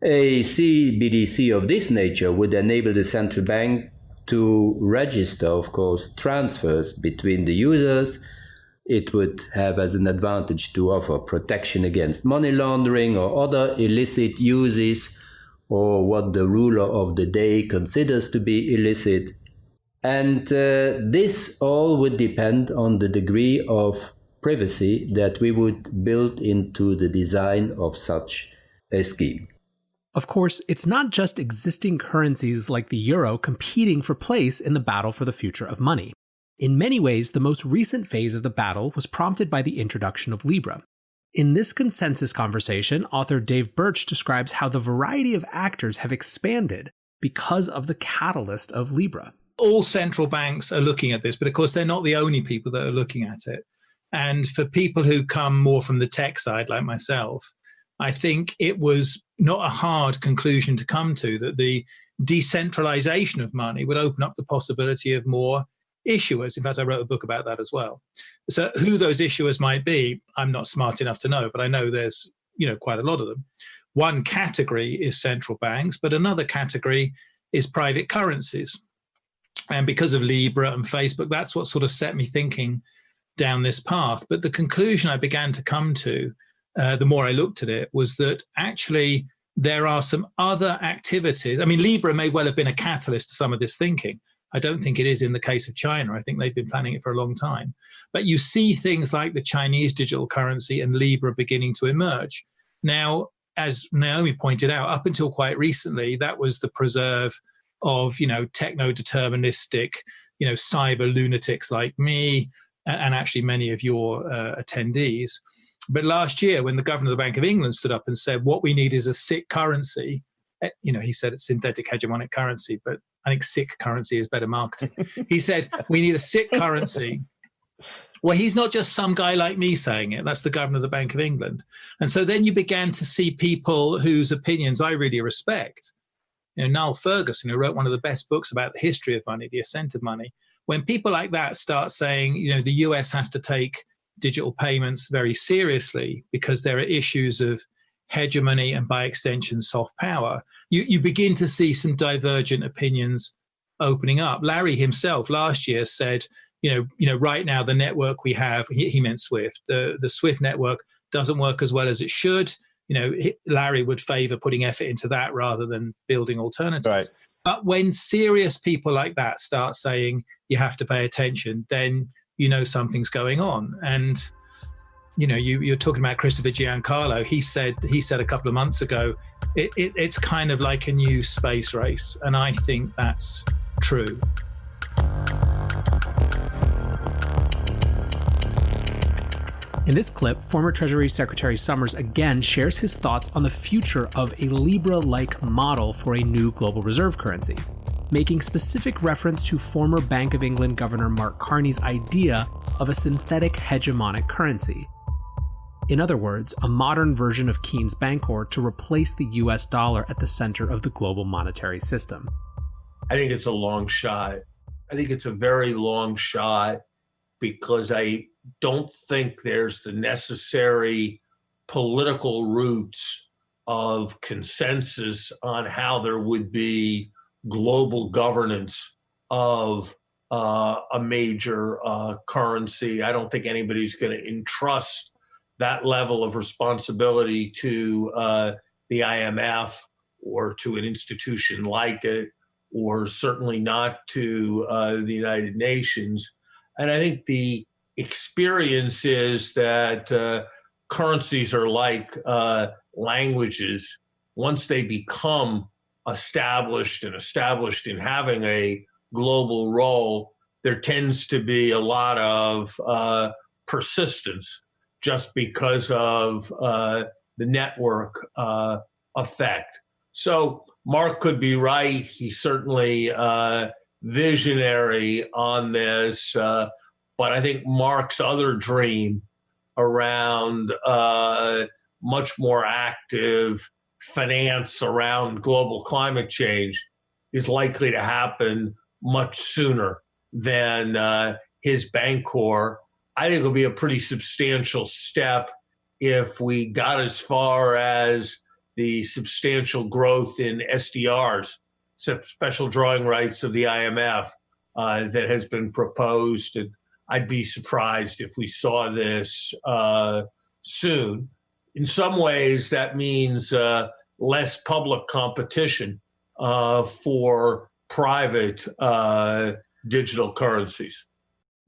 A CBDC of this nature would enable the central bank to register, of course, transfers between the users. It would have as an advantage to offer protection against money laundering or other illicit uses, or what the ruler of the day considers to be illicit. And this all would depend on the degree of privacy that we would build into the design of such a scheme. Of course, it's not just existing currencies like the euro competing for place in the battle for the future of money. In many ways, the most recent phase of the battle was prompted by the introduction of Libra. In this consensus conversation, author Dave Birch describes how the variety of actors have expanded because of the catalyst of Libra. All central banks are looking at this, but of course they're not the only people that are looking at it. And for people who come more from the tech side, like myself, I think it was not a hard conclusion to come to that the decentralization of money would open up the possibility of more issuers. In fact, I wrote a book about that as well. So who those issuers might be, I'm not smart enough to know, but I know there's, quite a lot of them. One category is central banks, but another category is private currencies. And because of Libra and Facebook, that's what sort of set me thinking down this path. But the conclusion I began to come to, the more I looked at it, was that actually there are some other activities. I mean, Libra may well have been a catalyst to some of this thinking. I don't think it is in the case of China. I think they've been planning it for a long time. But you see things like the Chinese digital currency and Libra beginning to emerge. Now, as Naomi pointed out, up until quite recently, that was the preserve of, techno-deterministic, cyber lunatics like me, and actually many of your attendees. But last year, when the governor of the Bank of England stood up and said, what we need is a sick currency, he said it's synthetic hegemonic currency, but I think sick currency is better marketing. He said, we need a sick currency. Well, he's not just some guy like me saying it. That's the governor of the Bank of England. And so then you began to see people whose opinions I really respect. Niall Ferguson, who wrote one of the best books about the history of money, The Ascent of Money. When people like that start saying, the US has to take digital payments very seriously because there are issues of hegemony and by extension soft power, you begin to see some divergent opinions opening up. Larry himself last year said, right now the network we have, he meant SWIFT, the SWIFT network doesn't work as well as it should. Larry would favor putting effort into that rather than building alternatives. Right. But when serious people like that start saying you have to pay attention, then you know something's going on. And you know, you're talking about Christopher Giancarlo. He said a couple of months ago, it's kind of like a new space race, and I think that's true. In this clip, former Treasury Secretary Summers again shares his thoughts on the future of a Libra-like model for a new global reserve currency, making specific reference to former Bank of England Governor Mark Carney's idea of a synthetic hegemonic currency. In other words, a modern version of Keynes' Bancor to replace the US dollar at the center of the global monetary system. I think it's a long shot. I think it's a very long shot because I don't think there's the necessary political roots of consensus on how there would be global governance of a major currency. I don't think anybody's going to entrust that level of responsibility to the IMF or to an institution like it, or certainly not to the United Nations. And I think the experience is that currencies are like languages. Once they become established in having a global role, there tends to be a lot of persistence just because of the network effect. So Mark could be right. He's certainly visionary on this, but I think Mark's other dream around much more active finance around global climate change is likely to happen much sooner than his Bancor. I think it'll be a pretty substantial step if we got as far as the substantial growth in SDRs, special drawing rights of the IMF, that has been proposed. And I'd be surprised if we saw this soon. In some ways, that means less public competition for private digital currencies.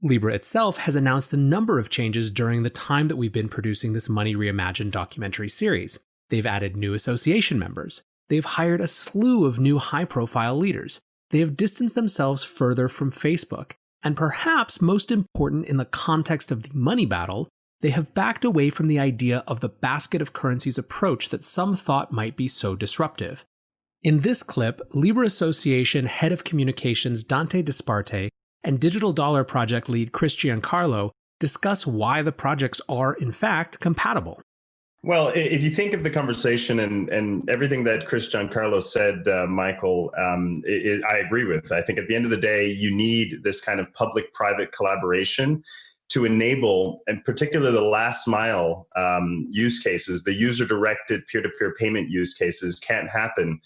Libra itself has announced a number of changes during the time that we've been producing this Money Reimagined documentary series. They've added new association members. They've hired a slew of new high-profile leaders. They have distanced themselves further from Facebook. And perhaps most important in the context of the money battle, they have backed away from the idea of the basket of currencies approach that some thought might be so disruptive. In this clip, Libra Association Head of Communications Dante Disparte and Digital Dollar Project lead Chris Giancarlo discuss why the projects are, in fact, compatible. Well, if you think of the conversation and everything that Chris Giancarlo said, Michael, I agree with. I think at the end of the day, you need this kind of public-private collaboration to enable, and particularly the last mile use cases, the user-directed peer-to-peer payment use cases can't happen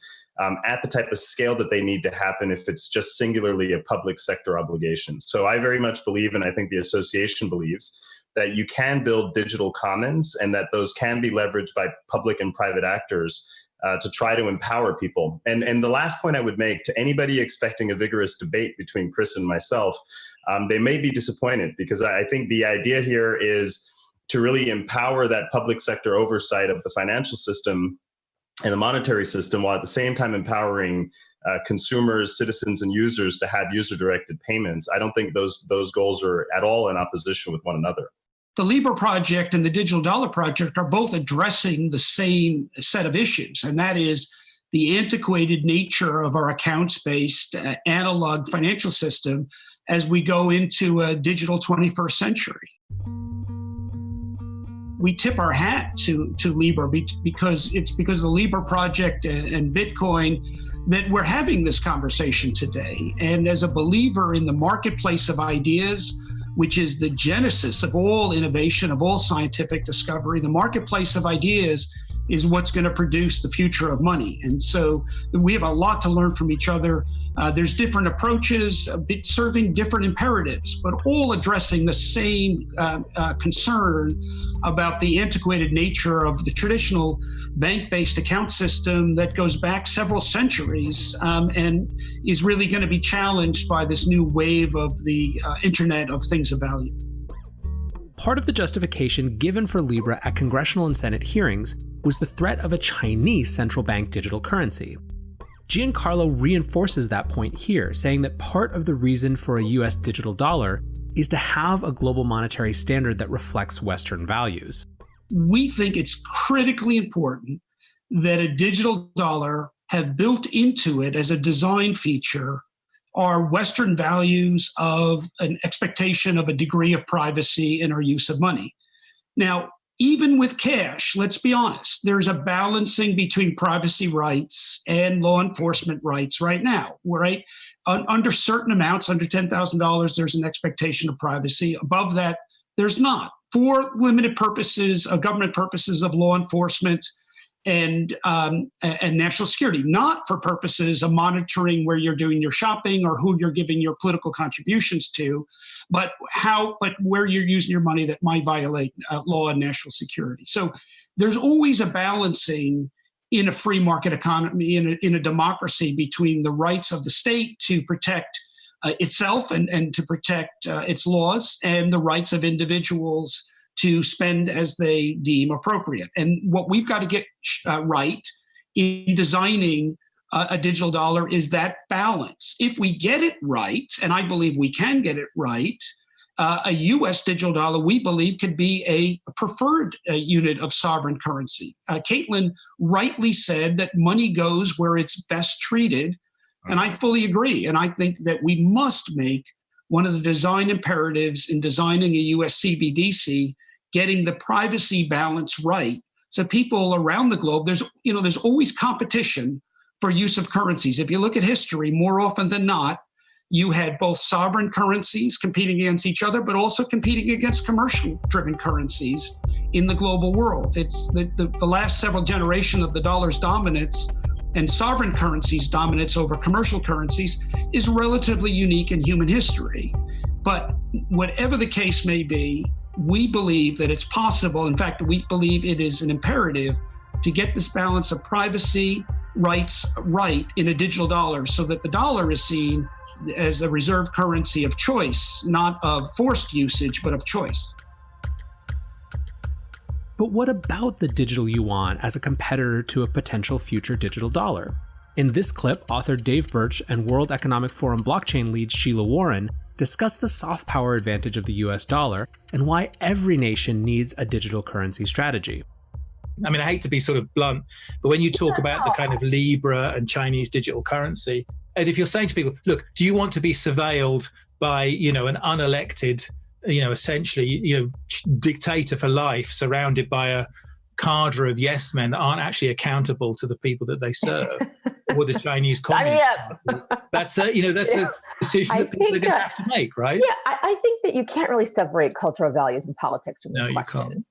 at the type of scale that they need to happen if it's just singularly a public sector obligation. So I very much believe, and I think the association believes, that you can build digital commons and that those can be leveraged by public and private actors to try to empower people. And the last point I would make to anybody expecting a vigorous debate between Chris and myself, they may be disappointed, because I think the idea here is to really empower that public sector oversight of the financial system and the monetary system, while at the same time empowering consumers, citizens, and users to have user-directed payments. I don't think those goals are at all in opposition with one another. The Libra Project and the Digital Dollar Project are both addressing the same set of issues, and that is the antiquated nature of our accounts-based analog financial system as we go into a digital 21st century. We tip our hat to Libra because it's because of the Libra Project and Bitcoin that we're having this conversation today. And as a believer in the marketplace of ideas, which is the genesis of all innovation, of all scientific discovery, the marketplace of ideas is what's going to produce the future of money. And so we have a lot to learn from each other. There's different approaches, serving different imperatives, but all addressing the same concern about the antiquated nature of the traditional bank-based account system that goes back several centuries and is really going to be challenged by this new wave of the Internet of Things of Value. Part of the justification given for Libra at congressional and Senate hearings was the threat of a Chinese central bank digital currency. Giancarlo reinforces that point here, saying that part of the reason for a US digital dollar is to have a global monetary standard that reflects Western values. We think it's critically important that a digital dollar have built into it as a design feature are Western values of an expectation of a degree of privacy in our use of money. Now, even with cash, let's be honest, there's a balancing between privacy rights and law enforcement rights right now, right? Under certain amounts, under $10,000, there's an expectation of privacy. Above that, there's not. For limited purposes, government purposes of law enforcement and national security, not for purposes of monitoring where you're doing your shopping or who you're giving your political contributions to, but where you're using your money that might violate law and national security. So there's always a balancing in a free market economy, in a democracy, between the rights of the state to protect itself and to protect its laws, and the rights of individuals to spend as they deem appropriate. And what we've got to get right in designing a digital dollar is that balance. If we get it right, and I believe we can get it right, a U.S. digital dollar, we believe, could be a preferred unit of sovereign currency. Caitlin rightly said that money goes where it's best treated, and I fully agree. And I think that we must make one of the design imperatives in designing a U.S. CBDC getting the privacy balance right. So people around the globe, there's always competition for use of currencies. If you look at history, more often than not, you had both sovereign currencies competing against each other, but also competing against commercial-driven currencies in the global world. It's the last several generations of the dollar's dominance and sovereign currencies' dominance over commercial currencies is relatively unique in human history. But whatever the case may be, we believe that it's possible. In fact, we believe it is an imperative to get this balance of privacy rights right in a digital dollar, so that the dollar is seen as a reserve currency of choice, not of forced usage, but of choice. But what about the digital yuan as a competitor to a potential future digital dollar? In this clip, author Dave Birch and World Economic Forum blockchain lead Sheila Warren discuss the soft power advantage of the US dollar and why every nation needs a digital currency strategy. I mean, I hate to be sort of blunt, but when you talk about the kind of Libra and Chinese digital currency, and if you're saying to people, look, do you want to be surveilled by, an unelected, essentially, dictator for life, surrounded by a cadre of yes men that aren't actually accountable to the people that they serve, or the Chinese communist? That's a decision that people are going to have to make, right? Yeah, I think that you can't really separate cultural values and politics from this question.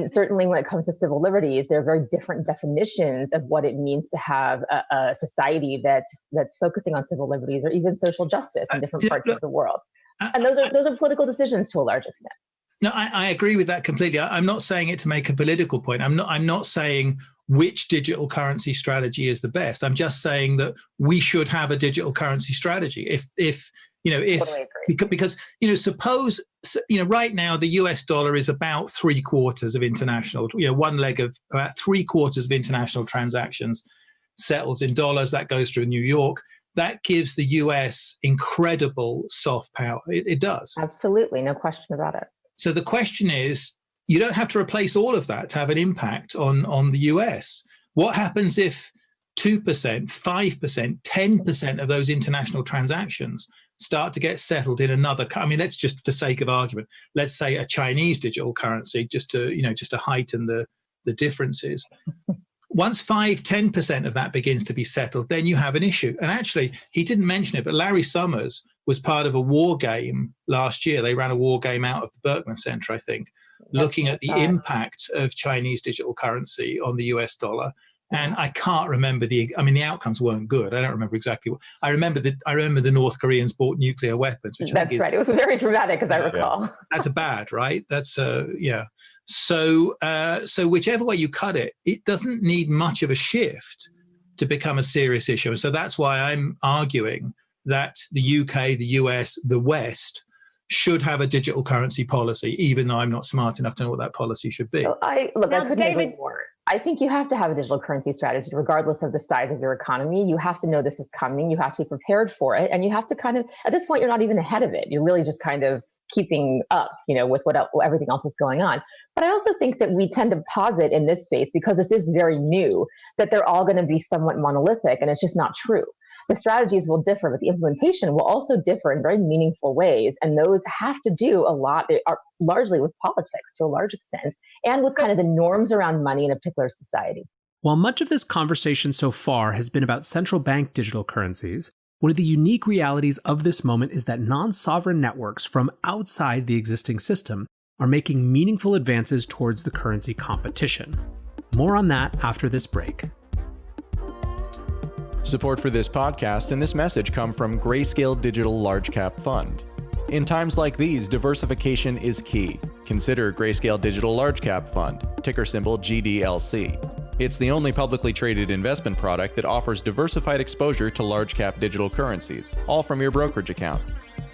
Certainly when it comes to civil liberties, there are very different definitions of what it means to have a society that's focusing on civil liberties or even social justice in different parts of the world. And those are political decisions to a large extent. No, I agree with that completely. I'm not saying it to make a political point. I'm not saying which digital currency strategy is the best. I'm just saying that we should have a digital currency strategy. Because suppose right now the US dollar is about 3/4 of international, one leg of about 3/4 of international transactions settles in dollars. That goes through New York. That gives the US incredible soft power. It does. Absolutely, no question about it. So the question is, you don't have to replace all of that to have an impact on the US. What happens if 2%, 5%, 10% of those international transactions start to get settled in another? Let's just, for sake of argument, let's say a Chinese digital currency, just to heighten the differences. Once 5-10% of that begins to be settled, then you have an issue. And actually, he didn't mention it, but Larry Summers was part of a war game last year. They ran a war game out of the Berkman Center, I think, looking at the impact of Chinese digital currency on the US dollar. And I can't remember the outcomes weren't good. I don't remember exactly what. I remember the North Koreans bought nuclear weapons. Which that's right. It was very dramatic, as I recall. That's bad, right? That's yeah. So whichever way you cut it, it doesn't need much of a shift to become a serious issue. And so that's why I'm arguing that the UK, the US, the West should have a digital currency policy, even though I'm not smart enough to know what that policy should be. So I couldn't agree more. I think you have to have a digital currency strategy, regardless of the size of your economy. You have to know this is coming. You have to be prepared for it. And you have to kind of, at this point, you're not even ahead of it. You're really just kind of keeping up, with everything else is going on. But I also think that we tend to posit in this space, because this is very new, that they're all going to be somewhat monolithic, and it's just not true. The strategies will differ, but the implementation will also differ in very meaningful ways. And those have to do a lot, largely with politics to a large extent, and with kind of the norms around money in a particular society. While much of this conversation so far has been about central bank digital currencies, one of the unique realities of this moment is that non-sovereign networks from outside the existing system are making meaningful advances towards the currency competition. More on that after this break. Support for this podcast and this message come from Grayscale Digital Large Cap Fund. In times like these, diversification is key. Consider Grayscale Digital Large Cap Fund, ticker symbol GDLC. It's the only publicly traded investment product that offers diversified exposure to large cap digital currencies, all from your brokerage account.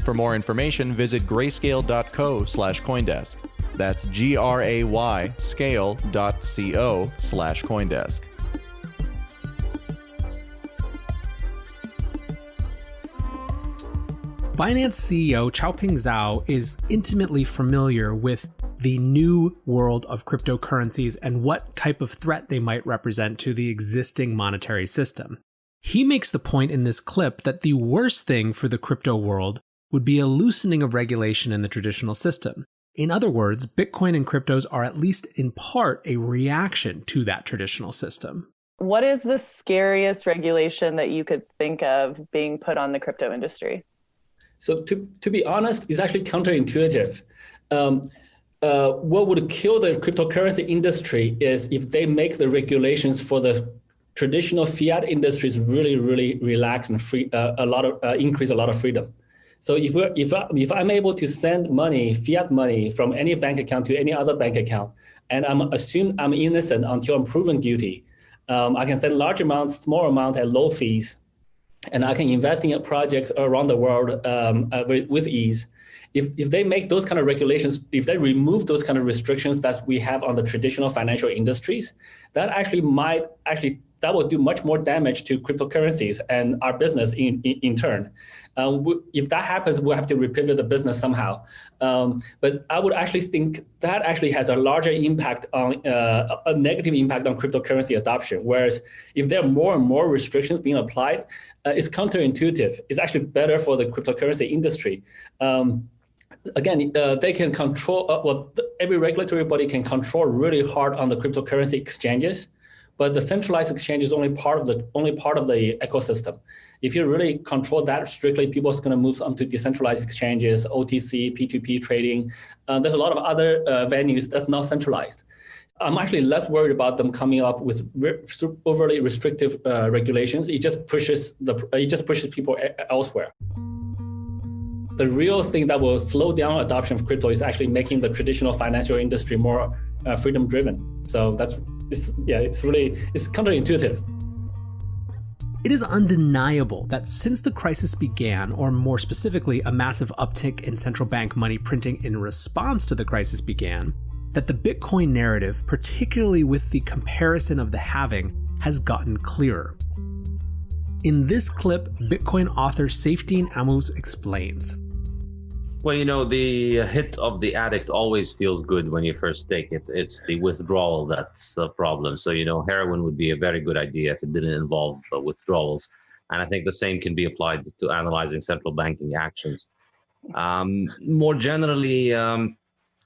For more information, visit grayscale.co/Coindesk. That's GRAY scale.co/Coindesk. Binance CEO Chaoping Zhao is intimately familiar with the new world of cryptocurrencies and what type of threat they might represent to the existing monetary system. He makes the point in this clip that the worst thing for the crypto world would be a loosening of regulation in the traditional system. In other words, Bitcoin and cryptos are at least in part a reaction to that traditional system. What is the scariest regulation that you could think of being put on the crypto industry? So to be honest, it's actually counterintuitive. What would kill the cryptocurrency industry is if they make the regulations for the traditional fiat industries really, really relax and free, increase a lot of freedom. So if I'm able to send money, fiat money, from any bank account to any other bank account, and I'm assumed I'm innocent until I'm proven guilty, I can send large amounts, small amount at low fees, and I can invest in projects around the world with ease. If they make those kind of regulations, if they remove those kind of restrictions that we have on the traditional financial industries, that will do much more damage to cryptocurrencies and our business in turn. If that happens, we'll have to repivot the business somehow. But I would actually think that actually has a larger impact on a negative impact on cryptocurrency adoption. Whereas if there are more and more restrictions being applied, it's counterintuitive. It's actually better for the cryptocurrency industry. Again, they can control, every regulatory body can control really hard on the cryptocurrency exchanges, but the centralized exchange is only part of the ecosystem. If you really control that strictly, people are going to move on to decentralized exchanges, OTC, P2P trading. There's a lot of other venues that's not centralized. I'm actually less worried about them coming up with overly restrictive regulations. It just pushes people elsewhere. The real thing that will slow down adoption of crypto is actually making the traditional financial industry more freedom-driven. So it's counterintuitive. It is undeniable that since the crisis began, or more specifically, a massive uptick in central bank money printing in response to the crisis began, that the Bitcoin narrative, particularly with the comparison of the halving, has gotten clearer. In this clip, Bitcoin author Safedine Ammous explains. Well, the hit of the addict always feels good when you first take it. It's the withdrawal that's the problem. So, heroin would be a very good idea if it didn't involve withdrawals. And I think the same can be applied to analyzing central banking actions. More generally,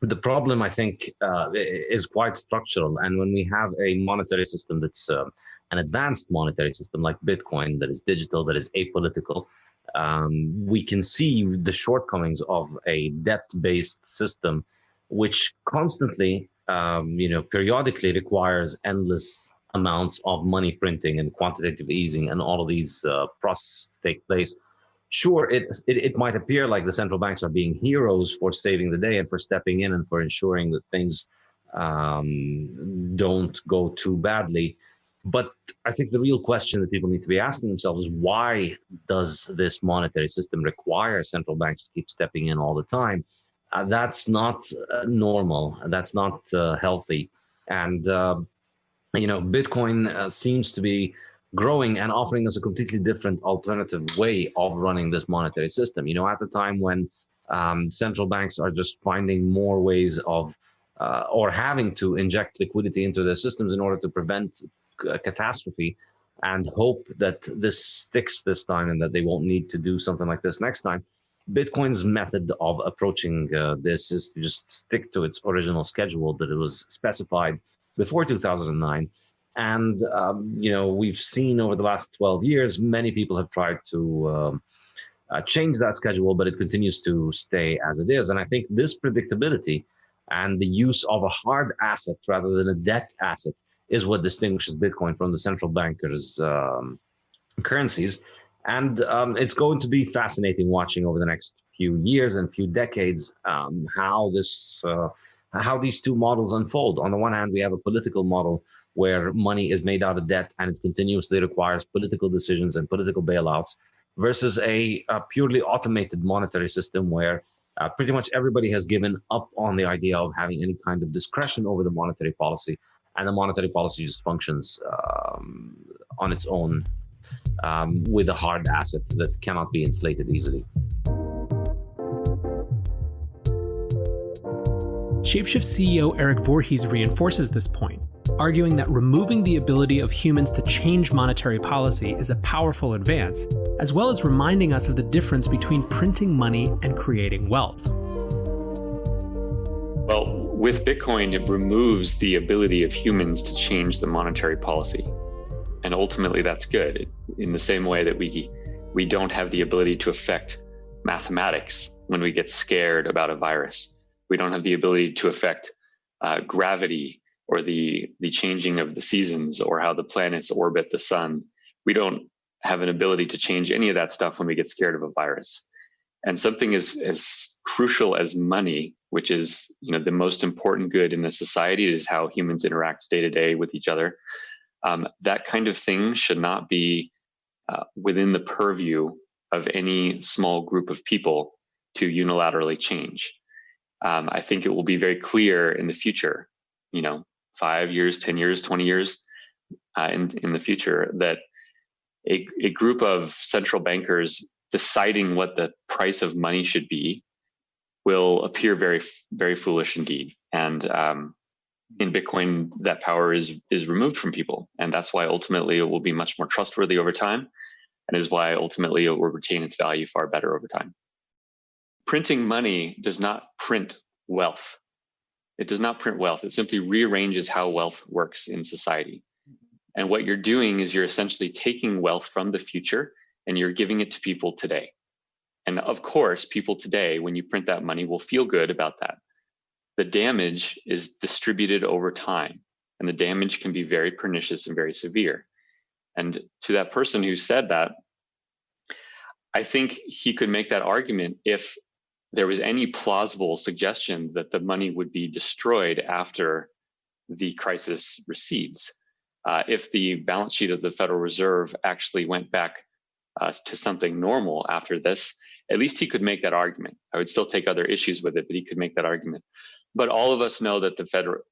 the problem, I think, is quite structural. And when we have a monetary system that's an advanced monetary system like Bitcoin, that is digital, that is apolitical, we can see the shortcomings of a debt-based system which constantly, periodically requires endless amounts of money printing and quantitative easing, and all of these processes take place. Sure, it might appear like the central banks are being heroes for saving the day and for stepping in and for ensuring that things don't go too badly. But I think the real question that people need to be asking themselves is, why does this monetary system require central banks to keep stepping in all the time? That's not normal. That's not healthy. And, Bitcoin seems to be growing and offering us a completely different alternative way of running this monetary system. At the time when central banks are just finding more ways of or having to inject liquidity into their systems in order to prevent catastrophe and hope that this sticks this time and that they won't need to do something like this next time. Bitcoin's method of approaching this is to just stick to its original schedule that it was specified before 2009. And, we've seen over the last 12 years, many people have tried to change that schedule, but it continues to stay as it is. And I think this predictability and the use of a hard asset rather than a debt asset is what distinguishes Bitcoin from the central bankers' currencies. And it's going to be fascinating watching over the next few years and few decades how these two models unfold. On the one hand, we have a political model where money is made out of debt and it continuously requires political decisions and political bailouts, versus a purely automated monetary system where pretty much everybody has given up on the idea of having any kind of discretion over the monetary policy, and the monetary policy just functions on its own with a hard asset that cannot be inflated easily. Shapeshift CEO Eric Voorhees reinforces this point, arguing that removing the ability of humans to change monetary policy is a powerful advance, as well as reminding us of the difference between printing money and creating wealth. Well, with Bitcoin, it removes the ability of humans to change the monetary policy. And ultimately, that's good. In the same way that we don't have the ability to affect mathematics when we get scared about a virus. We don't have the ability to affect gravity or the changing of the seasons or how the planets orbit the sun. We don't have an ability to change any of that stuff when we get scared of a virus. And something as crucial as money, which is the most important good in a society, is how humans interact day to day with each other. That kind of thing should not be within the purview of any small group of people to unilaterally change. I think it will be very clear in the future, 5 years, 10 years, 20 years in the future, that a group of central bankers deciding what the price of money should be will appear very, very foolish indeed. And in Bitcoin, that power is removed from people. And that's why ultimately it will be much more trustworthy over time, and is why ultimately it will retain its value far better over time. Printing money does not print wealth. It does not print wealth. It simply rearranges how wealth works in society. And what you're doing is you're essentially taking wealth from the future and you're giving it to people today. And of course, people today, when you print that money, will feel good about that. The damage is distributed over time, and the damage can be very pernicious and very severe. And to that person who said that, I think he could make that argument if there was any plausible suggestion that the money would be destroyed after the crisis recedes. If the balance sheet of the Federal Reserve actually went back to something normal after this, at least he could make that argument. I would still take other issues with it, but he could make that argument. But all of us know that the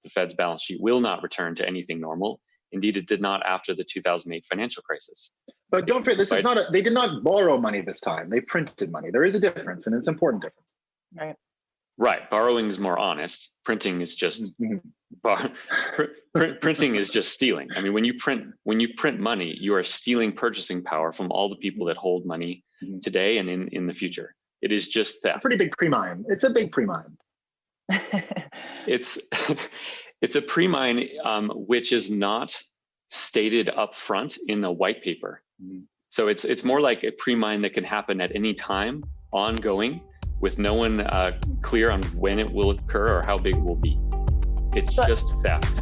Fed's balance sheet will not return to anything normal. Indeed, it did not after the 2008 financial crisis. But don't forget, they did not borrow money this time. They printed money. There is a difference, and it's an important difference. Right. Right. Borrowing is more honest. Printing is just printing is just stealing. I mean, when you print money, you are stealing purchasing power from all the people that hold money today and in the future. It is just theft. It's a pretty big pre-mine. It's a big pre-mine. It's a pre-mine which is not stated up front in the white paper. So it's more like a pre-mine that can happen at any time, ongoing, with no one clear on when it will occur or how big it will be. It's just theft.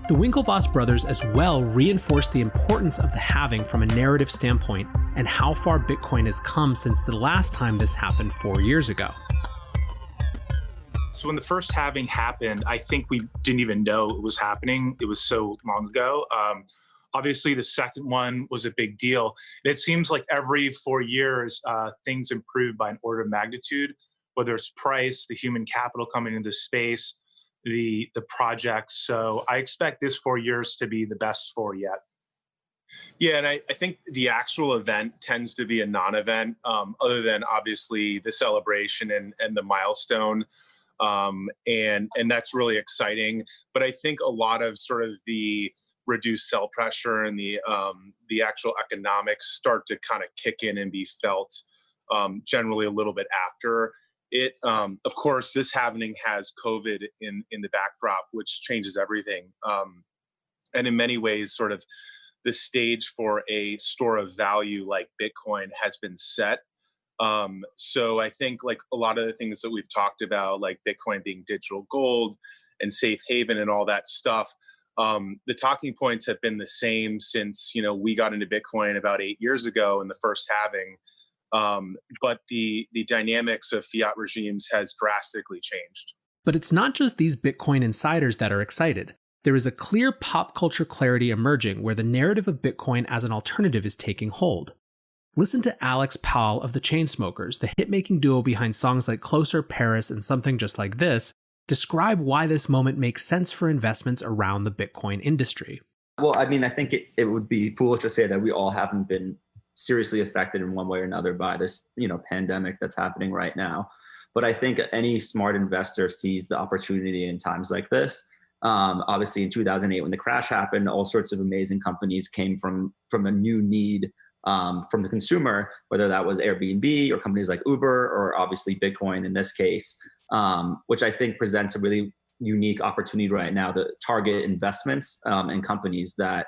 The Winklevoss brothers as well reinforced the importance of the halving from a narrative standpoint and how far Bitcoin has come since the last time this happened 4 years ago. So when the first halving happened, I think we didn't even know it was happening. It was so long ago. Obviously, the second one was a big deal. It seems like every 4 years, things improve by an order of magnitude, whether it's price, the human capital coming into space, the projects. So I expect this 4 years to be the best 4 yet. Yeah, and I think the actual event tends to be a non-event, other than obviously the celebration and the milestone. And that's really exciting. But I think a lot of sort of the reduced sell pressure and the actual economics start to kind of kick in and be felt generally a little bit after it. Of course, this happening has COVID in the backdrop, which changes everything. And in many ways, sort of the stage for a store of value like Bitcoin has been set. So I think like a lot of the things that we've talked about, like Bitcoin being digital gold and safe haven and all that stuff, the talking points have been the same since, we got into Bitcoin about 8 years ago in the first halving. But the dynamics of fiat regimes has drastically changed. But it's not just these Bitcoin insiders that are excited. There is a clear pop culture clarity emerging where the narrative of Bitcoin as an alternative is taking hold. Listen to Alex Powell of the Chainsmokers, the hit-making duo behind songs like Closer, Paris, and Something Just Like This, describe why this moment makes sense for investments around the Bitcoin industry. Well, I mean, I think it would be foolish to say that we all haven't been seriously affected in one way or another by this, pandemic that's happening right now. But I think any smart investor sees the opportunity in times like this. Obviously, in 2008, when the crash happened, all sorts of amazing companies came from a new need from the consumer, whether that was Airbnb or companies like Uber or obviously Bitcoin in this case, which I think presents a really unique opportunity right now to target investments in companies that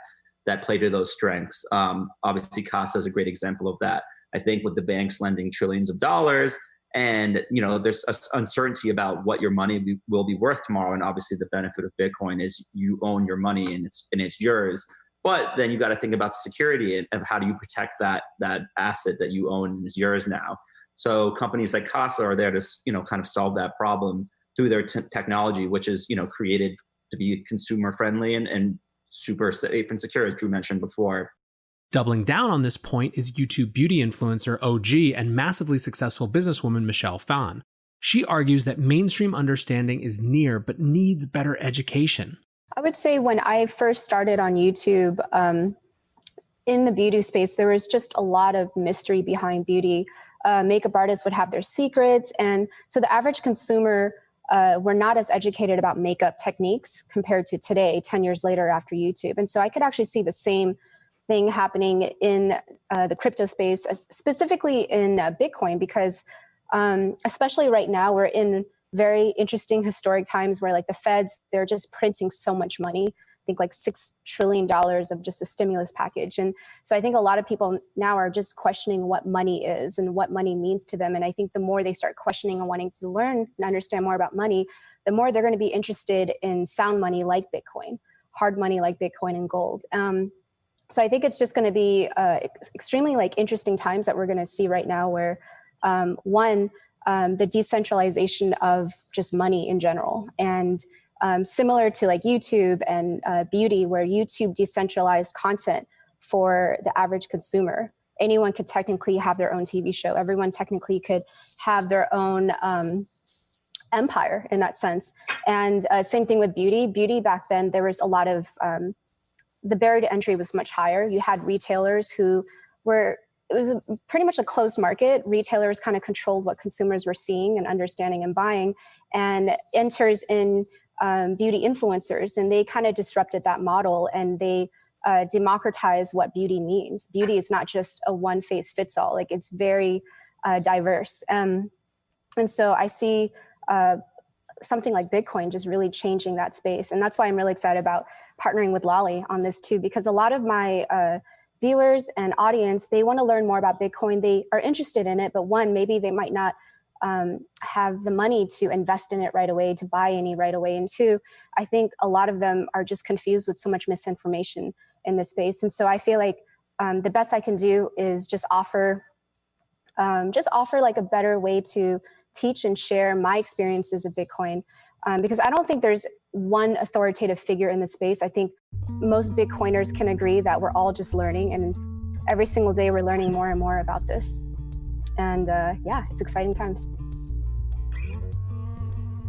play to those strengths. Obviously, Casa is a great example of that. I think with the banks lending trillions of dollars, and there's uncertainty about what your money will be worth tomorrow. And obviously, the benefit of Bitcoin is you own your money and it's yours. But then you got to think about the security of how do you protect that asset that you own and is yours now. So companies like Casa are there to kind of solve that problem through their technology, which is created to be consumer friendly and super safe and secure, as Drew mentioned before. Doubling down on this point is YouTube beauty influencer OG and massively successful businesswoman Michelle Phan. She argues that mainstream understanding is near but needs better education. I would say when I first started on YouTube, in the beauty space, there was just a lot of mystery behind beauty. Makeup artists would have their secrets. And so the average consumer were not as educated about makeup techniques compared to today, 10 years later after YouTube. And so I could actually see the same thing happening in the crypto space, specifically in Bitcoin, because especially right now, we're in very interesting historic times where like the feds, they're just printing so much money. I think like $6 trillion of just a stimulus package. And so I think a lot of people now are just questioning what money is and what money means to them. And I think the more they start questioning and wanting to learn and understand more about money, the more they're going to be interested in sound money like Bitcoin, hard money like Bitcoin and gold. So I think it's just going to be extremely like interesting times that we're going to see right now where the decentralization of just money in general. And similar to like YouTube and beauty, where YouTube decentralized content for the average consumer. Anyone could technically have their own TV show. Everyone technically could have their own empire in that sense. And same thing with beauty. Beauty back then, there was a lot of, the barrier to entry was much higher. You had retailers who were, it was pretty much a closed market. Retailers kind of controlled what consumers were seeing and understanding and buying, and enters in beauty influencers, and they kind of disrupted that model, and they democratized what beauty means. Beauty is not just a one face fits all, like it's very diverse. And so I see something like Bitcoin just really changing that space. And that's why I'm really excited about partnering with Lolly on this too, because a lot of my viewers and audience, they want to learn more about Bitcoin. They are interested in it, but one, maybe they might not have the money to invest in it right away, to buy any right away. And two, I think a lot of them are just confused with so much misinformation in this space. And so I feel like the best I can do is just offer like a better way to teach and share my experiences of Bitcoin, because I don't think there's one authoritative figure in the space. I think most Bitcoiners can agree that we're all just learning, and every single day we're learning more and more about this. And yeah, it's exciting times.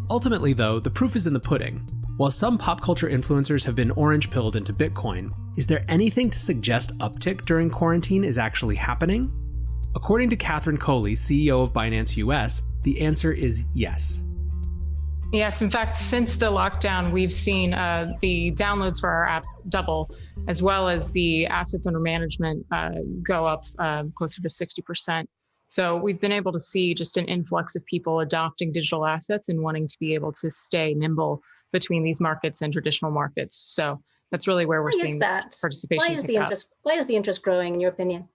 Ultimately, though, the proof is in the pudding. While some pop culture influencers have been orange-pilled into Bitcoin, is there anything to suggest uptick during quarantine is actually happening? According to Catherine Coley, CEO of Binance US, the answer is yes. Yes, in fact, since the lockdown, we've seen the downloads for our app double, as well as the assets under management go up closer to 60%. So we've been able to see just an influx of people adopting digital assets and wanting to be able to stay nimble between these markets and traditional markets. So that's really where we're seeing participation. Why is the interest growing, in your opinion?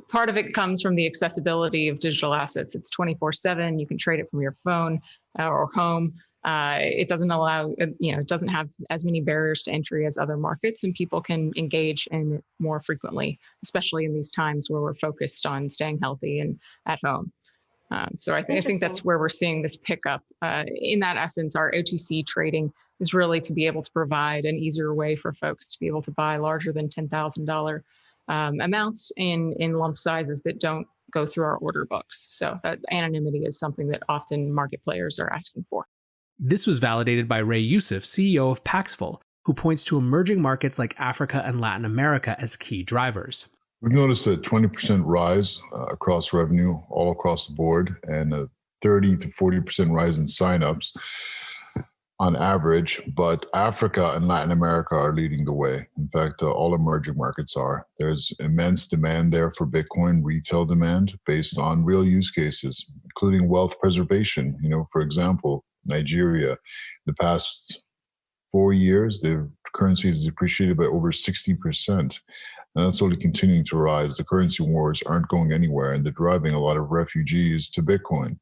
Part of it comes from the accessibility of digital assets. It's 24/7. You can trade it from your phone or home. It doesn't allow, it doesn't have as many barriers to entry as other markets, and people can engage in it more frequently, especially in these times where we're focused on staying healthy and at home. So I think that's where we're seeing this pickup. In that essence, our OTC trading is really to be able to provide an easier way for folks to be able to buy larger than $10,000 amounts in lump sizes that don't go through our order books. So that anonymity is something that often market players are asking for. This was validated by Ray Youssef, CEO of Paxful, who points to emerging markets like Africa and Latin America as key drivers. We've noticed a 20% rise across revenue all across the board, and a 30 to 40% rise in signups on average, but Africa and Latin America are leading the way. In fact, all emerging markets are. There's immense demand there for Bitcoin, retail demand based on real use cases, including wealth preservation. For example, Nigeria, the past 4 years, their currency has depreciated by over 60%. And that's only continuing to rise. The currency wars aren't going anywhere, and they're driving a lot of refugees to Bitcoin.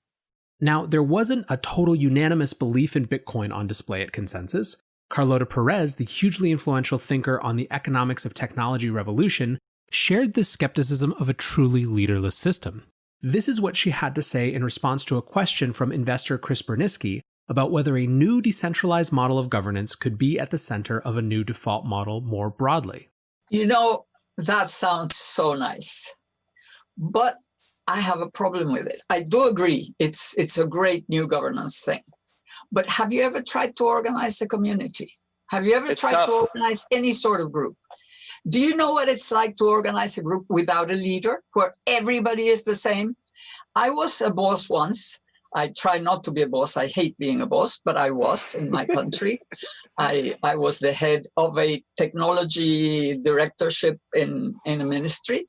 Now, there wasn't a total unanimous belief in Bitcoin on display at Consensus. Carlota Perez, the hugely influential thinker on the economics of technology revolution, shared the skepticism of a truly leaderless system. This is what she had to say in response to a question from investor Chris Berniski about whether a new decentralized model of governance could be at the center of a new default model more broadly. That sounds so nice, but I have a problem with it. I do agree it's a great new governance thing, but have you ever tried to organize a community? Have you ever tried to organize any sort of group? Do you know what it's like to organize a group without a leader, where everybody is the same? I was a boss once. I try not to be a boss. I hate being a boss, but I was in my country. I was the head of a technology directorship in a ministry.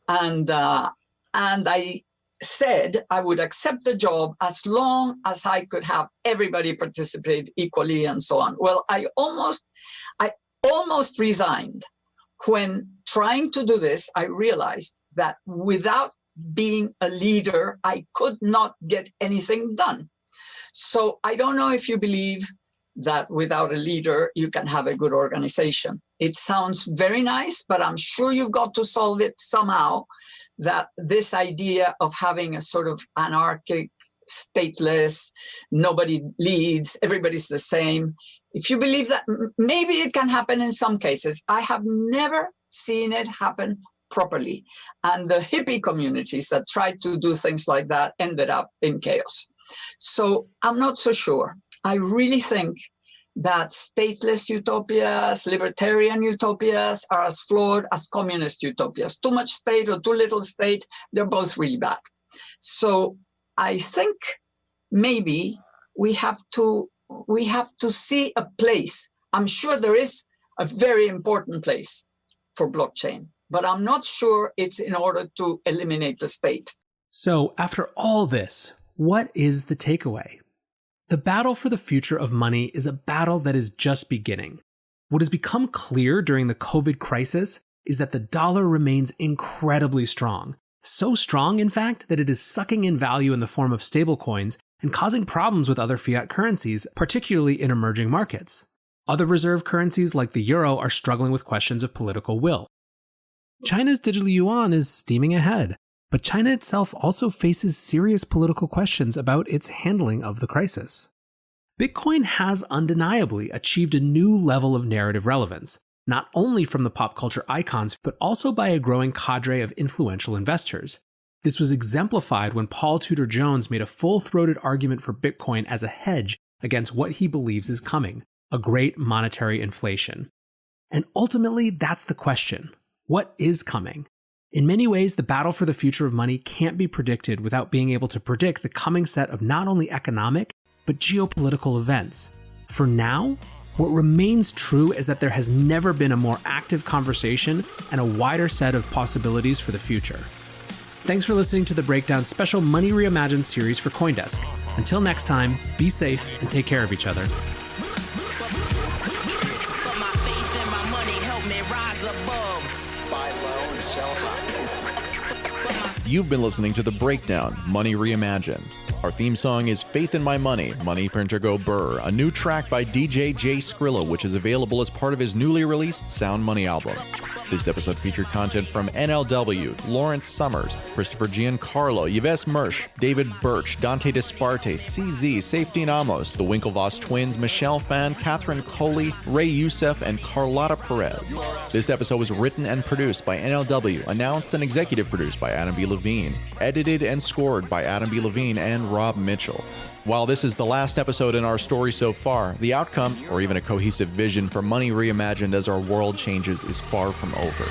And I said I would accept the job as long as I could have everybody participate equally and so on. Well, I almost resigned. When trying to do this, I realized that without being a leader, I could not get anything done. So I don't know if you believe that without a leader, you can have a good organization. It sounds very nice, but I'm sure you've got to solve it somehow, that this idea of having a sort of anarchic, stateless, nobody leads, everybody's the same. If you believe that, maybe it can happen in some cases. I have never seen it happen properly. And the hippie communities that tried to do things like that ended up in chaos. So I'm not so sure. I really think that stateless utopias, libertarian utopias are as flawed as communist utopias. Too much state or too little state, they're both really bad. So I think maybe we have to see a place. I'm sure there is a very important place for blockchain, but I'm not sure it's in order to eliminate the state. So after all this, what is the takeaway? The battle for the future of money is a battle that is just beginning. What has become clear during the COVID crisis is that the dollar remains incredibly strong. So strong, in fact, that it is sucking in value in the form of stablecoins and causing problems with other fiat currencies, particularly in emerging markets. Other reserve currencies like the euro are struggling with questions of political will. China's digital yuan is steaming ahead, but China itself also faces serious political questions about its handling of the crisis. Bitcoin has undeniably achieved a new level of narrative relevance, not only from the pop culture icons, but also by a growing cadre of influential investors. This was exemplified when Paul Tudor Jones made a full-throated argument for Bitcoin as a hedge against what he believes is coming, a great monetary inflation. And ultimately, that's the question. What is coming? In many ways, the battle for the future of money can't be predicted without being able to predict the coming set of not only economic, but geopolitical events. For now, what remains true is that there has never been a more active conversation and a wider set of possibilities for the future. Thanks for listening to the Breakdown special Money Reimagined series for CoinDesk. Until next time, be safe and take care of each other. You've been listening to The Breakdown, Money Reimagined. Our theme song is Faith in My Money, Money Printer Go Burr, a new track by DJ Jay Skrilla, which is available as part of his newly released Sound Money album. This episode featured content from NLW, Lawrence Summers, Christopher Giancarlo, Yves Mersch, David Birch, Dante Disparte, CZ, Safety Amos, the Winklevoss twins, Michelle Phan, Catherine Coley, Ray Youssef, and Carlotta Perez. This episode was written and produced by NLW, announced and executive produced by Adam B. Levine, edited and scored by Adam B. Levine and Rob Mitchell. While this is the last episode in our story so far, the outcome, or even a cohesive vision for Money Reimagined as our world changes, is far from over.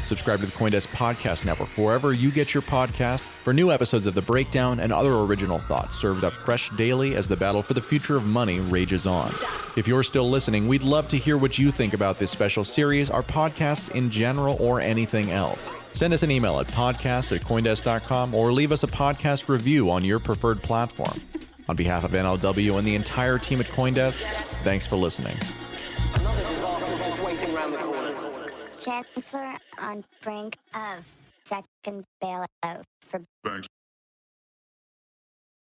Subscribe to the CoinDesk Podcast Network wherever you get your podcasts for new episodes of The Breakdown and other original thoughts served up fresh daily as the battle for the future of money rages on. If you're still listening, we'd love to hear what you think about this special series, our podcasts in general, or anything else. Send us an email at podcast@coindesk.com or leave us a podcast review on your preferred platform. On behalf of NLW and the entire team at CoinDesk, thanks for listening. Another disaster's just waiting around the corner. Chancellor on brink of second bailout for banks.